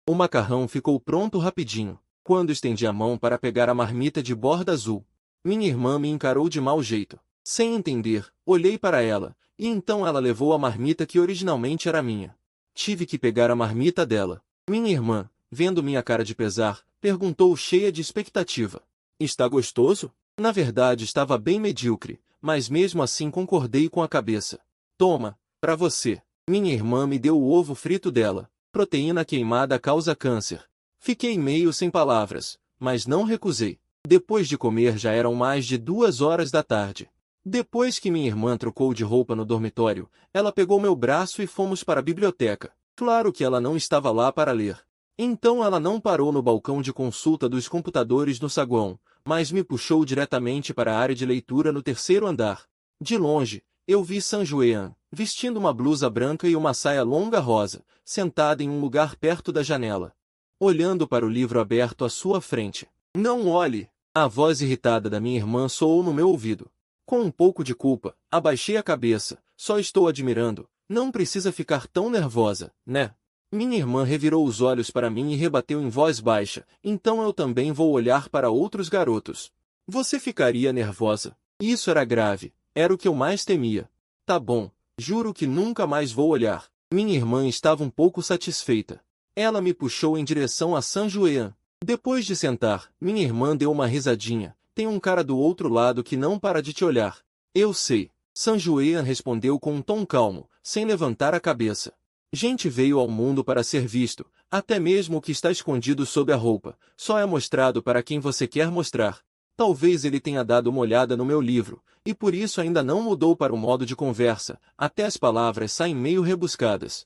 O macarrão ficou pronto rapidinho. Quando estendi a mão para pegar a marmita de borda azul, minha irmã me encarou de mau jeito. Sem entender, olhei para ela, e então ela levou a marmita que originalmente era minha. Tive que pegar a marmita dela. Minha irmã, vendo minha cara de pesar, perguntou cheia de expectativa. Está gostoso? Na verdade estava bem medíocre, mas mesmo assim concordei com a cabeça. Toma, para você. Minha irmã me deu o ovo frito dela. Proteína queimada causa câncer. Fiquei meio sem palavras, mas não recusei. Depois de comer já eram mais de 2 horas da tarde. Depois que minha irmã trocou de roupa no dormitório, ela pegou meu braço e fomos para a biblioteca. Claro que ela não estava lá para ler. Então ela não parou no balcão de consulta dos computadores no saguão, mas me puxou diretamente para a área de leitura no 3º andar. De longe, eu vi Sanjuean, vestindo uma blusa branca e uma saia longa rosa, sentada em um lugar perto da janela, olhando para o livro aberto à sua frente. Não olhe! A voz irritada da minha irmã soou no meu ouvido. Com um pouco de culpa, abaixei a cabeça. Só estou admirando. Não precisa ficar tão nervosa, né? Minha irmã revirou os olhos para mim e rebateu em voz baixa. Então eu também vou olhar para outros garotos. Você ficaria nervosa? Isso era grave. Era o que eu mais temia. Tá bom. Juro que nunca mais vou olhar. Minha irmã estava um pouco satisfeita. Ela me puxou em direção a San Juan. Depois de sentar, minha irmã deu uma risadinha. Tem um cara do outro lado que não para de te olhar. Eu sei. San Juan respondeu com um tom calmo, sem levantar a cabeça. Gente veio ao mundo para ser visto. Até mesmo o que está escondido sob a roupa, só é mostrado para quem você quer mostrar. Talvez ele tenha dado uma olhada no meu livro, e por isso ainda não mudou para o modo de conversa, até as palavras saem meio rebuscadas.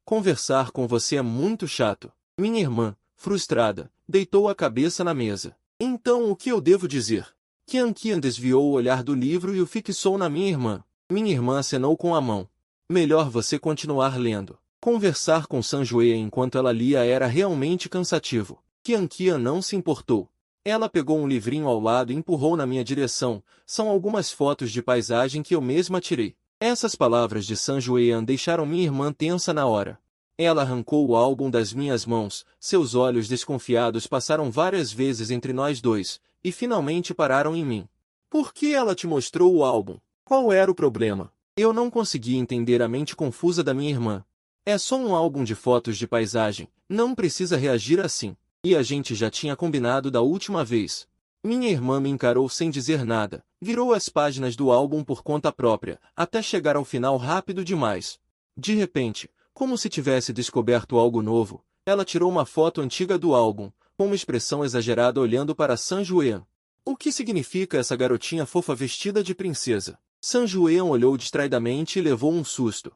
Conversar com você é muito chato. Minha irmã, frustrada, deitou a cabeça na mesa. Então o que eu devo dizer? Qian desviou o olhar do livro e o fixou na minha irmã. Minha irmã acenou com a mão. Melhor você continuar lendo. Conversar com San Juan enquanto ela lia era realmente cansativo. Qian não se importou. Ela pegou um livrinho ao lado e empurrou na minha direção. São algumas fotos de paisagem que eu mesma tirei. Essas palavras de San Juan deixaram minha irmã tensa na hora. Ela arrancou o álbum das minhas mãos, seus olhos desconfiados passaram várias vezes entre nós dois, e finalmente pararam em mim. Por que ela te mostrou o álbum? Qual era o problema? Eu não conseguia entender a mente confusa da minha irmã. É só um álbum de fotos de paisagem, não precisa reagir assim. E a gente já tinha combinado da última vez. Minha irmã me encarou sem dizer nada, virou as páginas do álbum por conta própria, até chegar ao final rápido demais. De repente, como se tivesse descoberto algo novo, ela tirou uma foto antiga do álbum, com uma expressão exagerada olhando para San Juan. O que significa essa garotinha fofa vestida de princesa? San Juan olhou distraidamente e levou um susto.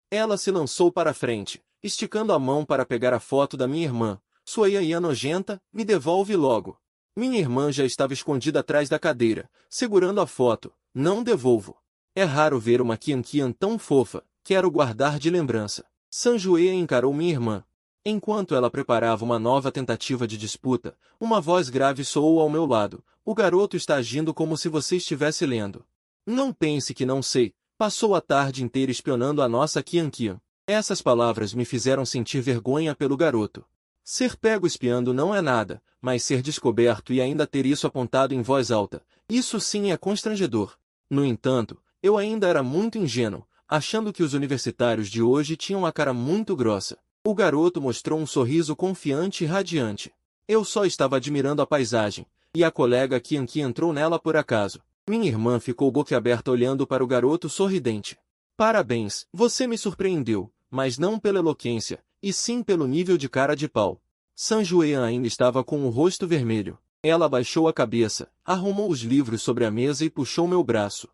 Ela se lançou para a frente, esticando a mão para pegar a foto da minha irmã. Sua iaia nojenta, me devolve logo. Minha irmã já estava escondida atrás da cadeira, segurando a foto. Não devolvo. É raro ver uma Qian tão fofa, quero guardar de lembrança. San Juan encarou minha irmã. Enquanto ela preparava uma nova tentativa de disputa, uma voz grave soou ao meu lado. O garoto está agindo como se você estivesse lendo. Não pense que não sei. Passou a tarde inteira espionando a nossa Qian. Essas palavras me fizeram sentir vergonha pelo garoto. Ser pego espiando não é nada, mas ser descoberto e ainda ter isso apontado em voz alta, isso sim é constrangedor. No entanto, eu ainda era muito ingênuo, achando que os universitários de hoje tinham a cara muito grossa. O garoto mostrou um sorriso confiante e radiante. Eu só estava admirando a paisagem, e a colega Qian entrou nela por acaso. Minha irmã ficou boquiaberta olhando para o garoto sorridente. Parabéns, você me surpreendeu, mas não pela eloquência, e sim pelo nível de cara de pau. San Juan ainda estava com o rosto vermelho. Ela abaixou a cabeça, arrumou os livros sobre a mesa e puxou meu braço.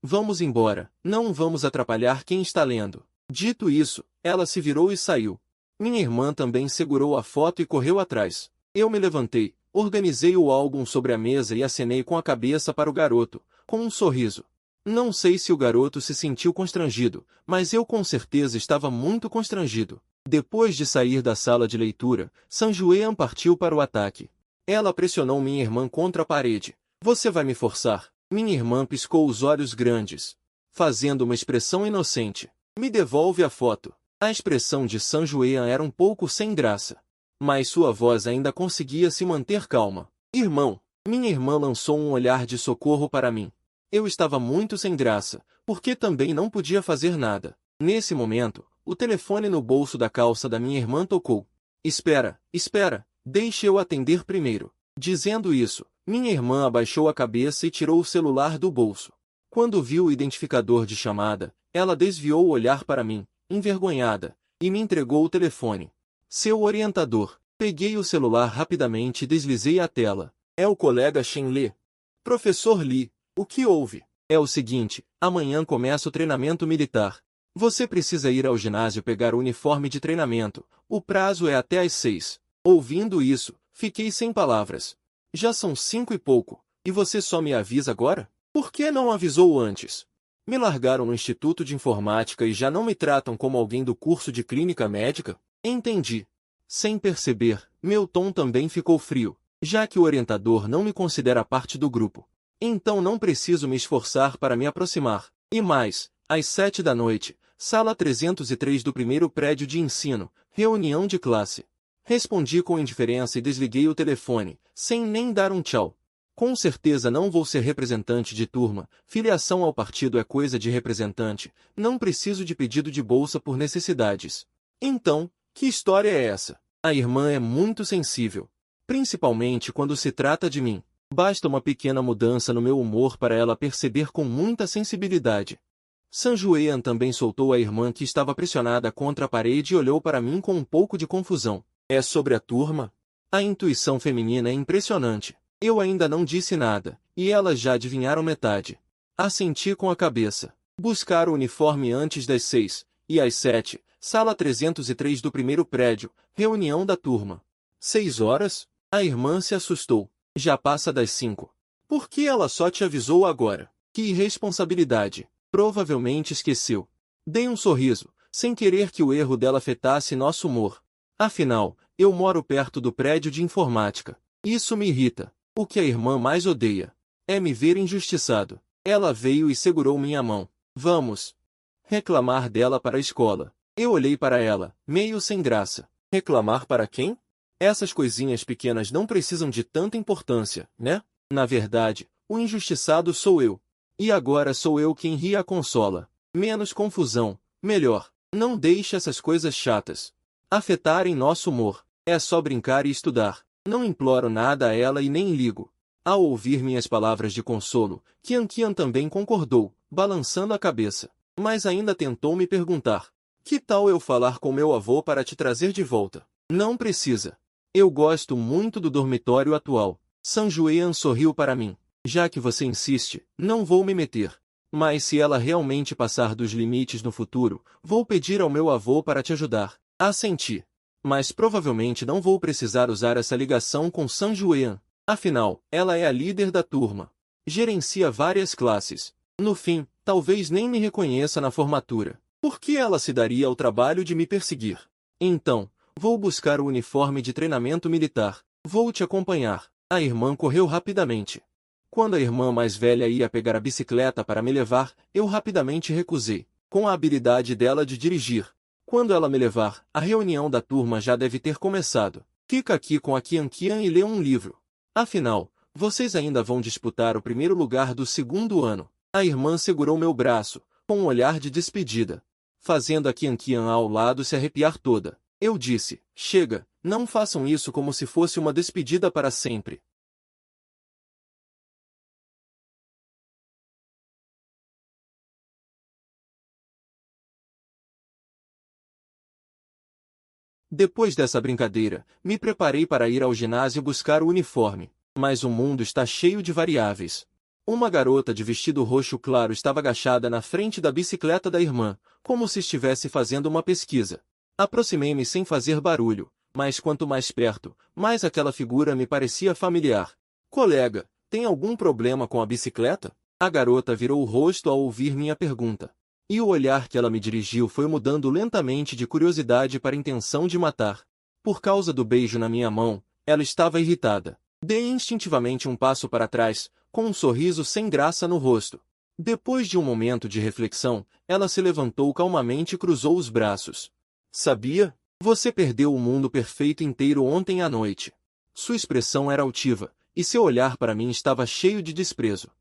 Vamos embora, não vamos atrapalhar quem está lendo. Dito isso, ela se virou e saiu. Minha irmã também segurou a foto e correu atrás. Eu me levantei, organizei o álbum sobre a mesa e acenei com a cabeça para o garoto, com um sorriso. Não sei se o garoto se sentiu constrangido, mas eu com certeza estava muito constrangido. Depois de sair da sala de leitura, San Juan partiu para o ataque. Ela pressionou minha irmã contra a parede. Você vai me forçar? Minha irmã piscou os olhos grandes, fazendo uma expressão inocente. Me devolve a foto. A expressão de San Juan era um pouco sem graça, mas sua voz ainda conseguia se manter calma. Irmão, minha irmã lançou um olhar de socorro para mim. Eu estava muito sem graça, porque também não podia fazer nada. Nesse momento, o telefone no bolso da calça da minha irmã tocou. Espera, deixe eu atender primeiro. Dizendo isso, minha irmã abaixou a cabeça e tirou o celular do bolso. Quando viu o identificador de chamada, ela desviou o olhar para mim, envergonhada, e me entregou o telefone. Seu orientador. Peguei o celular rapidamente e deslizei a tela. É o colega Shen Li. Professor Li, o que houve? É o seguinte, amanhã começa o treinamento militar. Você precisa ir ao ginásio pegar o uniforme de treinamento. O prazo é até às 6. Ouvindo isso, fiquei sem palavras. Já são 5 e pouco, e você só me avisa agora? Por que não avisou antes? Me largaram no Instituto de Informática e já não me tratam como alguém do curso de Clínica Médica? Entendi. Sem perceber, meu tom também ficou frio. já que o orientador não me considera parte do grupo. Então não preciso me esforçar para me aproximar. E mais, às 7 da noite, sala 303 do primeiro prédio de ensino, reunião de classe. Respondi com indiferença e desliguei o telefone, sem nem dar um tchau. Com certeza não vou ser representante de turma, filiação ao partido é coisa de representante, não preciso de pedido de bolsa por necessidades. Então, que história é essa? A irmã é muito sensível, principalmente quando se trata de mim. Basta uma pequena mudança no meu humor para ela perceber com muita sensibilidade. Sanjuean também soltou a irmã que estava pressionada contra a parede e olhou para mim com um pouco de confusão. É sobre a turma? A intuição feminina é impressionante. Eu ainda não disse nada, e elas já adivinharam metade. Assenti com a cabeça. Buscar o uniforme antes das 6, e às 7, sala 303 do primeiro prédio, reunião da turma. 6 horas? A irmã se assustou. Já passa das 5. Por que ela só te avisou agora? Que irresponsabilidade. Provavelmente esqueceu. Dei um sorriso, sem querer que o erro dela afetasse nosso humor. Afinal, eu moro perto do prédio de informática. Isso me irrita. O que a irmã mais odeia é me ver injustiçado. Ela veio e segurou minha mão. Vamos reclamar dela para a escola. Eu olhei para ela, meio sem graça. Reclamar para quem? Essas coisinhas pequenas não precisam de tanta importância, né? Na verdade, o injustiçado sou eu. E agora sou eu quem ri a consola. Menos confusão, melhor. Não deixe essas coisas chatas afetarem nosso humor. É só brincar e estudar. Não imploro nada a ela e nem ligo. Ao ouvir minhas palavras de consolo, Qian também concordou, balançando a cabeça. Mas ainda tentou me perguntar. Que tal eu falar com meu avô para te trazer de volta? Não precisa. Eu gosto muito do dormitório atual. Sanjuean sorriu para mim. Já que você insiste, não vou me meter. Mas se ela realmente passar dos limites no futuro, vou pedir ao meu avô para te ajudar. Assenti. Mas provavelmente não vou precisar usar essa ligação com Sanjuean. Afinal, ela é a líder da turma. Gerencia várias classes. No fim, talvez nem me reconheça na formatura. Por que ela se daria ao trabalho de me perseguir? Então, vou buscar o uniforme de treinamento militar. Vou te acompanhar. A irmã correu rapidamente. Quando a irmã mais velha ia pegar a bicicleta para me levar, eu rapidamente recusei, com a habilidade dela de dirigir. Quando ela me levar, a reunião da turma já deve ter começado. Fica aqui com a Qian e lê um livro. Afinal, vocês ainda vão disputar o primeiro lugar do segundo ano. A irmã segurou meu braço, com um olhar de despedida, fazendo a Qian ao lado se arrepiar toda. Eu disse, chega, não façam isso como se fosse uma despedida para sempre. Depois dessa brincadeira, me preparei para ir ao ginásio buscar o uniforme. Mas o mundo está cheio de variáveis. Uma garota de vestido roxo claro estava agachada na frente da bicicleta da irmã, como se estivesse fazendo uma pesquisa. Aproximei-me sem fazer barulho, mas quanto mais perto, mais aquela figura me parecia familiar. Colega, tem algum problema com a bicicleta? A garota virou o rosto ao ouvir minha pergunta. E o olhar que ela me dirigiu foi mudando lentamente de curiosidade para intenção de matar. Por causa do beijo na minha mão, ela estava irritada. Dei instintivamente um passo para trás, com um sorriso sem graça no rosto. Depois de um momento de reflexão, ela se levantou calmamente e cruzou os braços. Sabia? Você perdeu o mundo perfeito inteiro ontem à noite. Sua expressão era altiva, e seu olhar para mim estava cheio de desprezo.